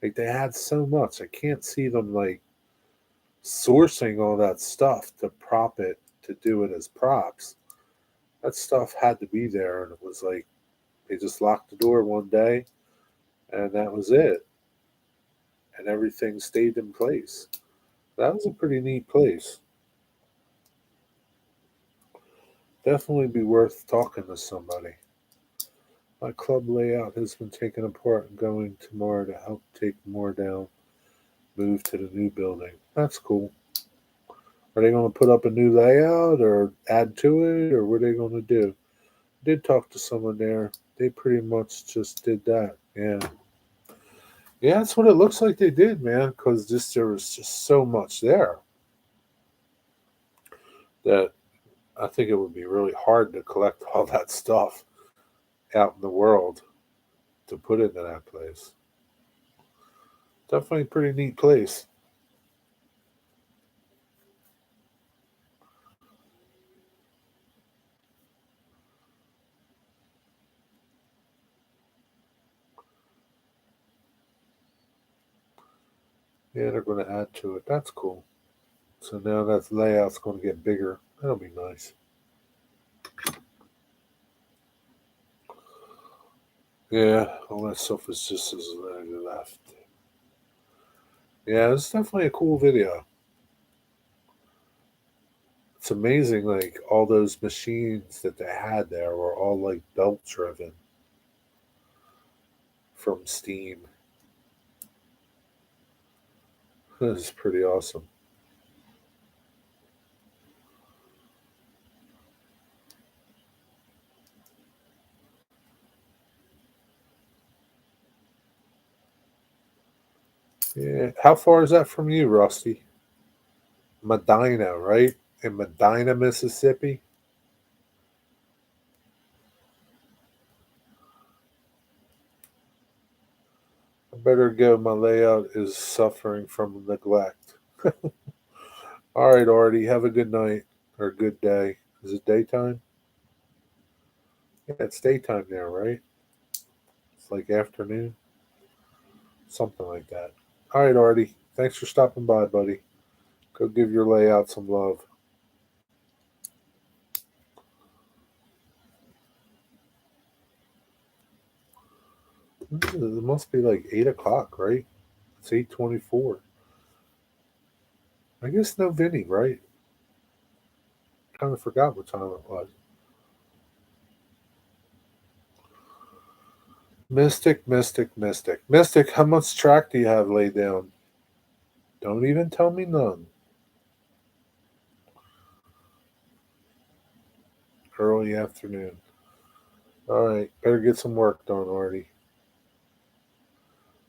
Like they had so much. I can't see them, like, sourcing all that stuff to prop it, to do it as props. That stuff had to be there. And it was like they just locked the door one day and that was it. And everything stayed in place. That was a pretty neat place. Definitely be worth talking to somebody. My club layout has been taken apart and going tomorrow to help take more down, move to the new building. That's cool. Are they going to put up a new layout or add to it, or what are they going to do? I did talk to someone there. They pretty much just did that. Yeah. Yeah, that's what it looks like they did, man, because there was just so much there that I think it would be really hard to collect all that stuff out in the world to put into that place. Definitely a pretty neat place. Yeah, they're going to add to it. That's cool. So now that layout's going to get bigger. That'll be nice. Yeah, all that stuff is just as left. Yeah, it's definitely a cool video. It's amazing, like all those machines that they had there were all like belt driven from Steam. This is pretty awesome. Yeah, how far is that from you, Rusty? Medina, right? In Medina, Mississippi. I better go. My layout is suffering from neglect. All right, Artie. Have a good night or a good day. Is it daytime? Yeah, it's daytime now, right? It's like afternoon, something like that. All right, Artie. Thanks for stopping by, buddy. Go give your layout some love. It must be like 8 o'clock, right? It's 8:24. I guess no Vinny, right? Kind of forgot what time it was. Mystic, mystic, mystic, mystic. How much track do you have laid down? Don't even tell me none. Early afternoon. All right, better get some work done, Artie.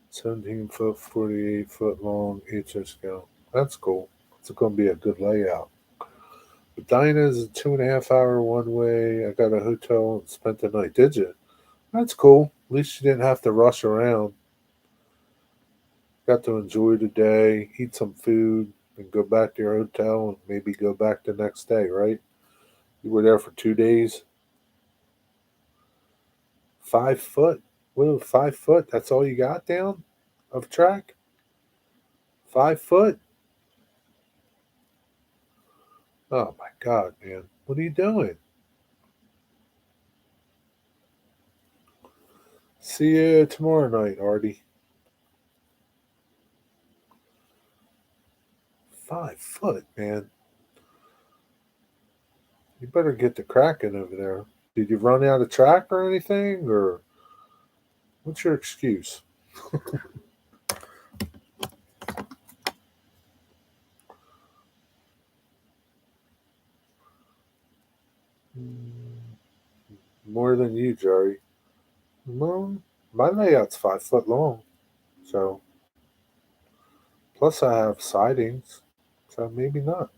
17 foot, 48 foot long HO scale. That's cool. It's going to be a good layout. Medina is a 2.5 hour one way. I got a hotel and spent the night. Did you? That's cool. At least you didn't have to rush around. Got to enjoy the day, eat some food, and go back to your hotel and maybe go back the next day, right? You were there for 2 days. 5 foot. Well, 5 foot. That's all you got down of track. 5 foot. Oh my God, man! What are you doing? See you tomorrow night, Artie. 5 foot, man. You better get the cracking over there. Did you run out of track or anything, or what's your excuse? Mm, more than you, Jerry. Well, my layout's 5 foot long, so plus I have sidings, so maybe not.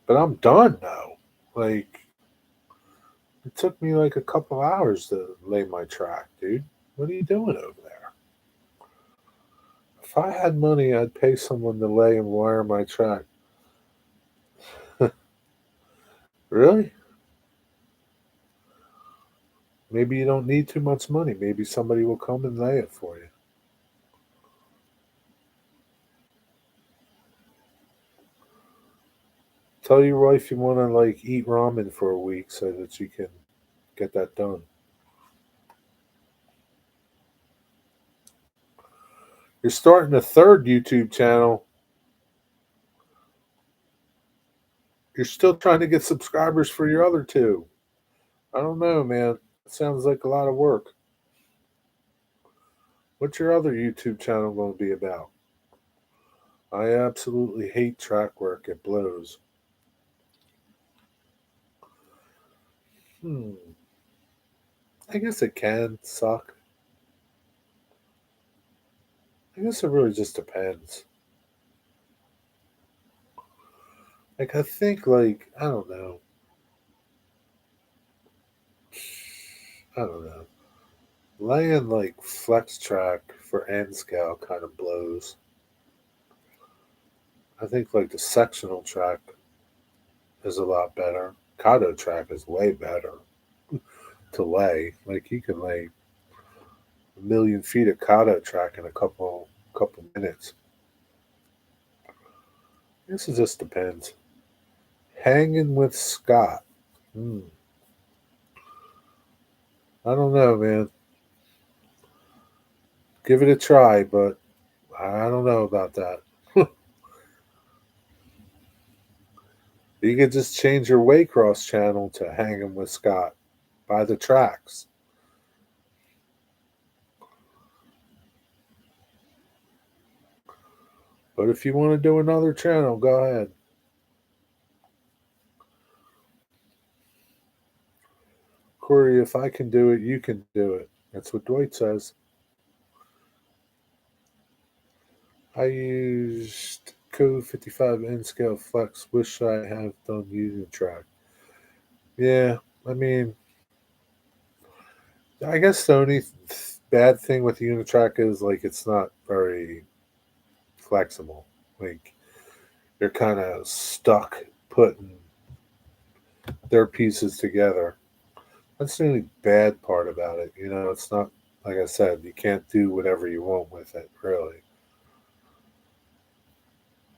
But I'm done now. Like it took me like a couple hours to lay my track, dude. What are you doing over there? If I had money, I'd pay someone to lay and wire my track. Really? Maybe you don't need too much money. Maybe somebody will come and lay it for you. Tell your wife you want to like eat ramen for a week so that you can get that done. You're starting a third YouTube channel. You're still trying to get subscribers for your other two. I don't know, man. It sounds like a lot of work. What's your other YouTube channel going to be about? I absolutely hate track work. It blows. Hmm. I guess it can suck. I guess it really just depends. Like I think like I don't know. Laying like flex track for N scale kind of blows. I think like the sectional track is a lot better. Kato track is way better to lay. Like you can lay 1,000,000 feet of Kato track in a couple minutes. I guess it just depends. Hanging with Scott. Hmm. I don't know, man. Give it a try, but I don't know about that. You could just change your Waycross channel to Hanging with Scott by the tracks. But if you want to do another channel, go ahead. Corey, if I can do it, you can do it. That's what Dwight says. I used Code 55 N scale flex. Wish I had done Unitrack. Yeah, I mean, I guess the only bad thing with Unitrack is like it's not very flexible. Like you're kind of stuck putting their pieces together. That's the only bad part about it. You know, it's not like I said, you can't do whatever you want with it, really.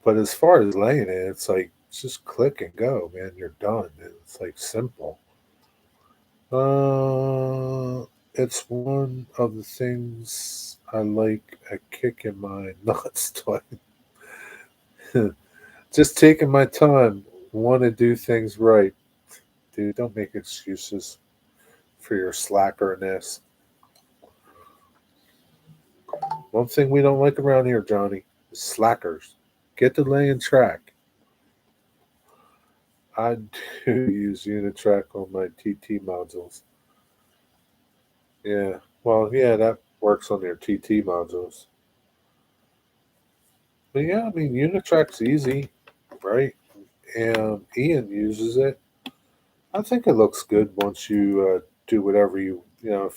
But as far as laying it, it's like just click and go, man. You're done. It's like simple. It's one of the things I like a kick in my nuts. Just taking my time. Want to do things right, dude. Don't make excuses for your slackerness. One thing we don't like around here, Johnny, is slackers. Get the laying track. I do use Unitrack on my TT modules. Yeah. Well, yeah, that works on their TT modules. But yeah, I mean, Unitrack's easy, right? And Ian uses it. I think it looks good once you do whatever if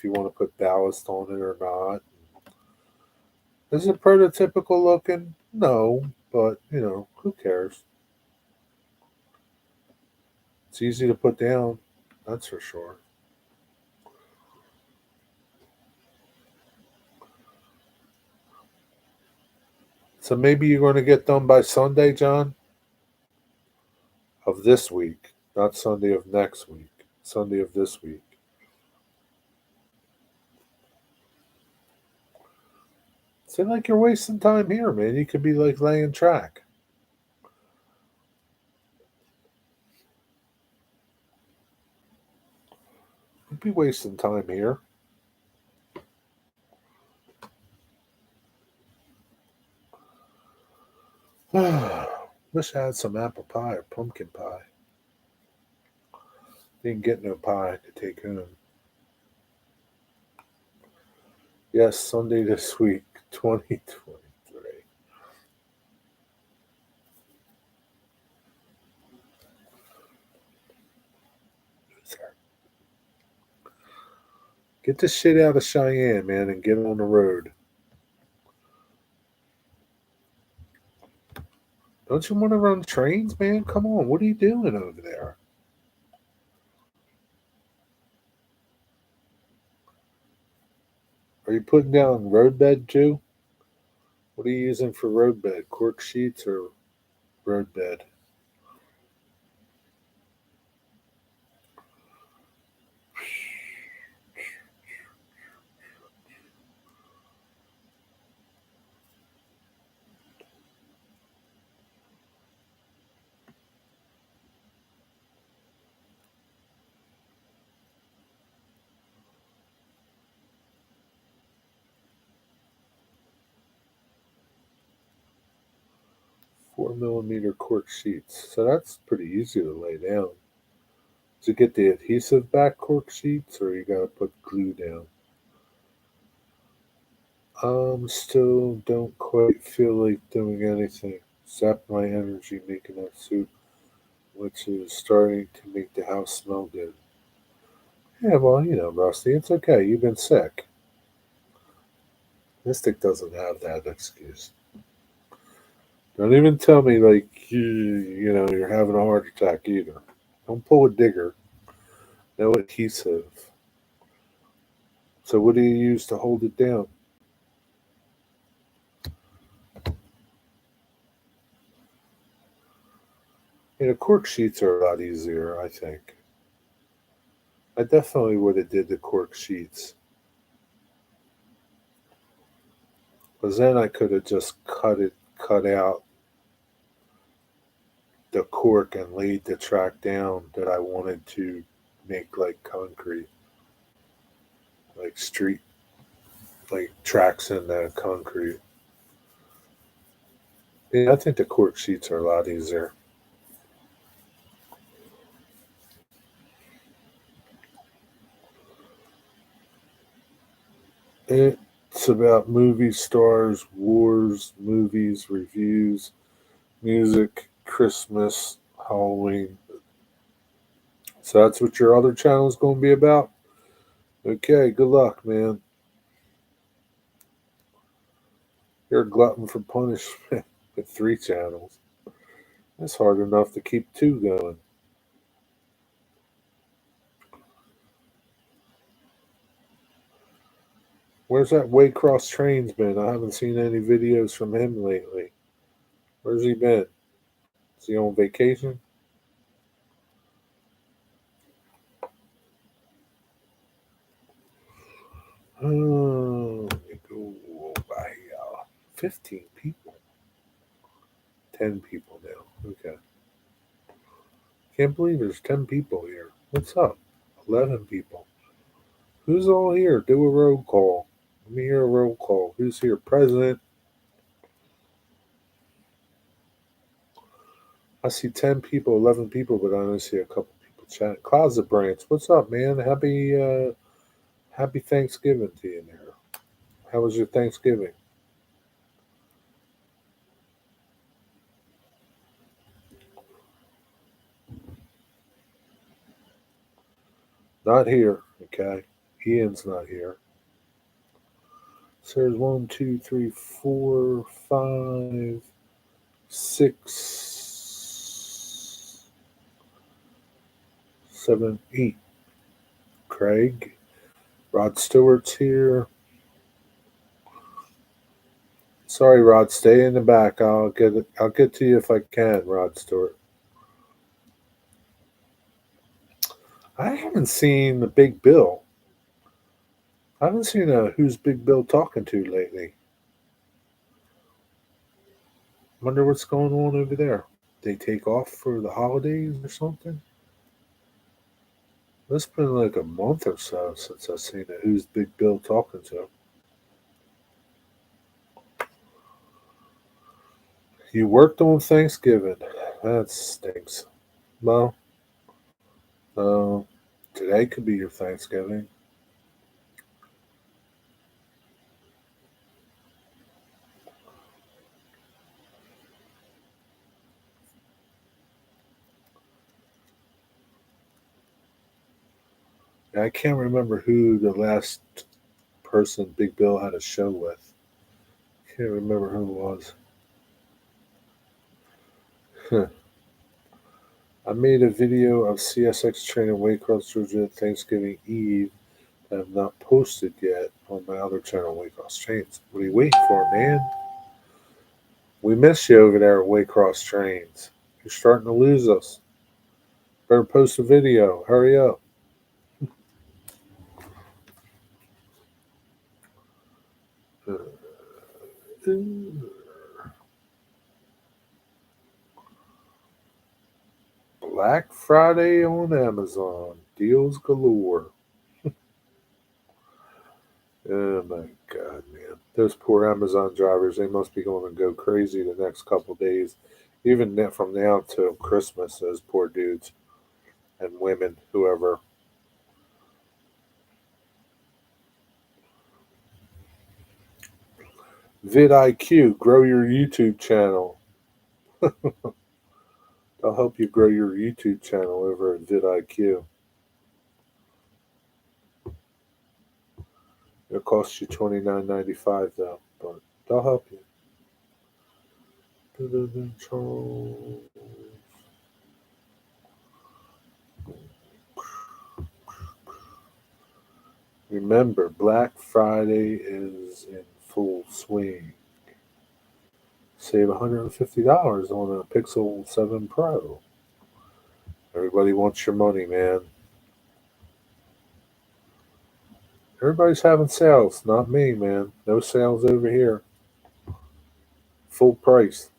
you want to put ballast on it or not. Is it prototypical looking? No, but who cares? It's easy to put down, that's for sure. So maybe you're going to get done by Sunday, John, of this week, not Sunday of next week. Sunday of this week. Seems like you're wasting time here, man. You could be like laying track. You'd be wasting time here. Wish I had some apple pie or pumpkin pie. Didn't get no pie to take home. Yes, Sunday this week, 2023. Get this shit out of Cheyenne, man, and get on the road. Don't you want to run trains, man? Come on, what are you doing over there? Are you putting down roadbed too? What are you using for roadbed? Cork sheets or roadbed? "4 millimeter cork sheets." So that's pretty easy to lay down. To get the adhesive back cork sheets, or you gotta put glue down? Still don't quite feel like doing anything. Sap my energy making that soup, which is starting to make the house smell good. Yeah, well, Rusty, it's okay. You've been sick. Mystic doesn't have that excuse. Don't even tell me like you're having a heart attack either. Don't pull a digger. No adhesive. So what do you use to hold it down? Cork sheets are a lot easier, I think. I definitely would have did the cork sheets. Because then I could have just cut out the cork and laid the track down that I wanted to make like concrete, like street, like tracks in the concrete. Yeah, I think the cork sheets are a lot easier. It's about movie stars, wars, movies, reviews, music, Christmas, Halloween. So that's what your other channel is going to be about? Okay, good luck, man. You're a glutton for punishment with 3 channels. That's hard enough to keep 2 going. Where's that Waycross Trains been? I haven't seen any videos from him lately. Where's he been? Is he on vacation? Oh, let me go over here. 15 people. 10 people now. Okay. Can't believe there's 10 people here. What's up? 11 people. Who's all here? Do a roll call. Let me hear a roll call. Who's here? President. I see 10 people, 11 people, but I only see a couple people chatting. Closet Branch. What's up, man? Happy Thanksgiving to you there. How was your Thanksgiving? Not here. Okay. Ian's not here. So there's 1, 2, 3, 4, 5, 6, 7, 8. Craig. Rod Stewart's here. Sorry, Rod. Stay in the back. I'll get it. I'll get to you if I can, Rod Stewart. I haven't seen the Big Bill. I haven't seen a Who's Big Bill talking to lately. Wonder what's going on over there. They take off for the holidays or something? It's been like a month or so since I've seen a Who's Big Bill talking to. You worked on Thanksgiving. That stinks. Well, uh, today could be your Thanksgiving. I can't remember who the last person Big Bill had a show with. Can't remember who it was. I made a video of CSX train in Waycross, Georgia, Thanksgiving Eve that I have not posted yet on my other channel, Waycross Trains. What are you waiting for, man? We miss you over there at Waycross Trains. You're starting to lose us. Better post a video. Hurry up. Black Friday on Amazon. Deals galore. Oh my God, man. Those poor Amazon drivers, they must be going to go crazy the next couple days. Even from now till Christmas, those poor dudes and women, whoever. vidIQ, grow your YouTube channel. They'll help you grow your YouTube channel over at vidIQ. It'll cost you $29.95 though, but they'll help you. Remember, Black Friday is in full swing. Save $150 on a Pixel 7 Pro. Everybody wants your money, man. Everybody's having sales, not me, man. No sales over here. Full price.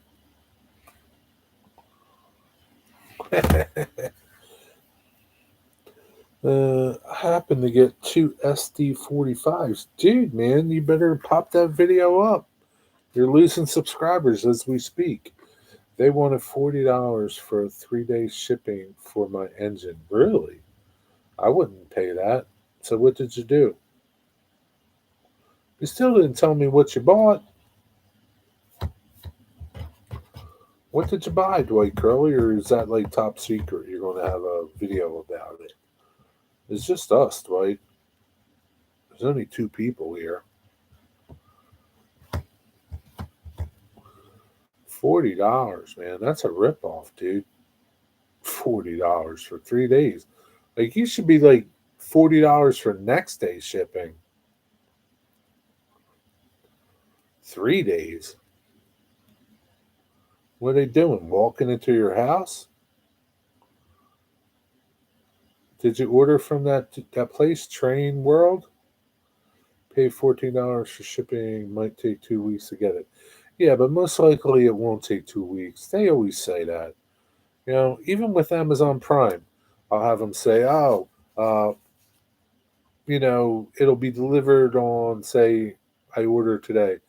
I happened to get two SD45s. Dude, man, you better pop that video up. You're losing subscribers as we speak. They wanted $40 for 3 day shipping for my engine. Really? I wouldn't pay that. So what did you do? You still didn't tell me what you bought. What did you buy, Dwight Curley, or is that like top secret? You're going to have a video about it. It's just us, Dwight. There's only two people here. $40, man. That's a ripoff, dude. $40 for 3 days. Like you should be like $40 for next day shipping. 3 days. What are they doing? Walking into your house? Did you order from that place, Train World? Pay $14 for shipping. Might take 2 weeks to get it. Yeah, but most likely it won't take 2 weeks. They always say that. Even with Amazon Prime, I'll have them say, "Oh, uh, it'll be delivered on, say, I order today.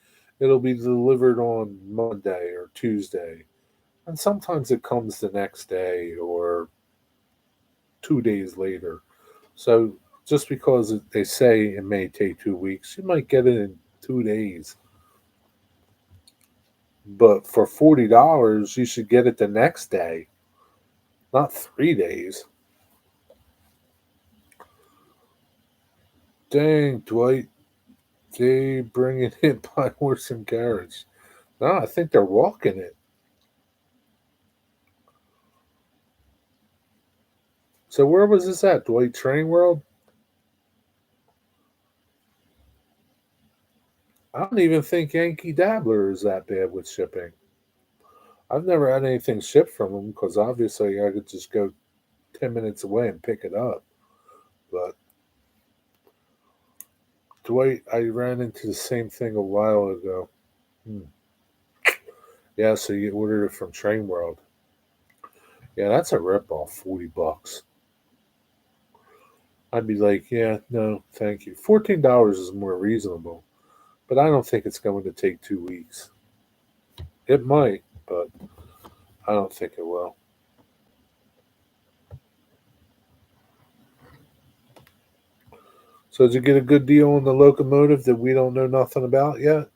It'll be delivered on Monday or Tuesday." And sometimes it comes the next day or 2 days later. So just because they say it may take 2 weeks, you might get it in 2 days. But for $40, you should get it the next day, not 3 days. Dang, Dwight, they bring it in by horse and carriage. No, I think they're walking it. So where was this at, Dwight? Train World? I don't even think Yankee Dabbler is that bad with shipping. I've never had anything shipped from them because obviously I could just go 10 minutes away and pick it up. But Dwight, I ran into the same thing a while ago. Hmm. Yeah, so you ordered it from Train World. Yeah, that's a ripoff, $40. I'd be like, yeah, no, thank you. $14 is more reasonable, but I don't think it's going to take 2 weeks. It might, but I don't think it will. So did you get a good deal on the locomotive that we don't know nothing about yet?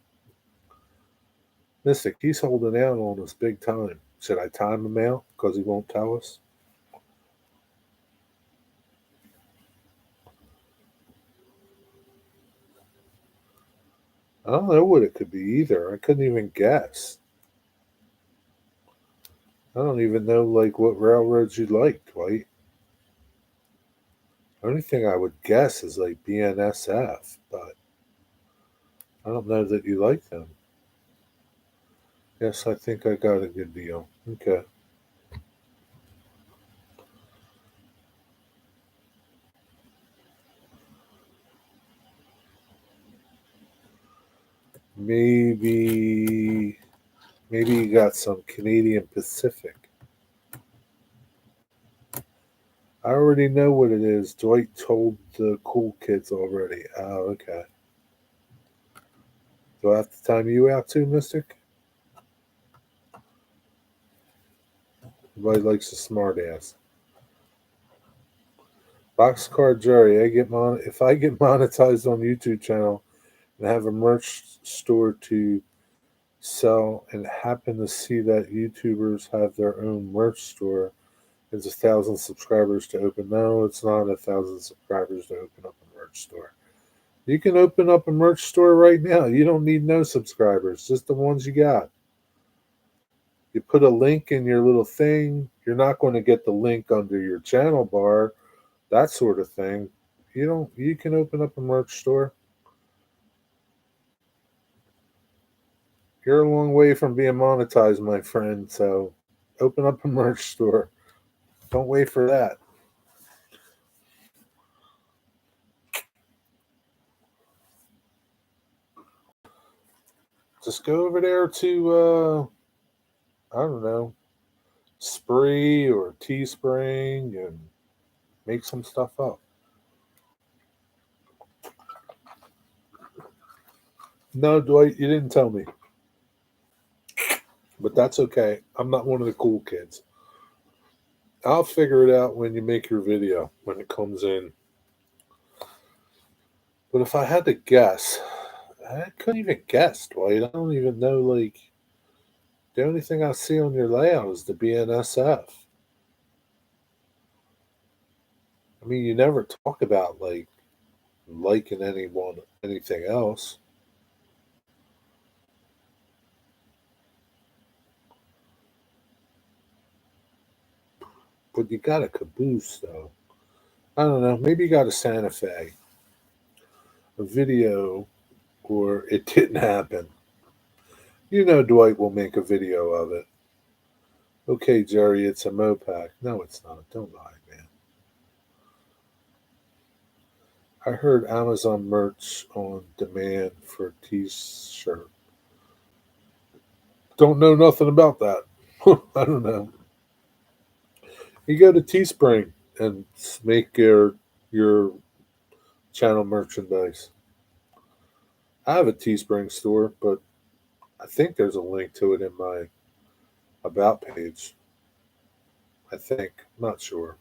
Mystic, he's holding out on us big time. Should I time him out because he won't tell us? I don't know what it could be either. I couldn't even guess. I don't even know like what railroads you like, Dwight. The only thing I would guess is like BNSF, but I don't know that you like them. Yes, I think I got a good deal. Okay. Maybe you got some Canadian Pacific. I already know what it is. Dwight told the cool kids already. Oh, okay. Do I have to time you out too, Mystic? Everybody likes a smart ass. Boxcar Jerry, if I get monetized on YouTube channel and have a merch store to sell and happen to see that YouTubers have their own merch store, it's 1,000 subscribers to open. No, it's not 1,000 subscribers to open up a merch store. You can open up a merch store right now. You don't need no subscribers, just the ones you got. You put a link in your little thing. You're not going to get the link under your channel bar, that sort of thing. You can open up a merch store. You're a long way from being monetized, my friend, so open up a merch store. Don't wait for that. Just go over there to I don't know, Spree or Teespring and make some stuff up. No, Dwight, you didn't tell me. But that's okay. I'm not one of the cool kids. I'll figure it out when you make your video, when it comes in. But if I had to guess, I couldn't even guess, Dwight. I don't even know, like, the only thing I see on your layout is the BNSF. I mean, you never talk about, like, liking anything else. But you got a caboose, though. I don't know. Maybe you got a Santa Fe, a video, or it didn't happen. You know Dwight will make a video of it. Okay, Jerry, it's a Mopac. No, it's not. Don't lie, man. I heard Amazon merch on demand for a t-shirt. Don't know nothing about that. I don't know. You go to Teespring and make your channel merchandise. I have a Teespring store, but I think there's a link to it in my about page. I think. I'm not sure.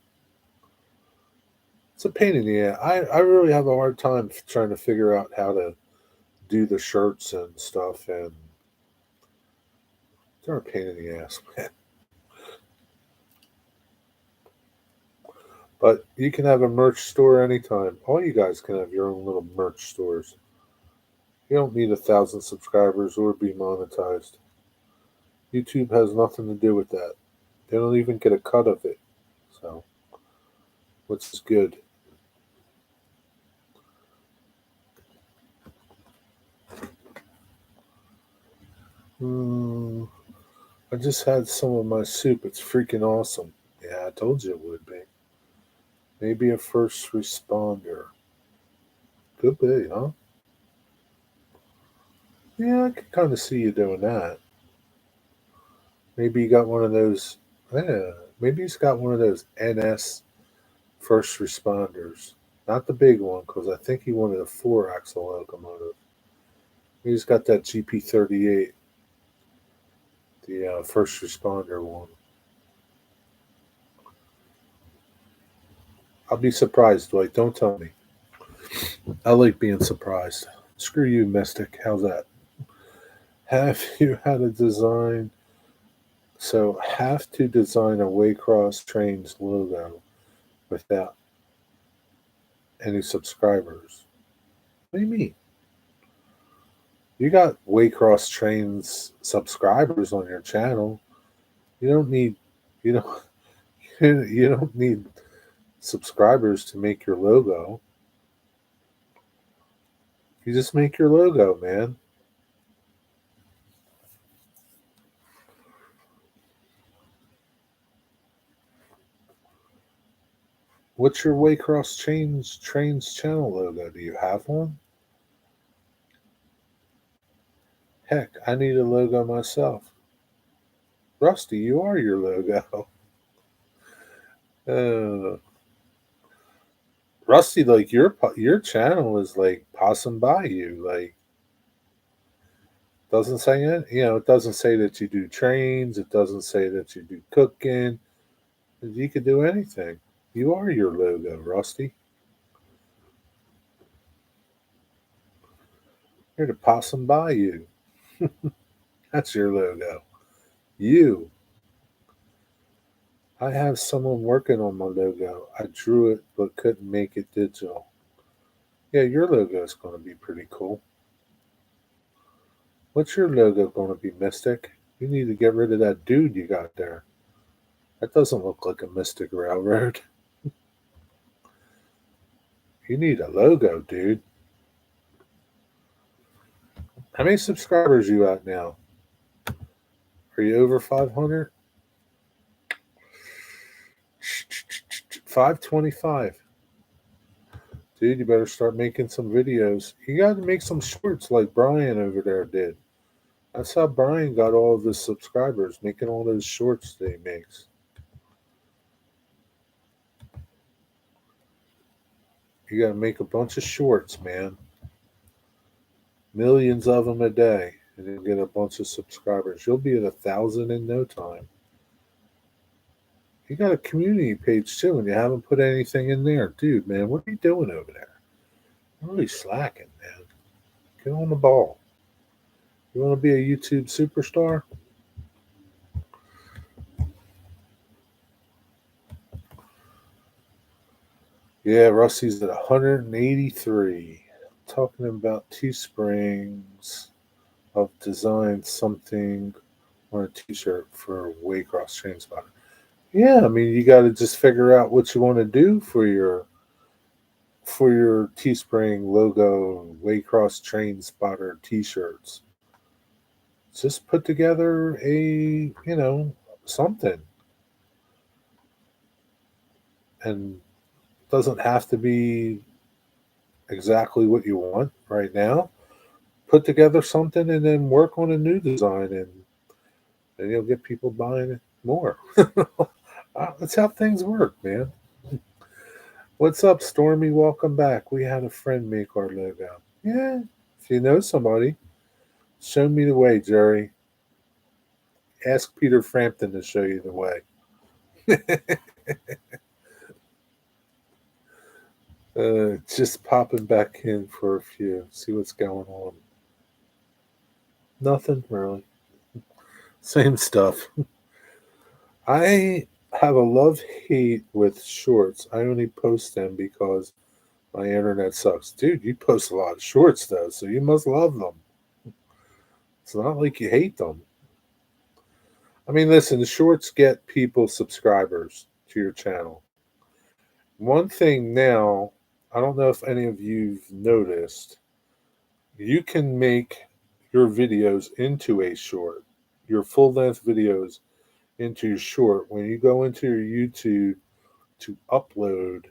It's a pain in the ass. I really have a hard time trying to figure out how to do the shirts and stuff, and they're a pain in the ass, man. But you can have a merch store anytime. All you guys can have your own little merch stores. You don't need 1,000 subscribers or be monetized. YouTube has nothing to do with that. They don't even get a cut of it. So, which is good. Mm, I just had some of my soup. It's freaking awesome. Yeah, I told you it would be. Maybe a first responder. Could be, huh? Yeah, I could kind of see you doing that. Maybe you got one of those. Yeah, maybe he's got one of those NS first responders. Not the big one, because I think he wanted a four-axle locomotive. He's got that GP38, the first responder one. I'll be surprised, Dwight. Don't tell me. I like being surprised. Screw you, Mystic. How's that? Have you had a design? So, have to design a Waycross Trains logo without any subscribers. What do you mean? You got Waycross Trains subscribers on your channel. You don't need, you know, you don't need subscribers to make your logo. You just make your logo, man. What's your Waycross Trains channel logo? Do you have one? Heck, I need a logo myself. Rusty, you are your logo. Uh, Rusty, like your channel is like passing by you. Like doesn't say it. You know, it doesn't say that you do trains. It doesn't say that you do cooking. You could do anything. You are your logo, Rusty. You're to passing by you. That's your logo. You. I have someone working on my logo. I drew it but couldn't make it digital. Yeah, your logo is going to be pretty cool. What's your logo going to be, Mystic? You need to get rid of that dude you got there. That doesn't look like a Mystic Railroad. You need a logo, dude. How many subscribers you at now? Are you over 500? 525. Dude, you better start making some videos. You got to make some shorts like Brian over there did. That's how Brian got all of his subscribers, making all those shorts that he makes. You got to make a bunch of shorts, man. Millions of them a day, and then get a bunch of subscribers. You'll be at 1,000 in no time. You got a community page too, and you haven't put anything in there, dude. Man, what are you doing over there? You're really slacking, man. Get on the ball. You want to be a YouTube superstar? Yeah, Rusty's at 183. Talking about Teesprings. I've designed something on a T-shirt for Waycross Train Spotter. Yeah, I mean, you got to just figure out what you want to do for your Teespring logo Waycross Train Spotter T-shirts. Just put together something, and doesn't have to be exactly what you want right now. Put together something and then work on a new design, and you'll get people buying it more. That's how things work, man. What's up, Stormy? Welcome back. We had a friend make our logo. Yeah, if you know somebody, show me the way, Jerry. Ask Peter Frampton to show you the way. Just popping back in for a few. See what's going on. Nothing really. Same stuff. I have a love hate with shorts. I only post them because my internet sucks. Dude, you post a lot of shorts though, so you must love them. It's not like you hate them. I mean, listen, the shorts get people subscribers to your channel. One thing now, I don't know if any of you've noticed, you can make your videos into a short, your full length videos into your short. When you go into your YouTube to upload,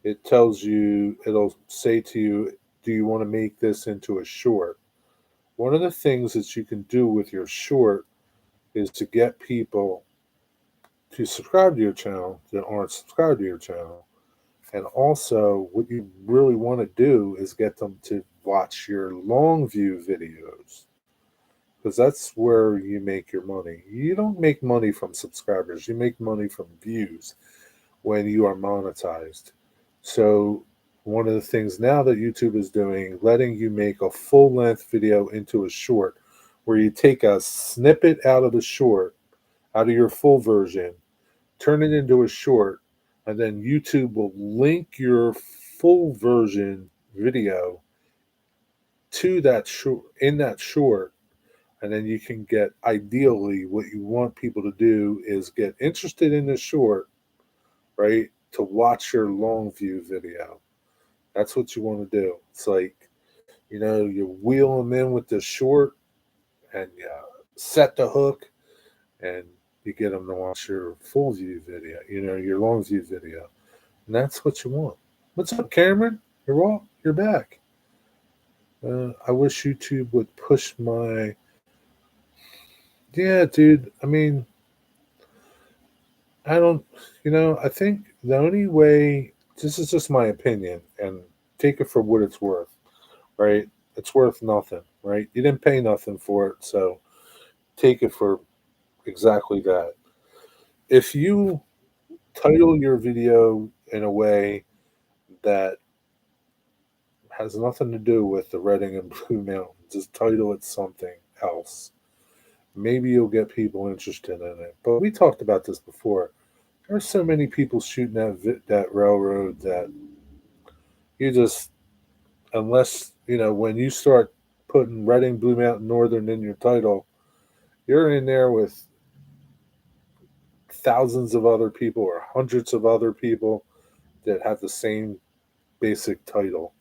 it tells you, it'll say to you, do you want to make this into a short? One of the things that you can do with your short is to get people to subscribe to your channel that aren't subscribed to your channel. And also, what you really want to do is get them to watch your long view videos because that's where you make your money. You don't make money from subscribers, you make money from views when you are monetized. So, one of the things now that YouTube is doing, letting you make a full length video into a short, where you take a snippet out of the short, out of your full version, turn it into a short, and then YouTube will link your full version video to that short in that short, and then you can get, ideally what you want people to do is get interested in the short, right? To watch your long view video. That's what you want to do. It's like, you wheel them in with the short and you set the hook and you get them to watch your full view video, your long view video. And that's what you want. What's up, Cameron? You're back. I wish YouTube would push my. Yeah, dude. I mean, I don't. I think the only way. This is just my opinion, and take it for what it's worth. Right? It's worth nothing. Right? You didn't pay nothing for it, so take it for exactly that. If you title your video in a way that has nothing to do with the Redding and Blue Mountain, just title it something else. Maybe you'll get people interested in it. But we talked about this before. There are so many people shooting that railroad that you just, unless, when you start putting Reading, Blue Mountain, Northern in your title, you're in there with thousands of other people or hundreds of other people that have the same basic title.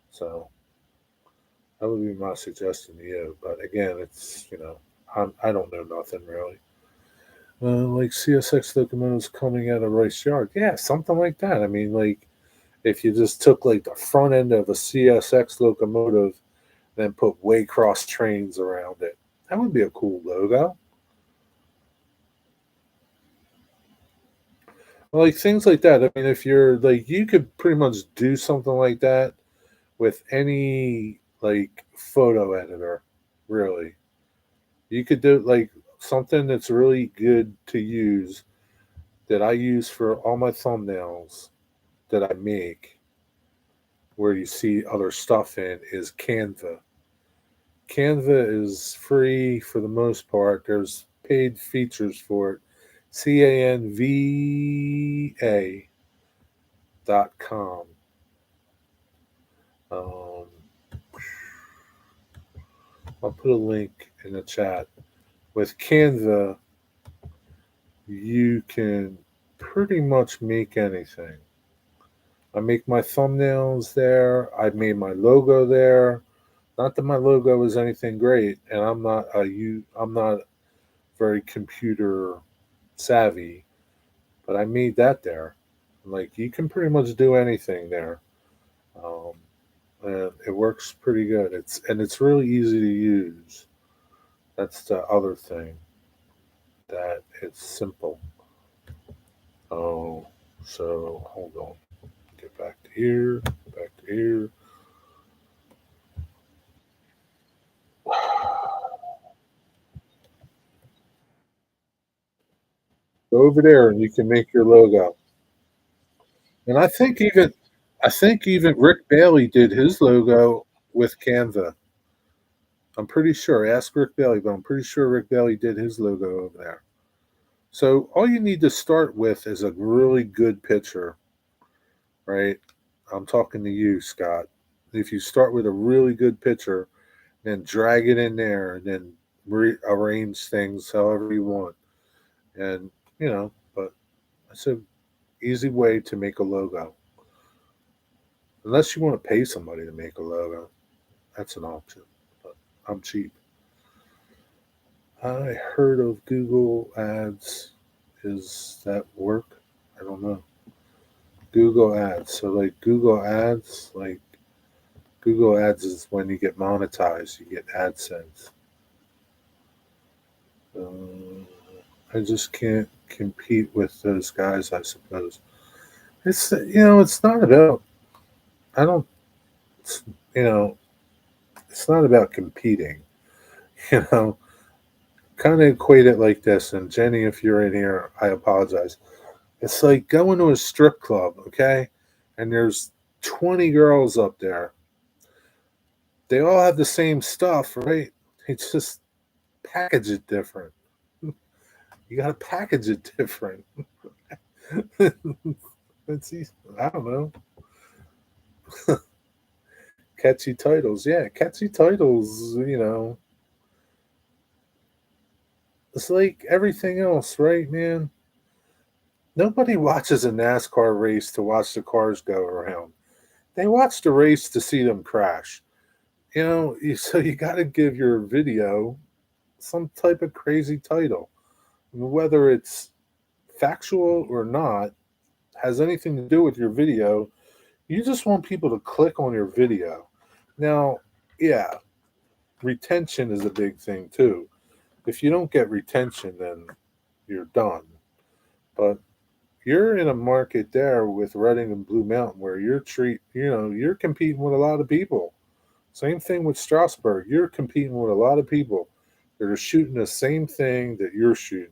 So that would be my suggestion to you. But again, it's, I don't know nothing really. Like CSX locomotives coming out of Rice Yard. Yeah, something like that. I mean, like, if you just took like the front end of a CSX locomotive, then put Waycross trains around it, that would be a cool logo. Like things like that. I mean, if you're like, you could pretty much do something like that with any like photo editor, really. You could do like something that's really good to use that I use for all my thumbnails that I make, where you see other stuff in, is Canva. Canva is free for the most part. There's paid features for it. Canva.com. Um, I'll put a link in the chat. With Canva, you can pretty much make anything. I make my thumbnails there. I made my logo there. Not that my logo is anything great, and I'm not very computer savvy, but I made that there. Like, you can pretty much do anything there, um, and it works pretty good. It's really easy to use. That's the other thing, that it's simple. Oh, so hold on. Get back to here. Back to here. Go over there, and you can make your logo. And I think even Rick Bailey did his logo with Canva. I'm pretty sure. Ask Rick Bailey, but I'm pretty sure Rick Bailey did his logo over there. So all you need to start with is a really good picture, right? I'm talking to you, Scott. If you start with a really good picture, then drag it in there, and then rearrange things however you want, and but it's a easy way to make a logo. Unless you want to pay somebody to make a logo, that's an option. But I'm cheap. I heard of Google Ads. Is that work? I don't know. Google Ads. So like Google Ads, like Google Ads is when you get monetized, you get AdSense. Uh, I just can't compete with those guys, I suppose. It's not about. I don't. It's, you know, it's not about competing. You know, kind of equate it like this. And Jenny, if you're in here, I apologize. It's like going to a strip club, okay? And there's 20 girls up there. They all have the same stuff, right? It's just package it different. You got to package it different. It's easy. I don't know. Catchy titles. Yeah, catchy titles, it's like everything else, right, man? Nobody watches a NASCAR race to watch the cars go around. They watch the race to see them crash. So you got to give your video some type of crazy title. Whether it's factual or not, has anything to do with your video. You just want people to click on your video. Now, yeah, retention is a big thing too. If you don't get retention, then you're done. But you're in a market there with Reading and Blue Mountain where you're competing with a lot of people. Same thing with Strasburg. You're competing with a lot of people that are shooting the same thing that you're shooting.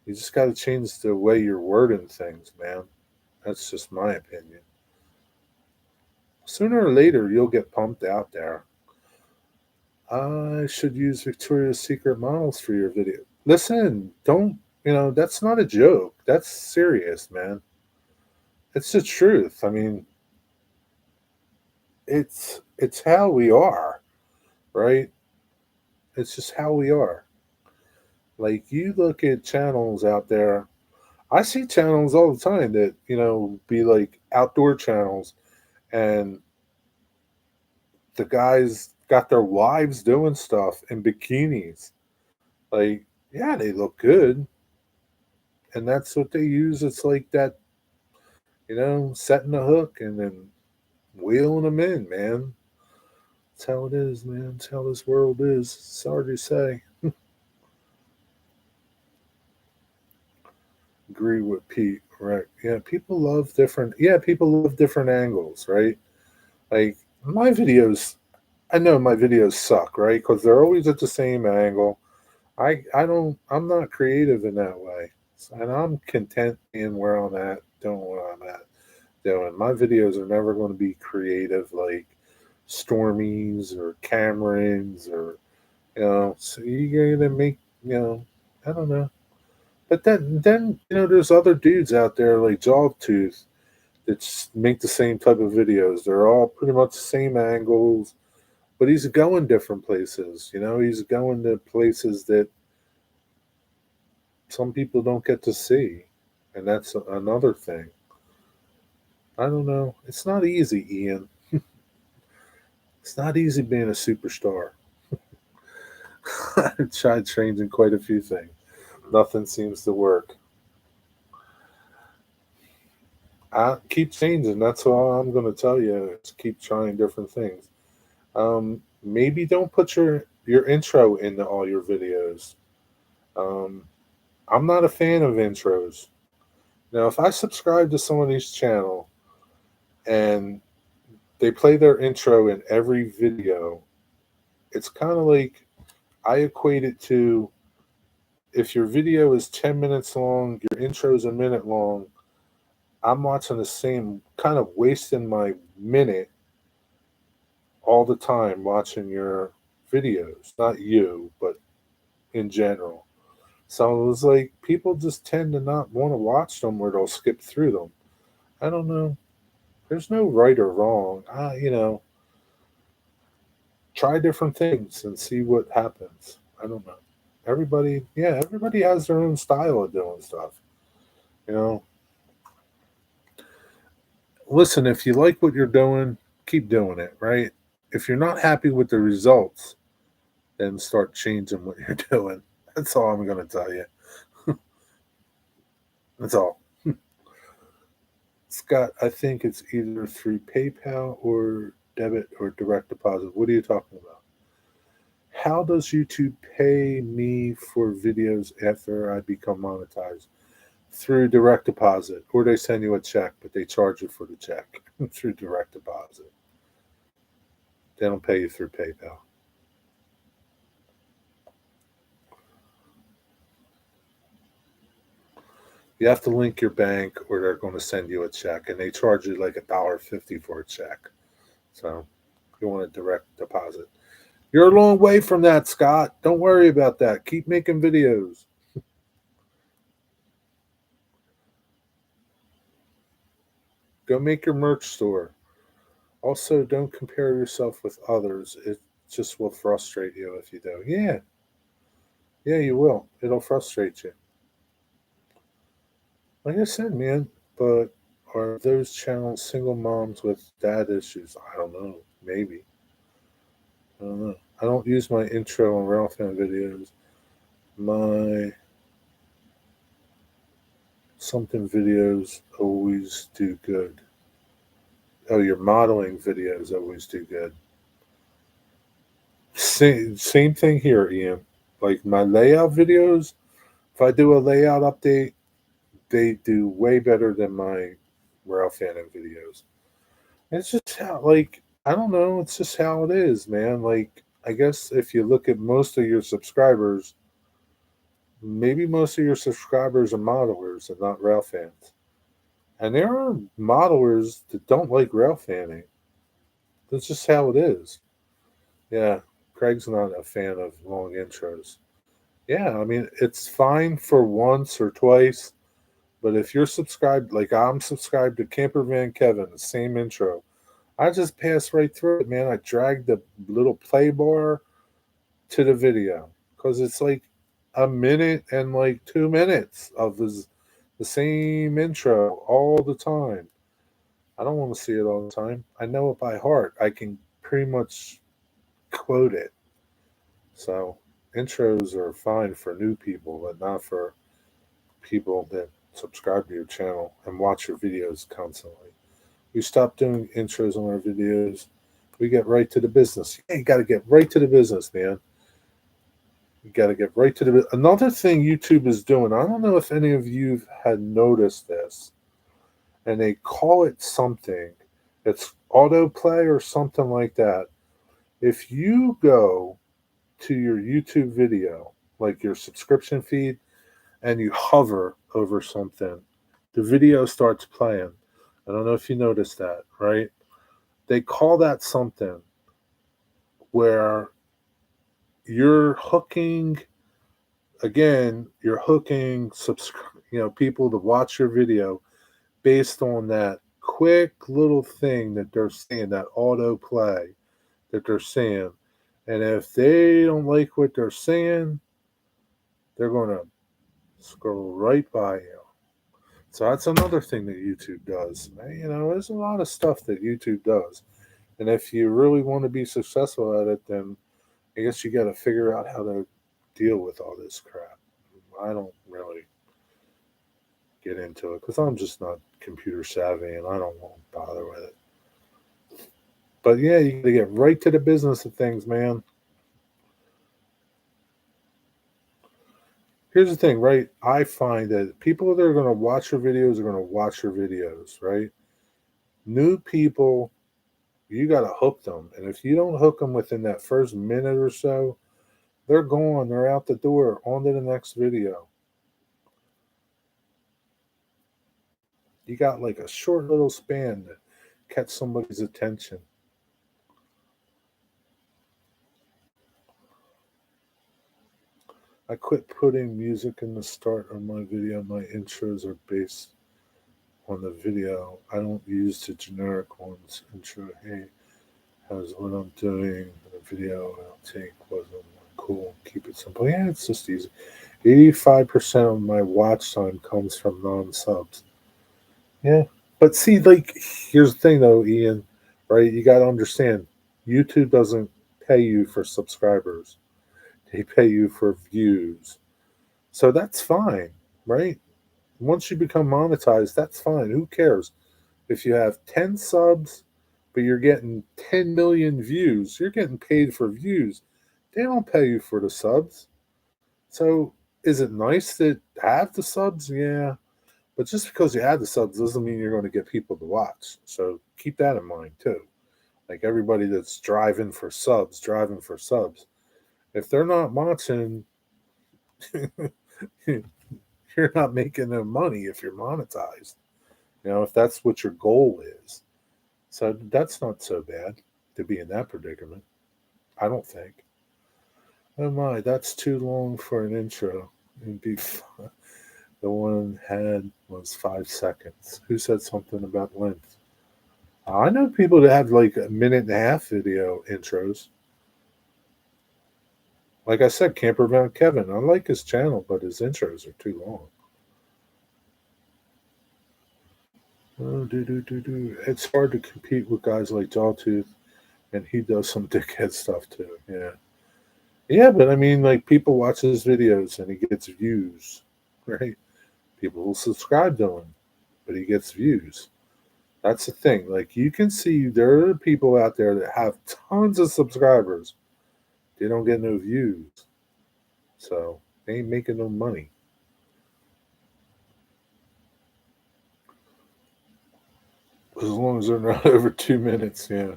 You just got to change the way you're wording things, man. That's just my opinion. Sooner or later, you'll get pumped out there. I should use Victoria's Secret models for your video. Listen, don't, that's not a joke. That's serious, man. It's the truth. I mean, it's how we are, right? It's just how we are. Like you look at channels out there. I see channels all the time that, be like outdoor channels and the guys got their wives doing stuff in bikinis. Like, yeah, they look good. And that's what they use. It's like that, setting the hook and then wheeling them in, man. That's how it is, man. That's how this world is. Sorry to say. Agree with Pete, right? Yeah, people love different angles, right? Like my videos, I know my videos suck, right? Because they're always at the same angle. I'm not creative in that way. And I'm content in where I'm at, doing what I'm at doing. My videos are never going to be creative like Stormies or Camerons or, so you're going to make, I don't know. But then there's other dudes out there like Jawtooth that make the same type of videos. They're all pretty much the same angles, but he's going different places. He's going to places that some people don't get to see, and that's another thing. I don't know. It's not easy, Ian. It's not easy being a superstar. I've tried changing quite a few things. Nothing seems to work. I keep changing. That's all I'm going to tell you. Is keep trying different things. Maybe don't put your intro into all your videos. Um, I'm not a fan of intros. Now, if I subscribe to somebody's channel and they play their intro in every video, it's kind of like I equate it to if your video is 10 minutes long, your intro is a minute long. I'm watching the same, kind of wasting my minute all the time watching your videos. Not you, but in general. So it was like people just tend to not want to watch them or they'll skip through them. I don't know. There's no right or wrong. Try different things and see what happens. I don't know. Everybody has their own style of doing stuff. You know, listen, if you like what you're doing, keep doing it, right? If you're not happy with the results, then start changing what you're doing. That's all I'm going to tell you. That's all. Scott, I think it's either through PayPal or debit or direct deposit. What are you talking about? How does YouTube pay me for videos after I become monetized? Through direct deposit, or they send you a check, but they charge you for the check through direct deposit. They don't pay you through PayPal. You have to link your bank, or they're going to send you a check, and they charge you like $1.50 for a check. So you want a direct deposit. You're a long way from that, Scott. Don't worry about that. Keep making videos. Go make your merch store. Also, don't compare yourself with others. It just will frustrate you if you do. Yeah, you will. It'll frustrate you. Like I said, man, but are those channels single moms with dad issues? I don't know. Maybe. I don't know. I don't use my intro on Ralph Fan videos. My something videos always do good. Oh, your modeling videos always do good. Same thing here, Ian. Like my layout videos, if I do a layout update, they do way better than my Ralph Fannin videos. It's just how, like, I don't know. It's just how it is, man. Like, I guess if you look at most of your subscribers, maybe most of your subscribers are modelers and not Ralph fans. And there are modelers that don't like Ralph fanning. That's just how it is. Yeah, Craig's not a fan of long intros. Yeah, I mean, it's fine for once or twice, but if you're subscribed, like I'm subscribed to Camper Van Kevin, the same intro, I just pass right through it, man. I drag the little play bar to the video because it's like a minute and like 2 minutes of the same intro all the time. I don't want to see it all the time. I know it by heart. I can pretty much quote it. So intros are fine for new people, but not for people that subscribe to your channel and watch your videos constantly. We stop doing intros on our videos. We get right to the business. Yeah, you got to get right to the business, man. You got to get right to the. Another thing YouTube is doing. I don't know if any of you had noticed this, and they call it something. It's autoplay or something like that. If you go to your YouTube video, like your subscription feed, and you hover over something, the video starts playing. I don't know if you noticed that, right? They call that something where you're hooking people to watch your video based on that quick little thing that they're saying, that auto play that they're saying. And if they don't like what they're saying, they're going to scroll right by you. So that's another thing that YouTube does. There's a lot of stuff that YouTube does. And if you really want to be successful at it, then I guess you got to figure out how to deal with all this crap. I don't really get into it because I'm just not computer savvy and I don't want to bother with it. But yeah, you got to get right to the business of things, man. Here's the thing, right? I find that people that are going to watch your videos are going to watch your videos, right? New people, you got to hook them. And if you don't hook them within that first minute or so, they're gone. They're out the door. On to the next video. You got like a short little span to catch somebody's attention. I quit putting music in the start of my video. My intros are based on the video. I don't use the generic ones. Intro, hey, how's what I'm doing? The video I'll take wasn't cool. Keep it simple. Yeah, it's just easy. 85% of my watch time comes from non subs. Yeah. But see, like, here's the thing though, Ian. right? You got to understand, YouTube doesn't pay you for subscribers; they pay you for views. So that's fine, right? Once you become monetized, that's fine. Who cares if you have 10 subs, but you're getting 10 million views? You're getting paid for views. They don't pay you for the subs. So is it nice to have the subs? Yeah. But just because you have the subs doesn't mean you're going to get people to watch. So keep that in mind too. Like everybody that's driving for subs. If they're not watching, you're not making no money if you're monetized. If that's what your goal is. So that's not so bad to be in that predicament. I don't think. Oh my, that's too long for an intro. It'd be fun. The one had was 5 seconds. Who said something about length? I know people that have like a minute and a half video intros. Like I said, Camperbound Kevin. I like his channel, but his intros are too long. Oh, do. It's hard to compete with guys like Jawtooth, and he does some dickhead stuff too. Yeah. Yeah, but I mean, like, people watch his videos and he gets views, right? People will subscribe to him, but he gets views. That's the thing. Like, you can see there are people out there that have tons of subscribers. They don't get no views. So they ain't making no money. As long as they're not over 2 minutes, yeah.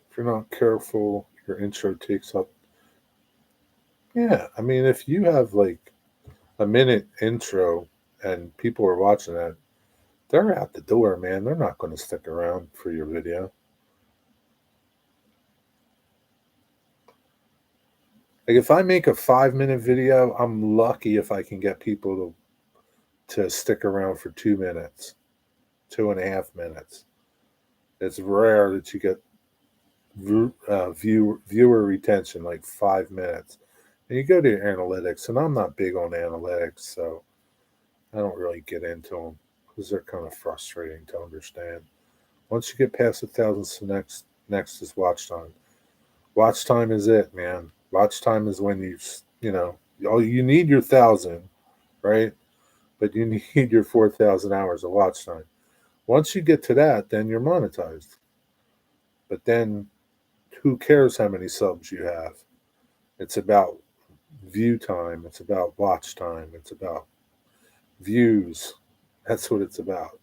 If you're not careful, your intro takes up. Yeah, I mean, if you have like a minute intro and people are watching that, they're out the door, man. They're not going to stick around for your video. Like if I make a 5 minute video, I'm lucky if I can get people to stick around for 2 minutes, 2.5 minutes. It's rare that you get viewer retention like 5 minutes. And you go to your analytics, and I'm not big on analytics, so I don't really get into them because they're kind of frustrating to understand. Once you get past 1,000, so next is watch time. Watch time is it, man. Watch time is when you need your 1,000, right? But you need your 4,000 hours of watch time. Once you get to that, then you're monetized. But then who cares how many subs you have? It's about view time. It's about watch time. It's about views. That's what it's about.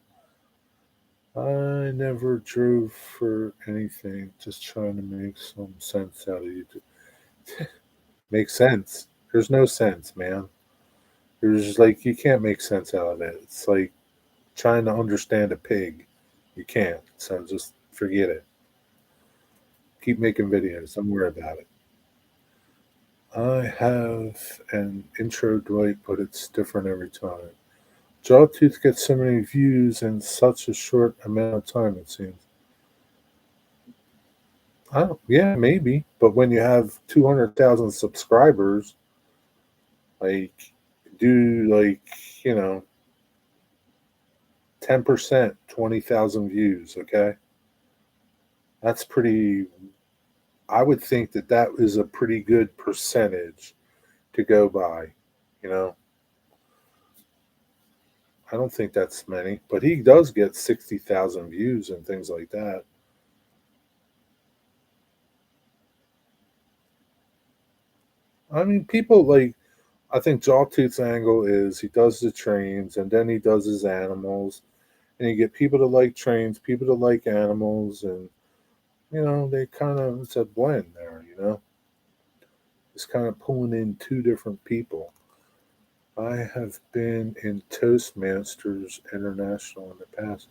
I never drove for anything, just trying to make some sense out of YouTube. Make sense. There's no sense, man. There's just like you can't make sense out of it. It's like trying to understand a pig. You can't. So just forget it. Keep making videos. Don't worry about it. I have an intro Dwight, but it's different every time. Jawtooth gets so many views in such a short amount of time, it seems. Oh, yeah, maybe. But when you have 200,000 subscribers, like, do like, you know, 10%, 20,000 views, okay? That's pretty, I would think that that is a pretty good percentage to go by, you know? I don't think that's many, but he does get 60,000 views and things like that. I mean, people like, I think Jawtooth's angle is he does the trains and then he does his animals, and you get people to like trains, people to like animals, and they kind of, it's a blend there. It's kind of pulling in two different people. I have been in Toastmasters International in the past.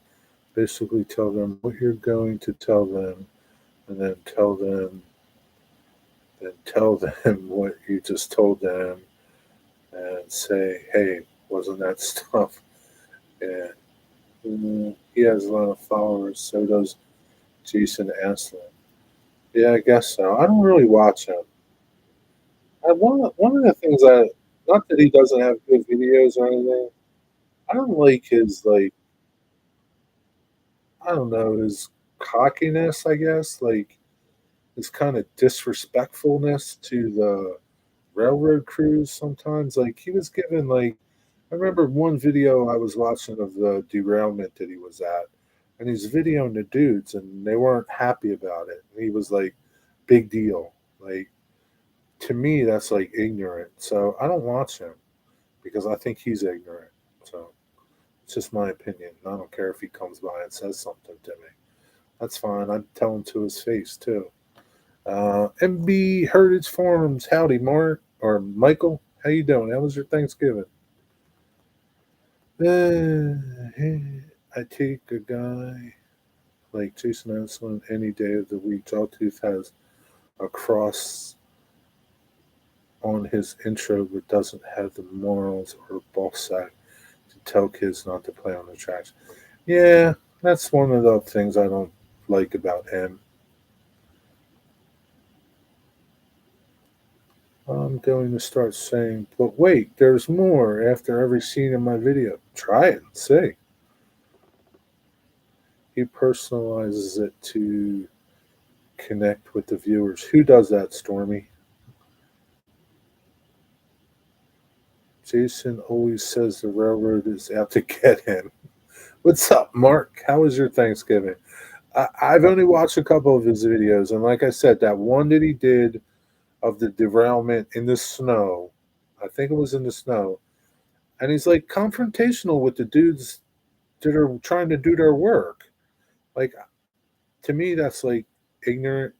Basically, tell them what you're going to tell them, and then tell them what you just told them, and say, "Hey, wasn't that stuff?" And he has a lot of followers. So does Jason Aslan. Yeah, I guess so. I don't really watch him. One of the things not that he doesn't have good videos or anything. I don't like his like. I don't know, his cockiness, I guess, like, his kinda disrespectfulness to the railroad crews sometimes, like, he was given, like I remember one video I was watching of the derailment that he was at, and he's videoing the dudes, and they weren't happy about it, and he was like, "Big deal." Like, to me, that's, like, ignorant, so I don't watch him because I think he's ignorant, so it's just my opinion. I don't care if he comes by and says something to me. That's fine, I'd tell him to his face, too. MB Heritage Farms, howdy, Mark or Michael. How you doing? How was your Thanksgiving? I take a guy like Jason Anslin any day of the week. Jawtooth has a cross on his intro but doesn't have the morals or ball sack to tell kids not to play on the tracks. Yeah, that's one of the things I don't like about him. I'm going to start saying, but wait, there's more after every scene in my video. Try it and see. He personalizes it to connect with the viewers. Who does that, Stormy? Jason always says the railroad is out to get him. What's up, Mark? How was your Thanksgiving? I've only watched a couple of his videos, and like I said, that one that he did of the derailment in the snow, I think it was in the snow, and he's like confrontational with the dudes that are trying to do their work. Like, to me, that's like ignorant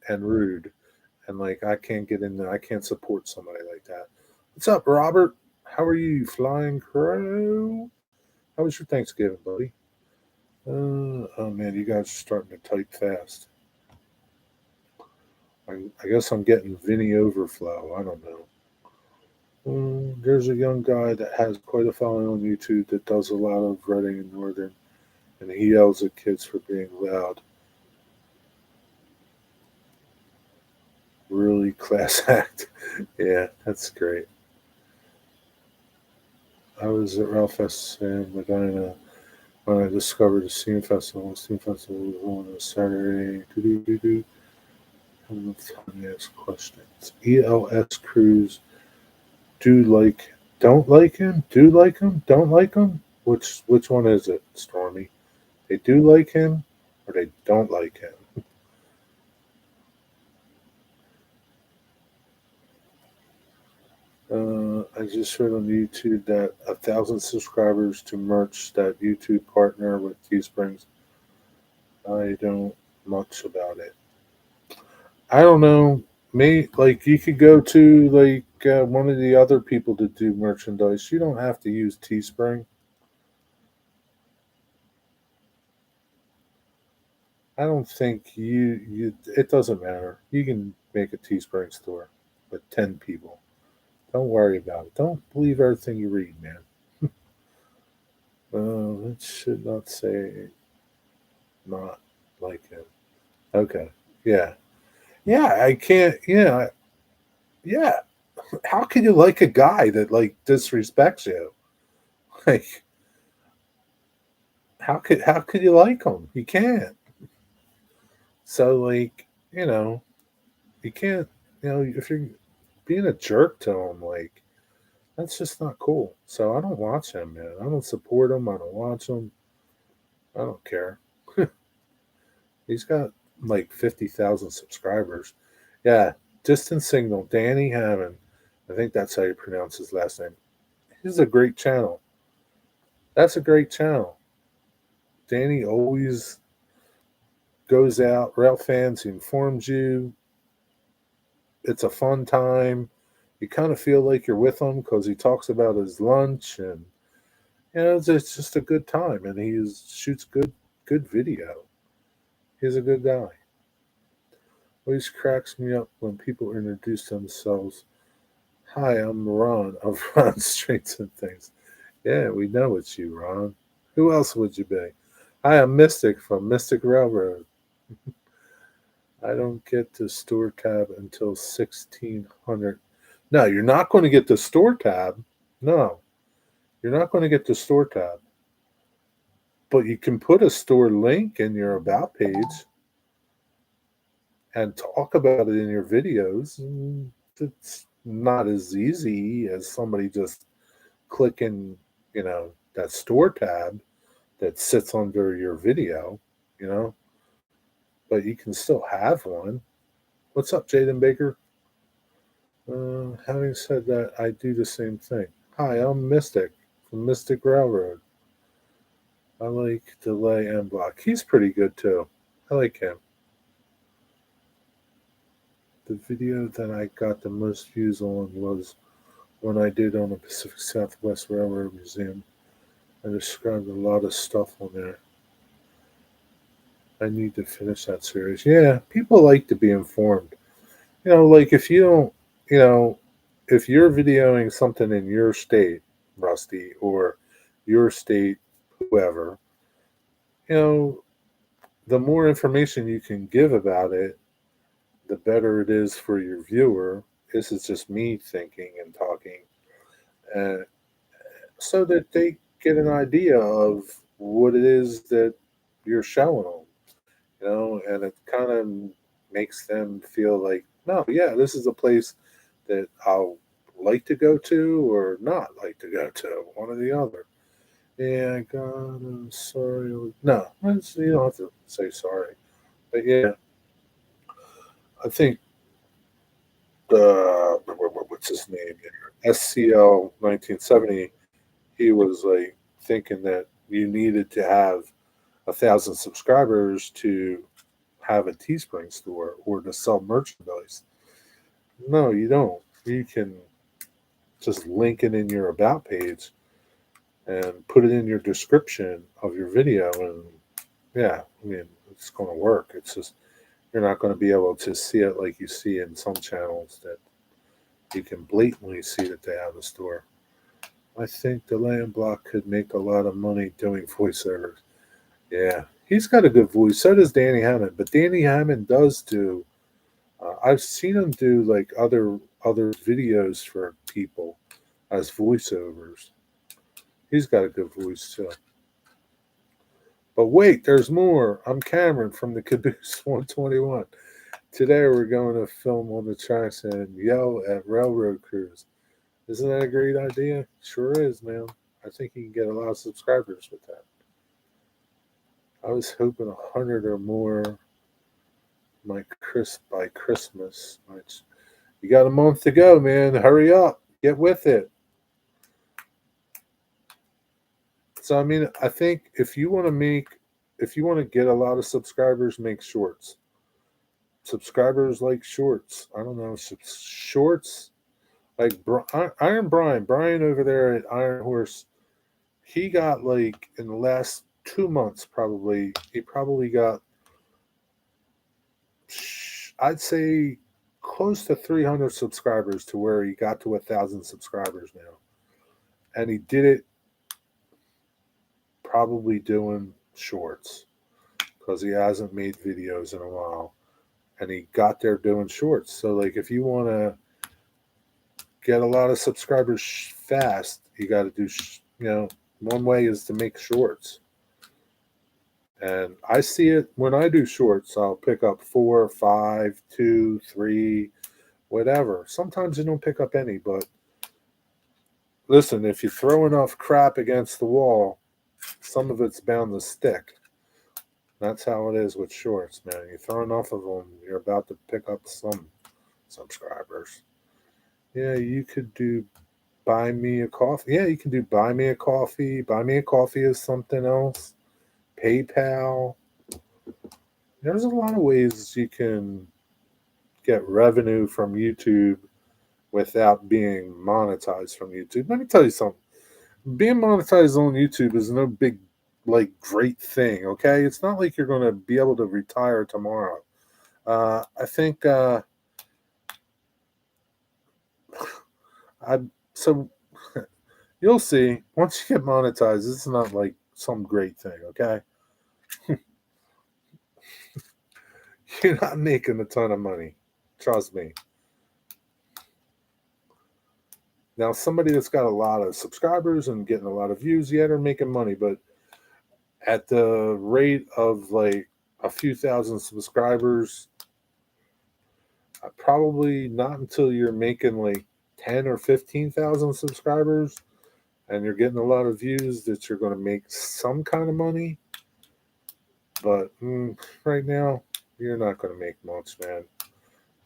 and rude, and like I can't get in there. I can't support somebody like that. What's up, Robert? How are you, Flying Crow? How was your Thanksgiving, buddy? Oh man, you guys are starting to type fast. I guess I'm getting Vinny overflow. I don't know. There's a young guy that has quite a following on YouTube that does a lot of Reading and Northern, and he yells at kids for being loud. Really class act. Yeah, that's great. I was at Ralph Fest in Medina when I discovered the Steam Festival. The Steam Festival was on a Saturday. Do. I don't have time to ask questions. ELS crews do like, don't like him, do like him, don't like him. Which one is it, Stormy? They do like him, or they don't like him. I just heard on YouTube that 1,000 subscribers to merch that YouTube partner with Teesprings. I don't much about it. I don't know. Me like you could go to like one of the other people to do merchandise. You don't have to use Teespring. I don't think you. It doesn't matter. You can make a Teespring store with 10 people. Don't worry about it. Don't believe everything you read, man. It should not say not like him. Okay. Yeah. Yeah. I can't. Yeah. Yeah. How can you like a guy that like disrespects you? Like, how could you like him? You can't. So like, you can't. If you're being a jerk to him, like that's just not cool. So I don't watch him, man. I don't support him. I don't watch him. I don't care. He's got like 50,000 subscribers. Yeah, Distant Signal, Danny Hammond. I think that's how you pronounce his last name. He's a great channel. That's a great channel. Danny always goes out, rail fans, he informs you. It's a fun time. You kind of feel like you're with him because he talks about his lunch, and it's just a good time, and shoots good video. He's a good guy. Always cracks me up when people introduce themselves. Hi, I'm Ron of Ron Streets and Things. Yeah, we know it's you, Ron. Who else would you be? Hi, I'm Mystic from Mystic Railroad. I don't get the store tab until 1600. No, you're not going to get the store tab. No, you're not going to get the store tab. But you can put a store link in your about page and talk about it in your videos. And it's not as easy as somebody just clicking, that store tab that sits under your video, you know, but you can still have one. What's up, Jaden Baker? Having said that, I do the same thing. Hi, I'm Mystic from Mystic Railroad. I like Delay and Block. He's pretty good too. I like him. The video that I got the most views on was one I did on the Pacific Southwest Railroad Museum. I described a lot of stuff on there. I need to finish that series. Yeah, people like to be informed. Like if you don't, you know, if you're videoing something in your state, Rusty, or your state, whoever, you know, the more information you can give about it, the better it is for your viewer. This is just me thinking and talking, uh, so that they get an idea of what it is that you're showing them, and it kind of makes them feel like, no, yeah, this is a place that I'll like to go to or not like to go to, one or the other. Yeah, God, I'm sorry. No, you don't have to say sorry. But yeah, I think what's his name here? SCL 1970. He was like thinking that you needed to have 1,000 subscribers to have a Teespring store or to sell merchandise. No, you don't. You can just link it in your about page and put it in your description of your video, and yeah, I mean, it's going to work. It's just you're not going to be able to see it like you see in some channels that you can blatantly see that they have a store. I think Delay and Block could make a lot of money doing voiceovers. Yeah, he's got a good voice. So does Danny Hammond, but Danny Hammond does do. I've seen him do like other videos for people as voiceovers. He's got a good voice too. But wait, there's more. I'm Cameron from the Caboose 121. Today we're going to film on the tracks and yell at railroad crews. Isn't that a great idea? Sure is, man. I think you can get a lot of subscribers with that. I was hoping 100 or more by Christmas. You got a month to go, man. Hurry up. Get with it. So I mean, I think if you want to get a lot of subscribers, make shorts. Subscribers like shorts. I don't know, shorts like Iron Brian over there at Iron Horse. He got like in the last 2 months probably. He probably got, I'd say, close to 300 subscribers to where he got to 1,000 subscribers now, and he did it probably doing shorts because he hasn't made videos in a while, and he got there doing shorts. So like if you want to get a lot of subscribers fast, you got to do one way is to make shorts. And I see it when I do shorts. I'll pick up 4, 5, 2, 3, whatever. Sometimes you don't pick up any, but listen, if you throw enough crap against the wall, some of it's bound to stick. That's how it is with shorts, man. You throw enough of them, you're about to pick up some subscribers. Yeah, you could do buy me a coffee. Yeah, you can do buy me a coffee. Buy me a coffee is something else. PayPal. There's a lot of ways you can get revenue from YouTube without being monetized from YouTube. Let me tell you something. Being monetized on YouTube is no big, like, great thing, okay? It's not like you're going to be able to retire tomorrow. I think, so you'll see. Once you get monetized, it's not like some great thing, okay? You're not making a ton of money. Trust me. Now, somebody that's got a lot of subscribers and getting a lot of views, yeah, they're making money, but at the rate of like a few thousand subscribers, probably not until you're making like 10 or 15,000 subscribers and you're getting a lot of views that you're going to make some kind of money. But right now, you're not going to make much, man.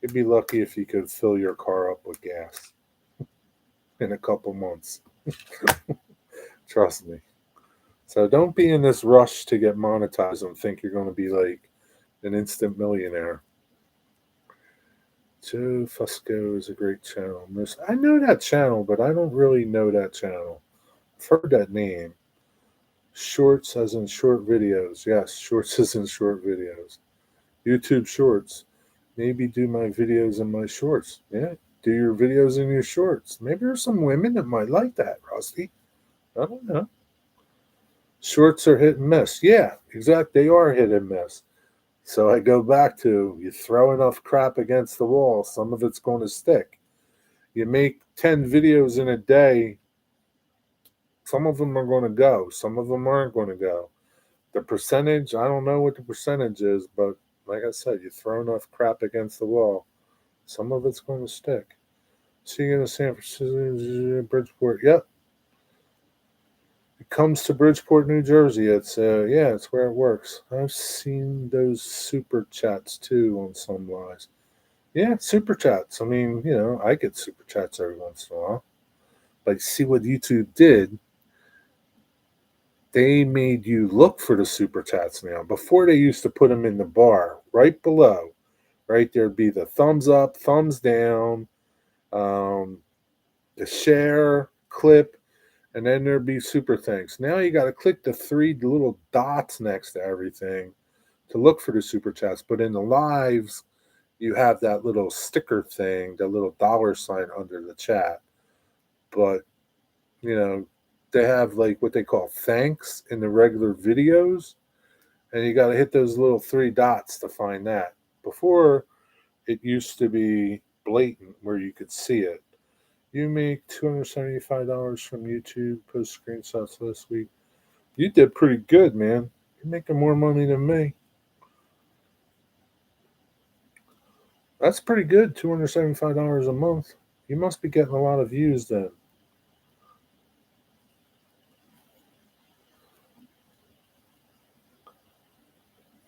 You'd be lucky if you could fill your car up with gas in a couple months. Trust me. So don't be in this rush to get monetized and think you're going to be like an instant millionaire. Joe Fusco is a great channel. I know that channel, but I don't really know that channel. I've heard that name. Shorts as in short videos. Yes, shorts as in short videos. YouTube shorts. Maybe do my videos in my shorts. Yeah, do your videos in your shorts. Maybe there's some women that might like that, Rusty. I don't know. Shorts are hit and miss. Yeah, exactly. They are hit and miss. So I go back to you throw enough crap against the wall, some of it's going to stick. You make 10 videos in a day, some of them are going to go, some of them aren't going to go. The percentage, I don't know what the percentage is, but like I said, you throw enough crap against the wall, some of it's going to stick. See you in San Francisco, Bridgeport. Yep. It comes to Bridgeport, New Jersey. It's it's where it works. I've seen those super chats too on some lives. Yeah, super chats. I mean, I get super chats every once in a while. But see what YouTube did? They made you look for the super chats now. Before they used to put them in the bar right below. Right there'd be the thumbs up, thumbs down, um, the share, clip, and then there'd be super thanks. Now you got to click the three little dots next to everything to look for the super chats. But in the lives, you have that little sticker thing, the little dollar sign under the chat. But, they have like what they call thanks in the regular videos. And you got to hit those little three dots to find that. Before, it used to be blatant where you could see it. You make $275 from YouTube, post screenshots last week. You did pretty good, man. You're making more money than me. That's pretty good, $275 a month. You must be getting a lot of views then.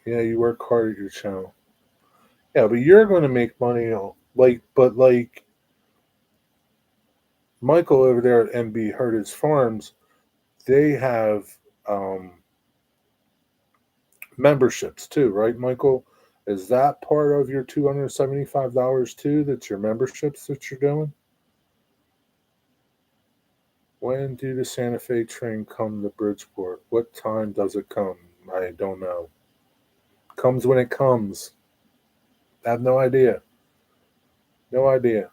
Yeah, you work hard at your channel. Yeah, but you're going to make money, like Michael over there at MB Heritage Farms, they have um, memberships too, right, Michael? Is that part of your $275 too? That's your memberships that you're doing? When do the Santa Fe train come to Bridgeport? What time does it come? I don't know. Comes when it comes. I have no idea. No idea.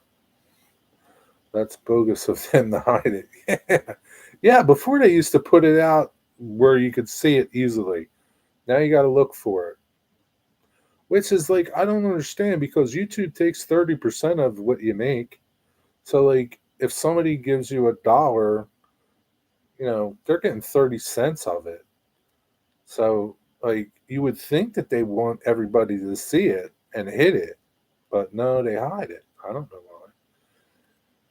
That's bogus of them to hide it. Yeah. Yeah, before they used to put it out where you could see it easily. Now you got to look for it. Which is like, I don't understand because YouTube takes 30% of what you make. So, like, if somebody gives you $1, they're getting 30 cents of it. So, like, you would think that they want everybody to see it and hit it, but no, they hide it. I don't know why.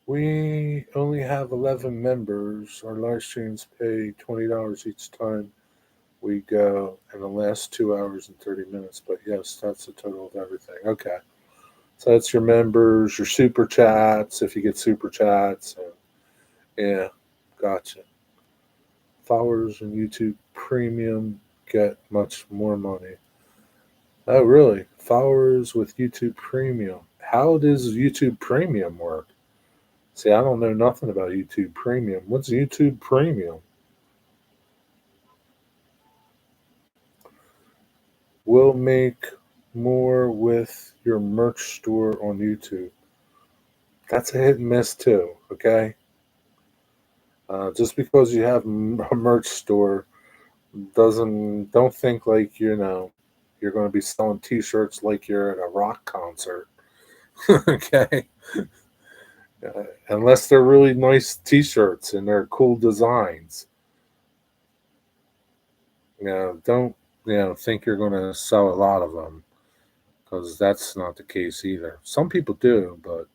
We only have 11 members. Our live streams pay $20 each time we go, and the last 2 hours and 30 minutes. But yes, that's the total of everything. Okay. So that's your members, your super chats, if you get super chats. Yeah, gotcha. Followers and YouTube Premium get much more money. Oh, really? Followers with YouTube Premium. How does YouTube Premium work? See, I don't know nothing about YouTube Premium. What's YouTube Premium? We'll make more with your merch store on YouTube. That's a hit and miss too, okay? Just because you have a merch store don't think like, you're going to be selling t-shirts like you're at a rock concert. Okay? Unless they're really nice t-shirts and they're cool designs. Don't think you're going to sell a lot of them, because that's not the case either. Some people do, but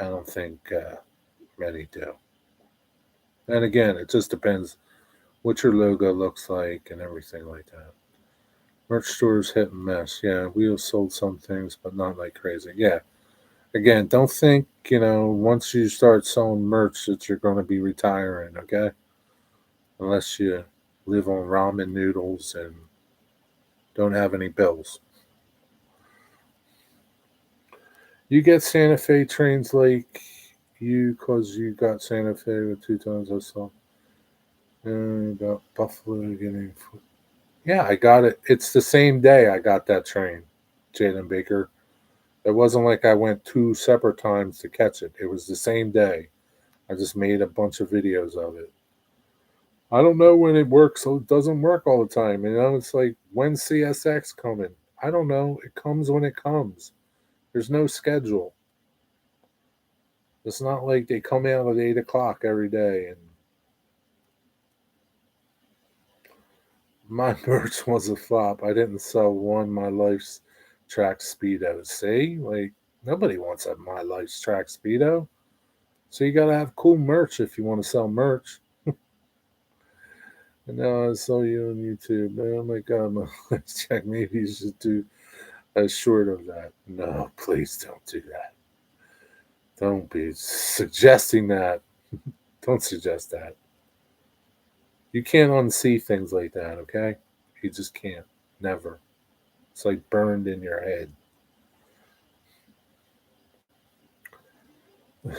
I don't think many do. And again, it just depends what your logo looks like and everything like that. Merch stores hit and miss. Yeah, we have sold some things, but not like crazy. Yeah. Again, don't think, once you start selling merch that you're going to be retiring, okay? Unless you live on ramen noodles and don't have any bills. You get Santa Fe trains like you, because you got Santa Fe with 2 times I saw. And about Buffalo getting. Yeah, I got it. It's the same day I got that train, Jalen Baker. It wasn't like I went 2 separate times to catch it. It was the same day. I just made a bunch of videos of it. I don't know when it works, so it doesn't work all the time. It's like, when's CSX coming? I don't know. It comes when it comes. There's no schedule. It's not like they come out at 8 o'clock every day. And my merch was a flop. I didn't sell one My Life's Track Speedo. See, like, nobody wants a My Life's Track Speedo. So you gotta have cool merch if you want to sell merch. And now I saw you on YouTube. Man, oh my god, my life's track. Maybe you should do a short of that. No, please don't do that. Don't be suggesting that. Don't suggest that. You can't unsee things like that, okay? You just can't. Never. It's like burned in your head. In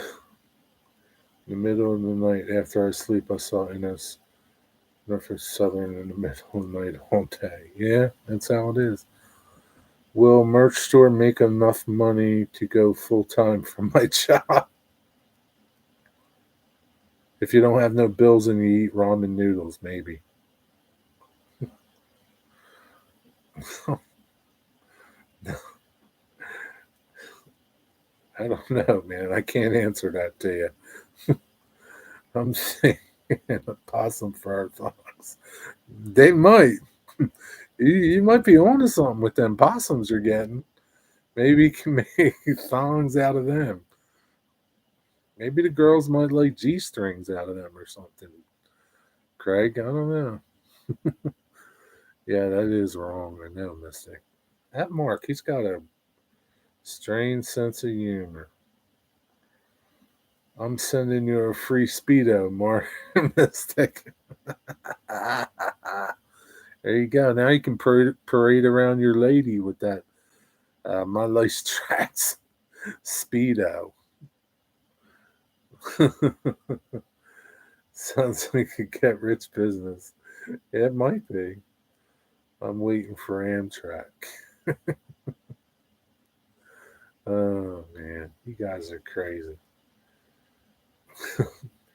the middle of the night, after I sleep, I saw Ines Norfolk Southern in the middle of the night all day. Yeah, that's how it is. Will merch store make enough money to go full time from my job? If you don't have no bills and you eat ramen noodles, maybe. I don't know, man. I can't answer that to you. I'm saying a possum fur thongs. They might. You might be onto something with them possums you're getting. Maybe you can make thongs out of them. Maybe the girls might like G strings out of them or something. Craig, I don't know. Yeah, that is wrong. I know, Mystic. That Mark, he's got a strange sense of humor. I'm sending you a free Speedo, Mark. Mystic. There you go. Now you can parade around your lady with that My Life Tracks Speedo. Sounds like a get rich business. It might be. I'm waiting for Amtrak. Oh man, you guys are crazy.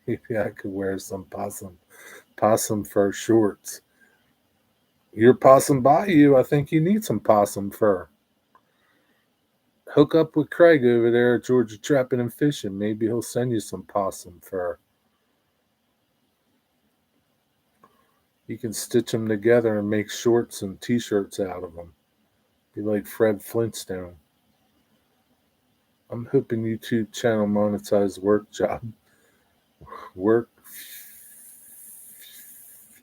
Maybe I could wear some possum fur shorts. Your possum bayou, I think you need some possum fur. Hook up with Craig over there at Georgia Trapping and Fishing. Maybe he'll send you some possum fur. You can stitch them together and make shorts and t-shirts out of them. Be like Fred Flintstone. I'm hoping YouTube channel monetize work job. Work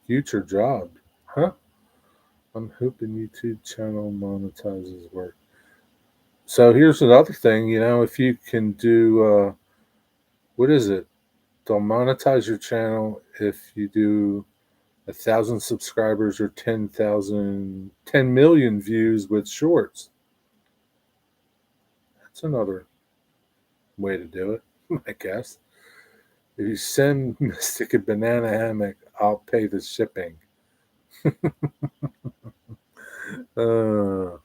future job. Huh? I'm hoping YouTube channel monetizes work. So here's another thing, if you can do, what is it? They'll monetize your channel if you do 1,000 subscribers or 10 million views with shorts. That's another way to do it, I guess. If you send Mystic a banana hammock, I'll pay the shipping. uh,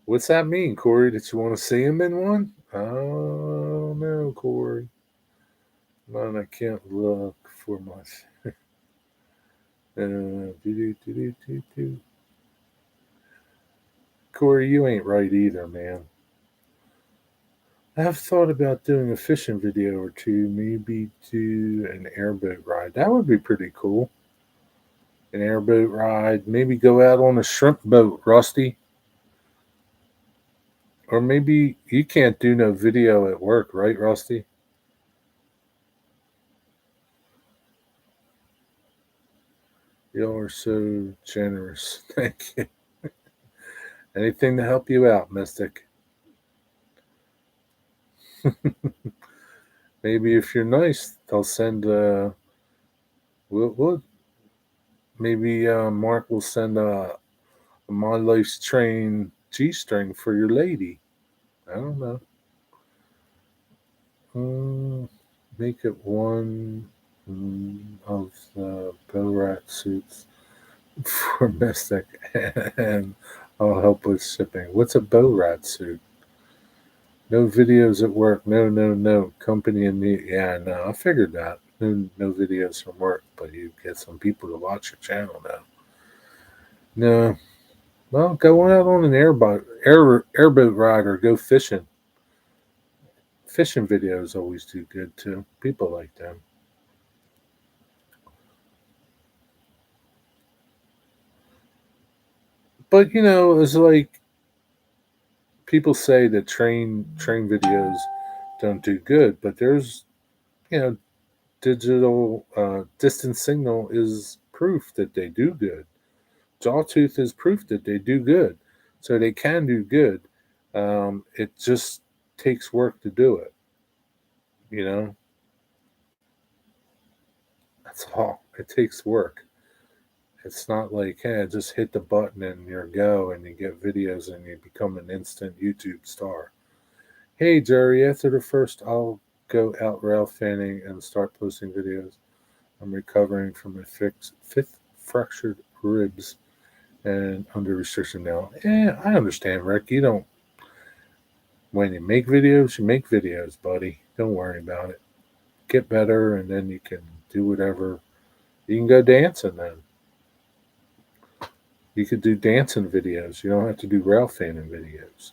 what's that mean, Corey? Did you want to see him in one? Oh no, Corey. Man, I can't look for my. Corey, you ain't right either, man. I've thought about doing a fishing video or two, maybe do an airboat ride. That would be pretty cool. An airboat ride, maybe go out on a shrimp boat, Rusty. Or maybe you can't do no video at work, right, Rusty? You are so generous. Thank you. Anything to help you out, Mystic. Maybe if you're nice, they'll send. We'll maybe Mark will send a My Life's Train G-string for your lady. I don't know. Make it one of the Borat suits for Mystic, and I'll help with shipping. What's a Borat suit? No videos at work. No, no, no. Company and me. Yeah, no, I figured that. No videos from work, but you get some people to watch your channel now. No, well, go out on an airboat ride or go fishing. Fishing videos always do good too. People like them. But it's like people say that train videos don't do good, but there's you know digital distance signal is proof that they do good. Jawtooth is proof that they do good, so they can do good. It just takes work to do it. You know, that's all. It takes work. It's not like, hey, just hit the button and you're go and you get videos and you become an instant YouTube star. Hey, Jerry, after the first, I'll go out rail fanning and start posting videos. I'm recovering from my fifth fractured ribs and under restriction now. I understand, Rick. You don't, when you make videos, buddy. Don't worry about it. Get better and then you can do whatever. You can go dancing then. You could do dancing videos. You don't have to do rail fanning videos.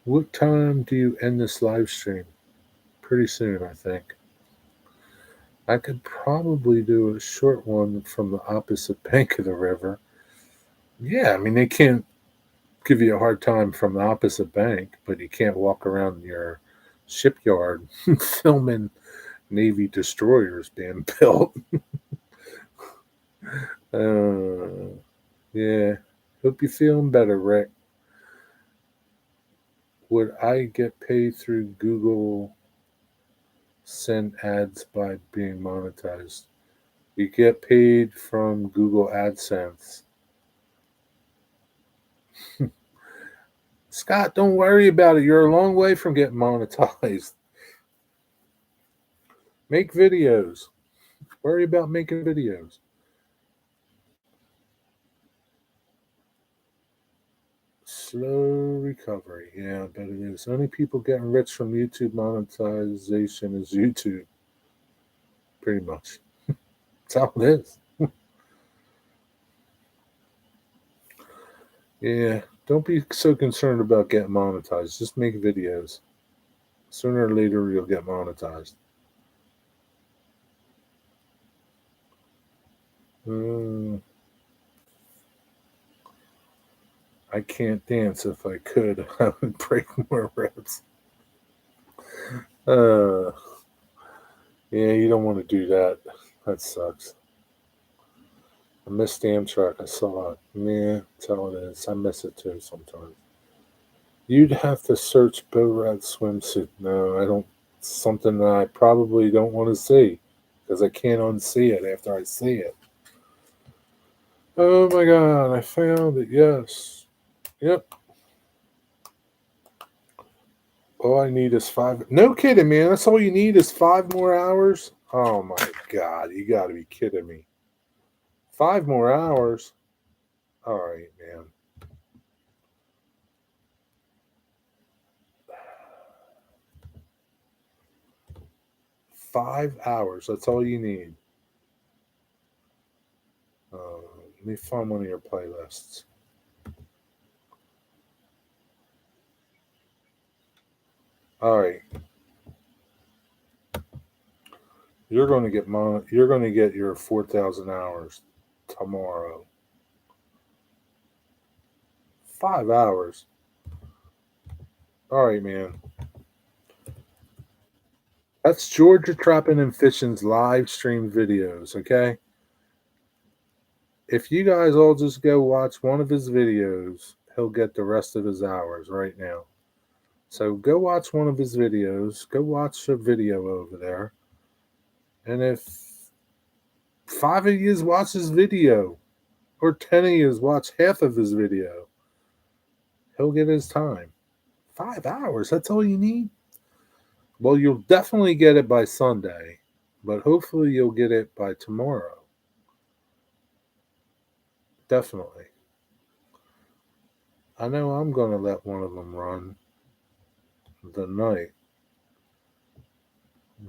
What time do you end this live stream? Pretty soon, I think. I could probably do a short one from the opposite bank of the river. Yeah, I mean, they can't give you a hard time from the opposite bank, but you can't walk around your shipyard filming Navy destroyers being built. Yeah. Hope you're feeling better, Rick. Would I get paid through Google send ads by being monetized? You get paid from Google AdSense. Scott, don't worry about it. You're a long way from getting monetized. Make videos. Worry about making videos. Slow recovery. Yeah, I bet it is. Only people getting rich from YouTube monetization is YouTube. Pretty much. That's how it is. Yeah. Don't be so concerned about getting monetized. Just make videos. Sooner or later, you'll get monetized. Mm, I can't dance. If I could, I would break more ribs. Uh, yeah, you don't want to do that. That sucks. I missed Amtrak. I saw it. Yeah, that's how it is. I miss it too sometimes. You'd have to search Borat swimsuit. No, I don't. Something that I probably don't want to see because I can't unsee it after I see it. Oh my god, I found it. Yes. Yep. All I need is five. No kidding, man. That's all you need is 5 more hours. Oh my god, you got to be kidding me. 5 more hours. All right, man. 5 hours. That's all you need. Let me find one of your playlists. All right, you're going to get your 4,000 hours tomorrow. 5 hours. All right, man. That's Georgia Trapping and Fishing's live stream videos. Okay, if you guys all just go watch one of his videos, he'll get the rest of his hours right now. So go watch one of his videos. Go watch a video over there. And if 5 of you watch his video, or 10 of you watch half of his video, he'll get his time. 5 hours, that's all you need? Well, you'll definitely get it by Sunday, but hopefully you'll get it by tomorrow. Definitely. I know I'm going to let one of them run the night.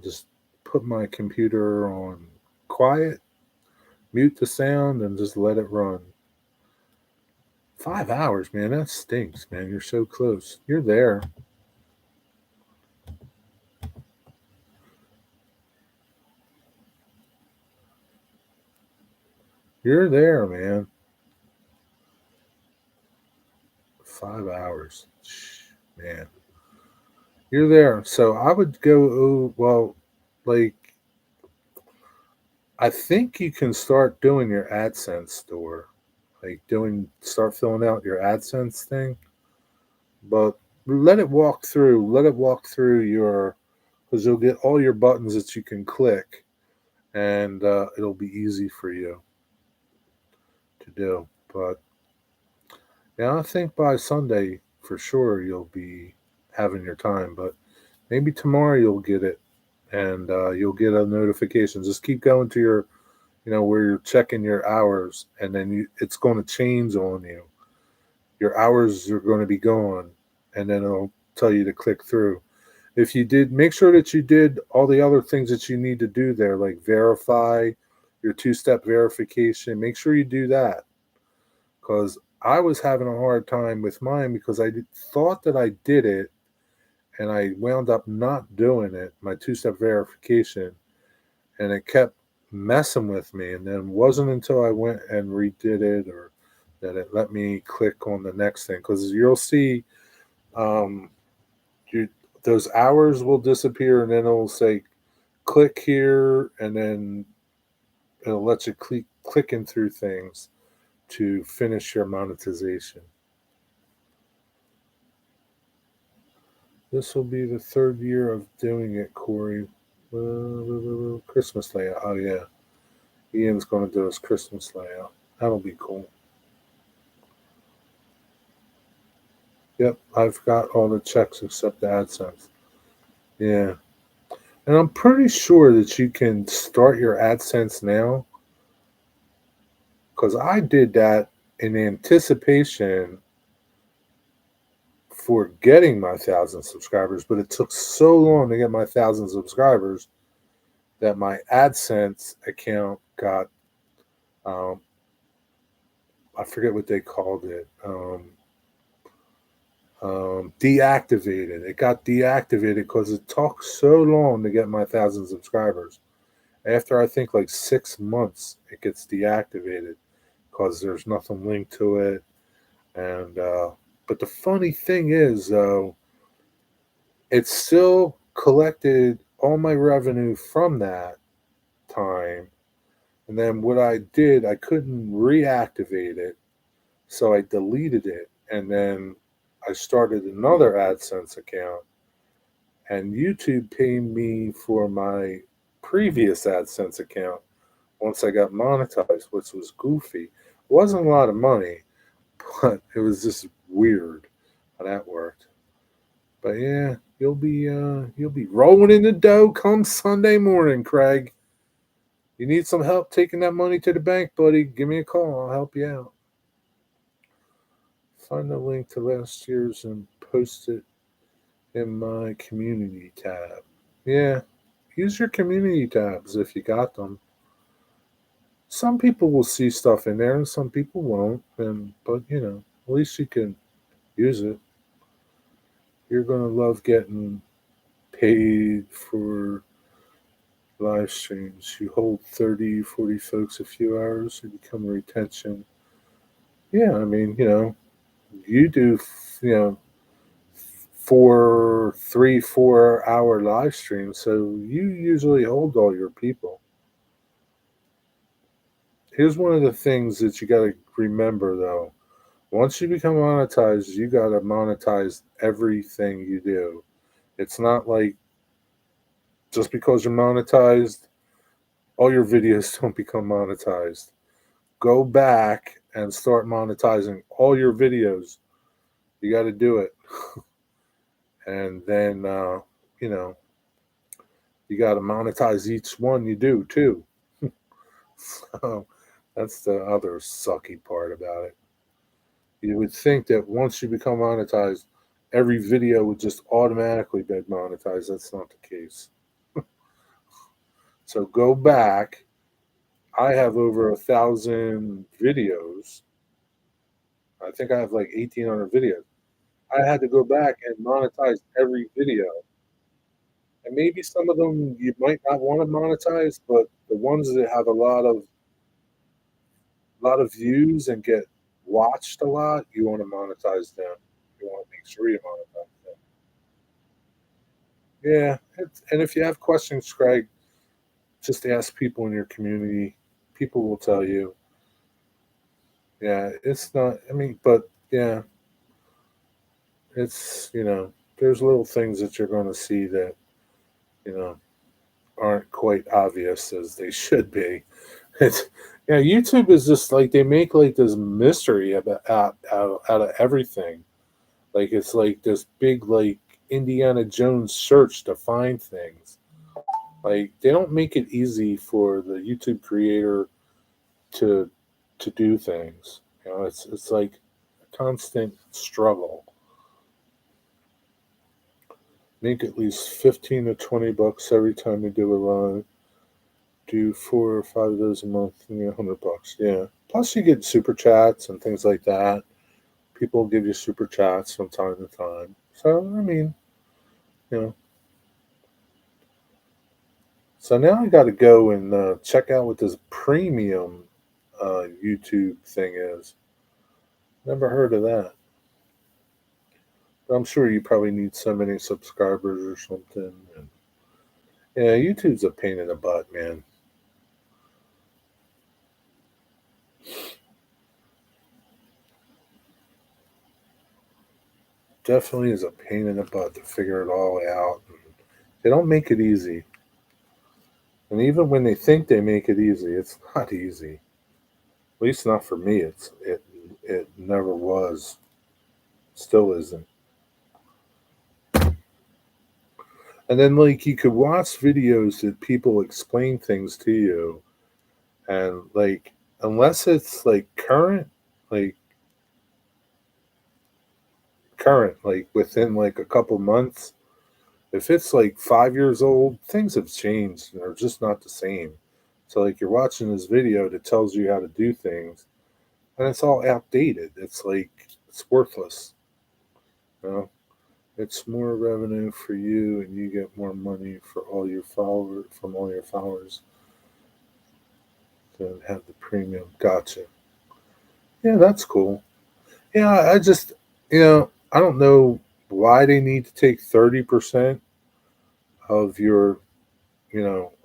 Just put my computer on quiet, mute the sound, and just let it run. 5 hours, man, that stinks, man. You're so close. You're there. You're there, man. 5 hours. Man. You're there. So I would go, oh, well, like, I think you can start doing your AdSense store. Like, start filling out your AdSense thing. But let it walk through because you'll get all your buttons that you can click, and it'll be easy for you to do. But yeah, I think by Sunday for sure you'll be having your time. But maybe tomorrow you'll get it, and you'll get a notification. Just keep going to your, where you're checking your hours, and then it's going to change on you. Your hours are going to be gone, and then it'll tell you to click through. If you did, make sure that you did all the other things that you need to do there, like verify your two-step verification. Make sure you do that, because I was having a hard time with mine because thought that I did it, and I wound up not doing it, my two-step verification, and it kept messing with me. And then it wasn't until I went and redid it, or that it let me click on the next thing, because you'll see um, you, those hours will disappear, and then it'll say click here, and then it'll let you clicking through things to finish your monetization. This will be the third year of doing it, Corey. Christmas layout. Oh yeah, Ian's going to do his Christmas layout. That'll be cool. Yep, I've got all the checks except the AdSense. Yeah, and I'm pretty sure that you can start your AdSense now, because I did that in anticipation for getting my 1,000 subscribers, but it took so long to get my 1,000 subscribers that my AdSense account got, um, I forget what they called it, deactivated. It got deactivated because it took so long to get my 1,000 subscribers. After I think like 6 months, it gets deactivated because there's nothing linked to it. And but the funny thing is, though, it still collected all my revenue from that time. And then what I did, I couldn't reactivate it, so I deleted it, and then I started another AdSense account, and YouTube paid me for my previous AdSense account once I got monetized, which was goofy. It wasn't a lot of money, but it was just weird how that worked. But yeah, you'll be rolling in the dough come Sunday morning, Craig. You need some help taking that money to the bank, buddy? Give me a call. I'll help you out. Find the link to last year's and post it in my community tab. Yeah, use your community tabs if you got them. Some people will see stuff in there and some people won't. But at least you can use it. You're gonna love getting paid for live streams. You hold 30, 40 folks a few hours, you become a retention. Yeah, I mean, you do, you know, 4 hour live streams, so you usually hold all your people. Here's one of the things that you got to remember though. Once you become monetized, you got to monetize everything you do. It's not like just because you're monetized, all your videos don't become monetized. Go back and start monetizing all your videos. You got to do it. And then, you know, you got to monetize each one you do too. So that's the other sucky part about it. You would think that once you become monetized, every video would just automatically be monetized. That's not the case. So go back. I have over 1,000 videos. I think I have like 1,800 videos. I had to go back and monetize every video. And maybe some of them you might not want to monetize, but the ones that have a lot of views and get watched a lot, you want to monetize them. You want to make sure you monetize them. Yeah, and if you have questions, Craig, just ask people in your community. People will tell you. Yeah, it's not. I mean, but yeah, there's little things that you're going to see that you know aren't quite obvious as they should be. It's, YouTube is just like they make like this mystery about out of everything. Like it's like this big like Indiana Jones search to find things. Like they don't make it easy for the YouTube creator to do things. It's like a constant struggle. Make at least 15 to 20 bucks every time you do a run. Do 4 or 5 of those a month, and you're $100. Yeah. Plus, you get super chats and things like that. People give you super chats from time to time. So I mean, you know. So now I got to go and check out what this premium YouTube thing is. Never heard of that. But I'm sure you probably need so many subscribers or something. And yeah, YouTube's a pain in the butt, man. Definitely is a pain in the butt to figure it all out. They don't make it easy. And even when they think they make it easy, it's not easy. At least not for me. It never was. Still isn't. And then like you could watch videos that people explain things to you, and like unless it's like like within like a couple months, if it's like 5 years old, things have changed and are just not the same. So like you're watching this video that tells you how to do things, and it's all outdated. It's like it's worthless. You know, it's more revenue for you, and you get more money for all your followers from all your followers to have the premium. Gotcha. Yeah, that's cool. Yeah, I don't know why they need to take 30% of your,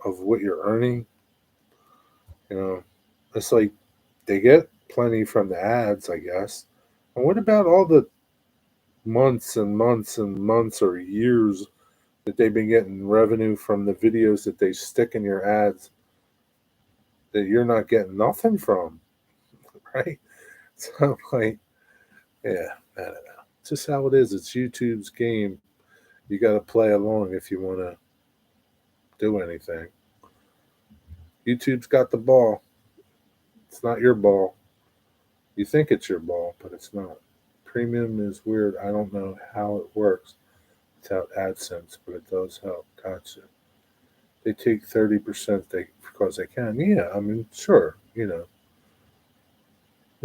of what you're earning. You know, it's like they get plenty from the ads, I guess. And what about all the months and months and months or years that they've been getting revenue from the videos that they stick in your ads that you're not getting nothing from, right? So I'm like, yeah, I don't know. It's just how it is. It's YouTube's game. You got to play along if you want to do anything. YouTube's got the ball. It's not your ball. You think it's your ball, but it's not. Premium is weird. I don't know how it works without AdSense, but it does help. Gotcha. They take 30% because they can. Yeah, I mean, sure, no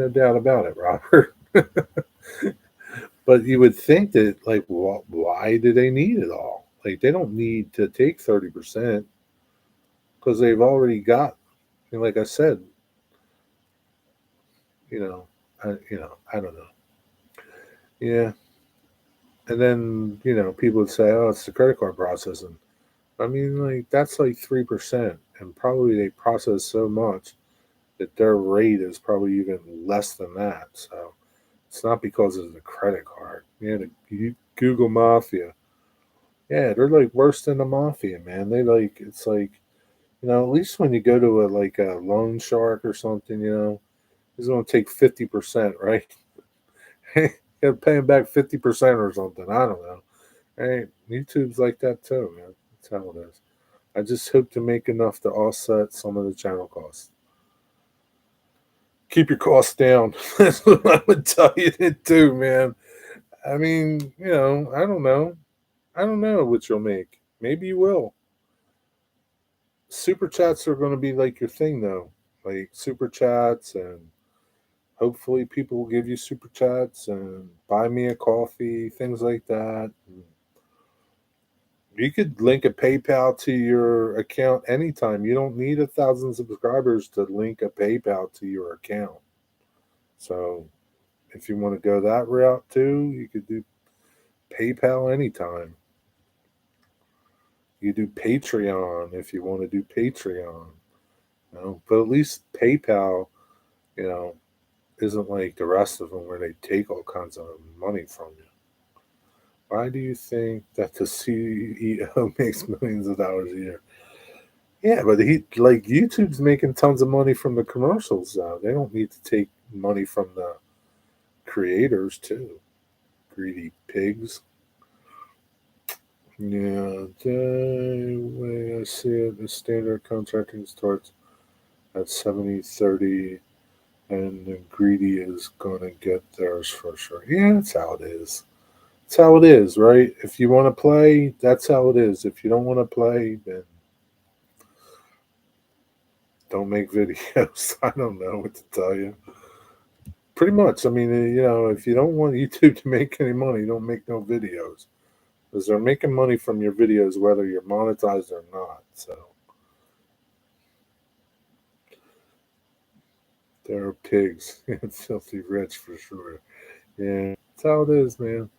doubt about it, Robert. But you would think that, like, why do they need it all? Like they don't need to take 30% because they've already got. Like I said, you know, I don't know. Yeah, and then people would say, "Oh, it's the credit card processing." I mean, like that's like 3%, and probably they process so much that their rate is probably even less than that. So it's not because of the credit card. Yeah, the Google Mafia. Yeah, they're like worse than the mafia, man. They like it's like at least when you go to a loan shark or something, he's gonna take 50%, right? You gotta pay him back 50% or something. I don't know. Hey, YouTube's like that too, man. That's how it is. I just hope to make enough to offset some of the channel costs. Keep your costs down. That's what I would tell you to do, man. I mean, I don't know. I don't know what you'll make. Maybe you will. Super chats are going to be like your thing, though. Like super chats, and hopefully people will give you super chats and buy me a coffee, things like that. You could link a PayPal to your account anytime. You don't need 1,000 subscribers to link a PayPal to your account. So if you want to go that route too, you could do PayPal anytime. You do Patreon if you want to do Patreon. But at least PayPal, you know, isn't like the rest of them where they take all kinds of money from you. Why do you think that the CEO makes millions of dollars a year? Yeah, but he like YouTube's making tons of money from the commercials now. They don't need to take money from the creators too. Greedy pigs. Yeah, the way I see it, the standard contracting starts at 70-30, and the greedy is going to get theirs for sure. Yeah, that's how it is. That's how it is, right? If you want to play, that's how it is. If you don't want to play, then don't make videos. I don't know what to tell you. Pretty much. I mean, if you don't want YouTube to make any money, don't make no videos. Because they're making money from your videos whether you're monetized or not. So they're pigs. Filthy rich for sure. Yeah, that's how it is, man.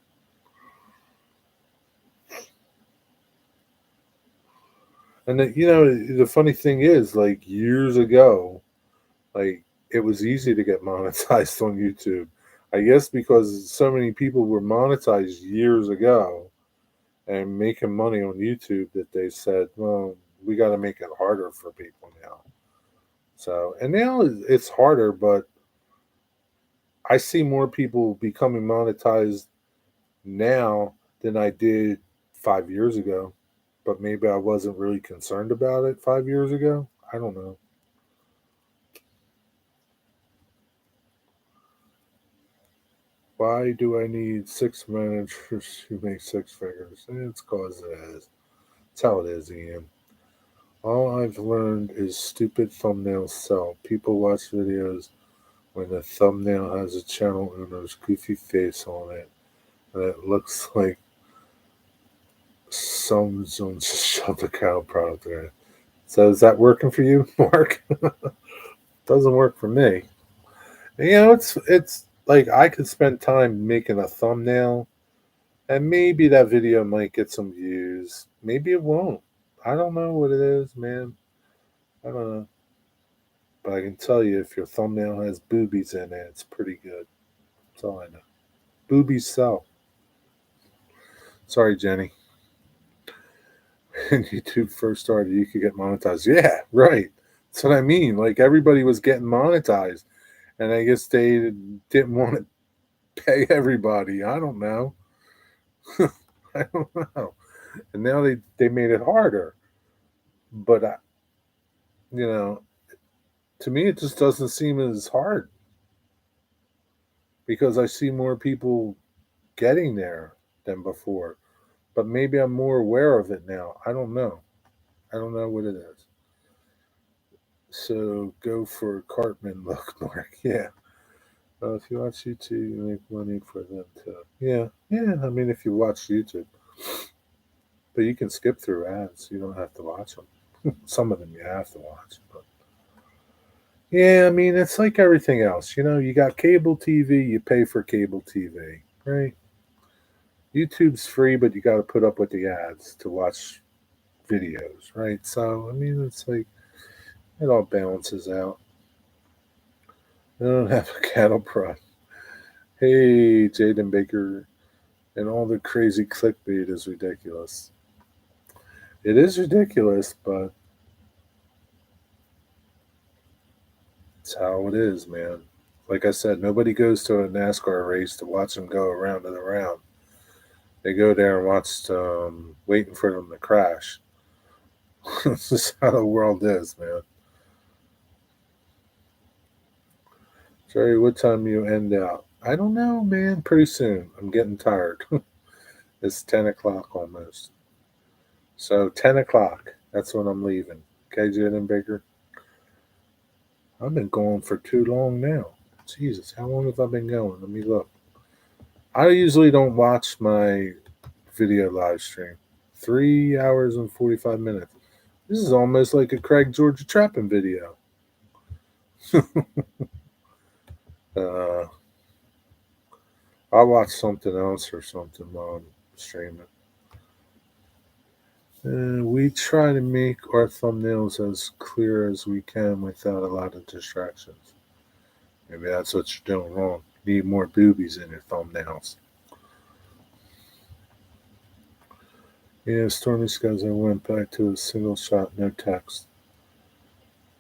And the funny thing is, like years ago, like it was easy to get monetized on YouTube. I guess because so many people were monetized years ago and making money on YouTube that they said, well, we got to make it harder for people now. So, and now it's harder, but I see more people becoming monetized now than I did 5 years ago. But maybe I wasn't really concerned about it 5 years ago. I don't know. Why do I need six managers who make six figures? It's cause it is. It's how it is, Ian. All I've learned is stupid thumbnails sell. People watch videos when the thumbnail has a channel owner's goofy face on it, and it looks like someone's just shoved a cow product in it. So is that working for you, Mark? Doesn't work for me. It's like I could spend time making a thumbnail, and maybe that video might get some views. Maybe it won't. I don't know what it is, man. I don't know. But I can tell you if your thumbnail has boobies in it, it's pretty good. That's all I know. Boobies sell. Sorry, Jenny. When YouTube first started, you could get monetized. Yeah, right. That's what I mean. Like everybody was getting monetized, and I guess they didn't want to pay everybody. I don't know. I don't know. And now they made it harder. But you know, to me, it just doesn't seem as hard because I see more people getting there than before. But maybe I'm more aware of it now. I don't know. I don't know what it is. So go for Cartman look, Mark. Yeah. If you watch YouTube, you make money for them too. Yeah. Yeah. I mean, if you watch YouTube. But you can skip through ads. You don't have to watch them. Some of them you have to watch. But yeah, I mean, it's like everything else. You got cable TV, you pay for cable TV, right? YouTube's free, but you got to put up with the ads to watch videos, right? So, I mean, it's like it all balances out. I don't have a cattle prod. Hey, Jaden Baker, and all the crazy clickbait is ridiculous. It is ridiculous, but it's how it is, man. Like I said, nobody goes to a NASCAR race to watch them go around and around. They go there and watch, waiting for them to crash. This is how the world is, man. Jerry, what time you end out? I don't know, man. Pretty soon. I'm getting tired. It's 10 o'clock almost. So 10 o'clock. That's when I'm leaving. Okay, Jaden Baker? I've been going for too long now. Jesus, how long have I been going? Let me look. I usually don't watch my video live stream. 3 hours and 45 minutes. This is almost like a Craig Georgia Trapping video. uh, I'll watch something else or something while I'm streaming. We try to make our thumbnails as clear as we can without a lot of distractions. Maybe that's what you're doing wrong. You need more boobies in your thumbnails. Yeah, Stormy Skies, I went back to a single shot, no text.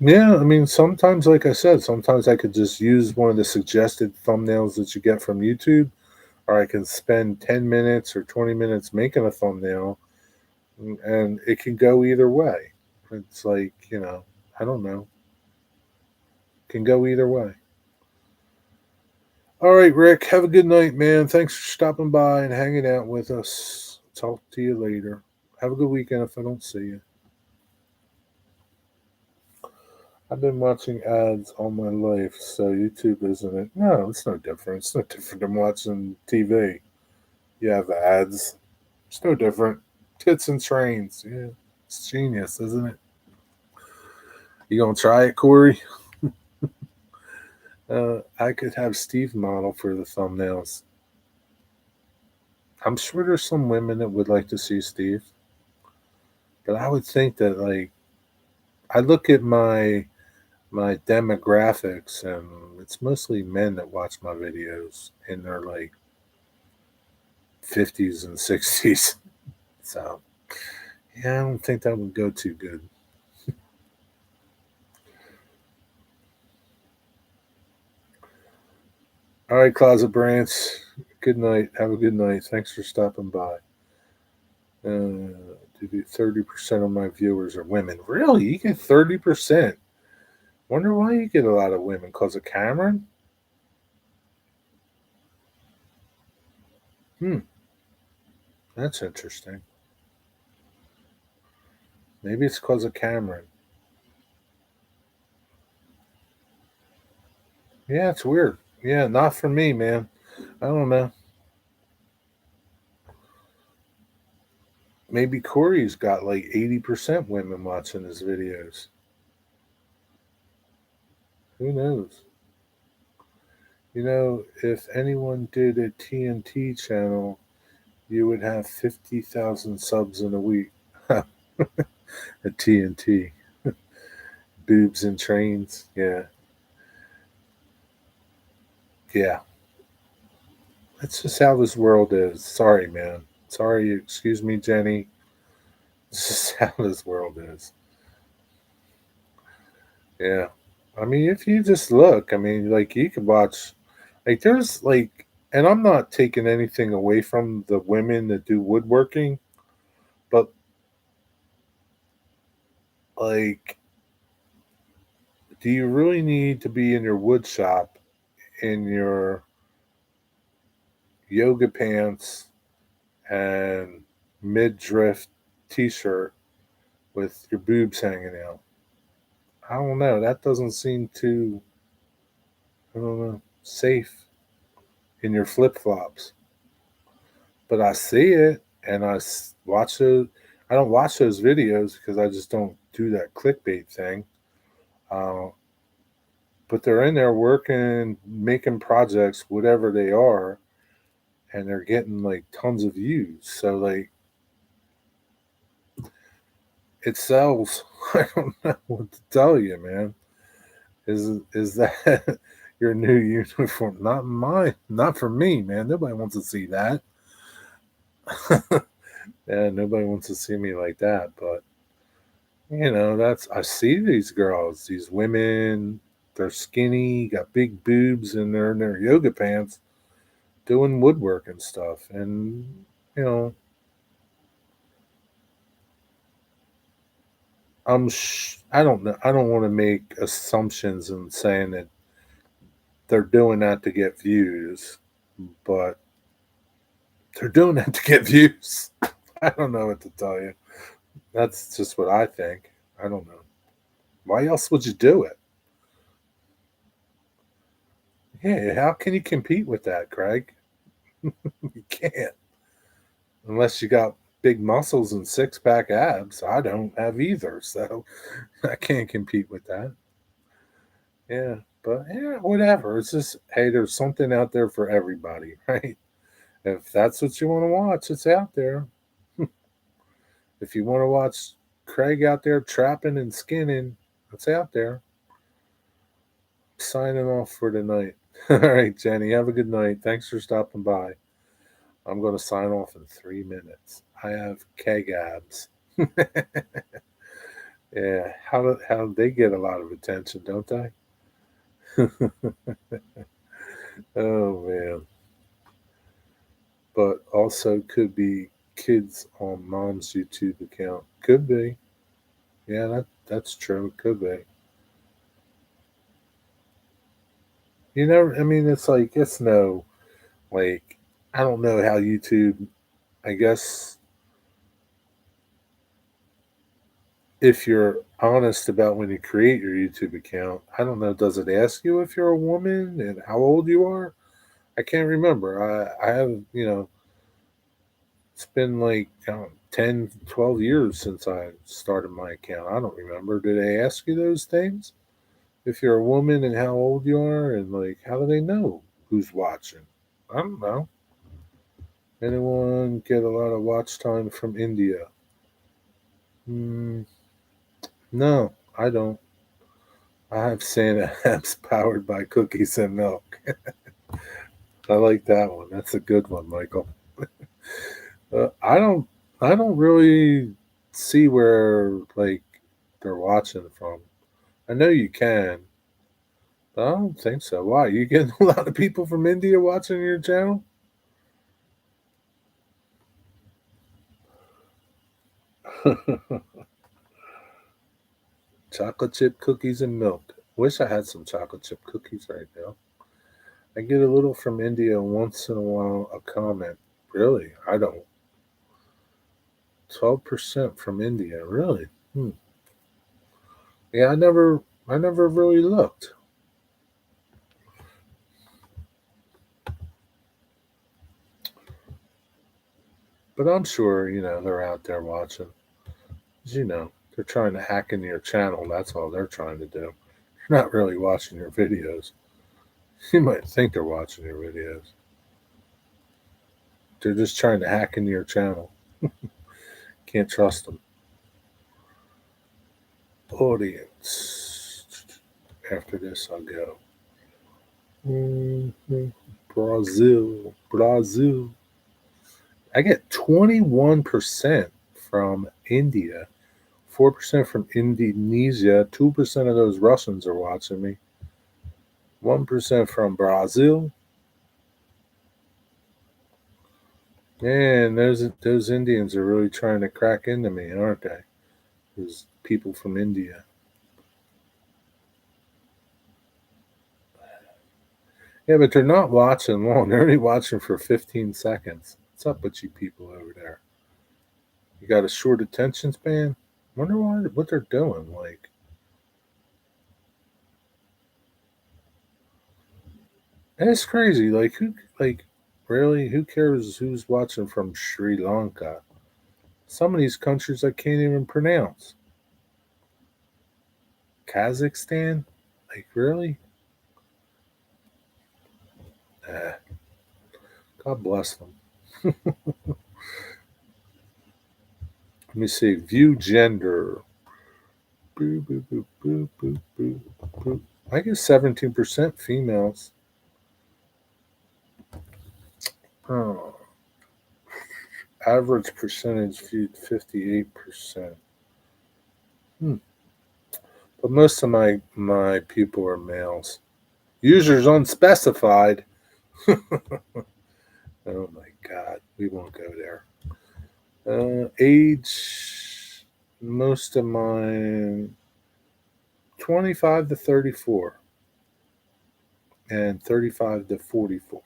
Yeah, I mean, sometimes, like I said, sometimes I could just use one of the suggested thumbnails that you get from YouTube, or I can spend 10 minutes or 20 minutes making a thumbnail, and it can go either way. It's like, I don't know. It can go either way. All right, Rick, have a good night, man. Thanks for stopping by and hanging out with us. Talk to you later. Have a good weekend if I don't see you. I've been watching ads all my life, so YouTube isn't it? No, it's no different. It's no different than watching TV. You have ads. It's no different. Tits and trains. Yeah, it's genius, isn't it? You gonna try it, Corey? I could have Steve model for the thumbnails. I'm sure there's some women that would like to see Steve, but I would think that I look at my demographics and it's mostly men that watch my videos in their 50s and 60s. So yeah, I don't think that would go too good. All right, Closet Branch. Good night. Have a good night. Thanks for stopping by. 30% of my viewers are women. Really? You get 30%? Wonder why you get a lot of women. Because of Cameron? That's interesting. Maybe it's because of Cameron. Yeah, it's weird. Yeah, not for me, man. I don't know. Maybe Corey's got 80% women watching his videos. Who knows? If anyone did a TNT channel, you would have 50,000 subs in a week. A TNT. Boobs and trains. Yeah. Yeah. That's just how this world is. Sorry, man. Sorry. Excuse me, Jenny. It's just how this world is. Yeah. I mean, if you just look, I mean, you could watch, there's and I'm not taking anything away from the women that do woodworking, but like, do you really need to be in your wood shop in your yoga pants and midriff t-shirt with your boobs hanging out? I don't know. That doesn't seem too, I don't know, safe in your flip flops. But I see it and watch it. I don't watch those videos because I just don't do that clickbait thing. Uh, but they're in there working, making projects, whatever they are, and they're getting like tons of views. So like it sells. I don't know what to tell you, man. Is that your new uniform? Not mine. Not for me, man. Nobody wants to see that. Yeah, nobody wants to see me like that. But that's I see these girls, these women. They're skinny, got big boobs, and they're in their yoga pants doing woodwork and stuff. And you know, I don't know. I don't want to make assumptions and saying that they're doing that to get views, but they're doing that to get views. I don't know what to tell you. That's just what I think. I don't know. Why else would you do it? Yeah, how can you compete with that, Craig? You can't. Unless you got big muscles and six pack abs. I don't have either, so I can't compete with that. Yeah, but yeah, whatever. It's just, hey, there's something out there for everybody, right? If that's what you want to watch, it's out there. If you want to watch Craig out there trapping and skinning, it's out there. Signing off for tonight. All right, Jenny, have a good night. Thanks for stopping by. I'm going to sign off in 3 minutes. I have keg abs. Yeah, how do they get a lot of attention, don't they? Oh man, but also could be kids on mom's YouTube account. Could be. Yeah, that's true. Could be. You never. I mean, it's like it's no like I don't know how YouTube. I guess if you're honest about when you create your YouTube account, I don't know. Does it ask you if you're a woman and how old you are? I can't remember. I have it's been like 10, 12 years since I started my account. I don't remember. Do they ask you those things? If you're a woman and how old you are, and like, how do they know who's watching? I don't know. Anyone get a lot of watch time from India? Mm, no, I don't. I have Santa apps powered by cookies and milk. I like that one. That's a good one, Michael. I don't. I don't really see where like they're watching from. I know you can, but I don't think so. Why? You getting a lot of people from India watching your channel? Chocolate chip cookies and milk. Wish I had some chocolate chip cookies right now. I get a little from India once in a while. A comment. Really? I don't. 12% from India. Really? Hmm. Yeah, I never really looked. But I'm sure, they're out there watching. 'Cause, they're trying to hack into your channel. That's all they're trying to do. They're not really watching your videos. You might think they're watching your videos. They're just trying to hack into your channel. Can't trust them. Audience. After this, I'll go. Mhm. Brazil. Brazil. I get 21% from India, 4% from Indonesia, 2% of those Russians are watching me, 1% from Brazil. Man, those Indians are really trying to crack into me, aren't they? Those people from India. Yeah, but they're not watching long. They're only watching for 15 seconds. What's up with you people over there? You got a short attention span? Wonder what they're doing. Like, and it's crazy. Like, really, who cares who's watching from Sri Lanka? Some of these countries I can't even pronounce. Kazakhstan? Like, really? God bless them. Let me see. View gender. Boo, boo, boo, boo, boo, boo, boo. I guess 17% females. Oh. Average percentage viewed 58%. But most of my people are males. Users unspecified. Oh my God, we won't go there. Age, most of mine 25 to 34 and 35 to 44.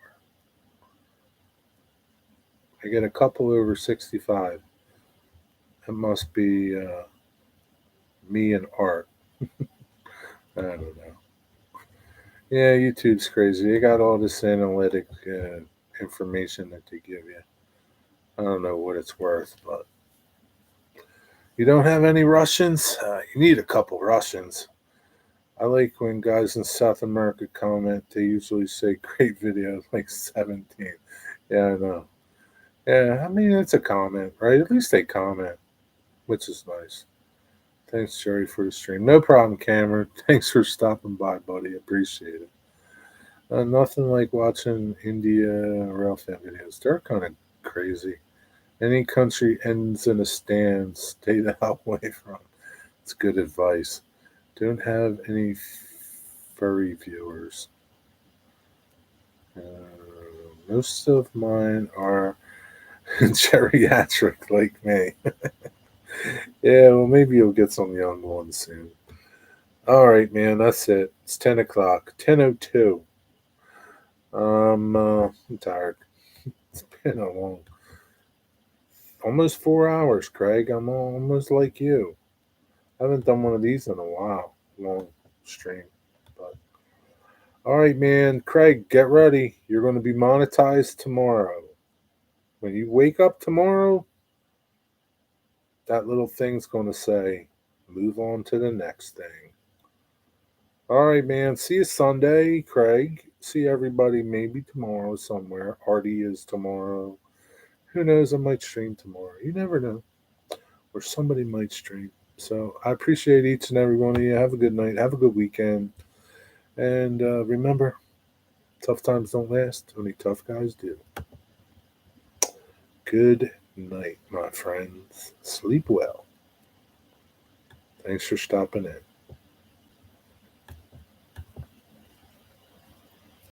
I get a couple over 65. It must be me and Art. I don't know. Yeah, YouTube's crazy. They got all this analytic information that they give you. I don't know what it's worth, but you don't have any Russians? You need a couple Russians. I like when guys in South America comment. They usually say, "Great video," like 17. Yeah, I know. Yeah, I mean it's a comment, right? At least they comment, which is nice. Thanks, Jerry, for the stream. No problem, Cameron. Thanks for stopping by, buddy. Appreciate it. Nothing like watching India rail fan videos. They're kind of crazy. Any country ends in a stand, stay the hell away from. It's good advice. Don't have any furry viewers. Uh, most of mine are geriatric like me. Yeah, well, maybe you'll get some young ones soon. All right, man, that's it. It's 10 o'clock. 10:02. I'm tired. It's been a long, almost 4 hours, Craig. I'm almost like you. I haven't done one of these in a while. Long stream. But all right, man. Craig, get ready. You're going to be monetized tomorrow. When you wake up tomorrow, that little thing's going to say, move on to the next thing. All right, man. See you Sunday, Craig. See everybody maybe tomorrow somewhere. Artie is tomorrow. Who knows? I might stream tomorrow. You never know. Or somebody might stream. So I appreciate each and every one of you. Have a good night. Have a good weekend. And remember, tough times don't last. Only tough guys do. Good night, my friends. Sleep well. Thanks for stopping in.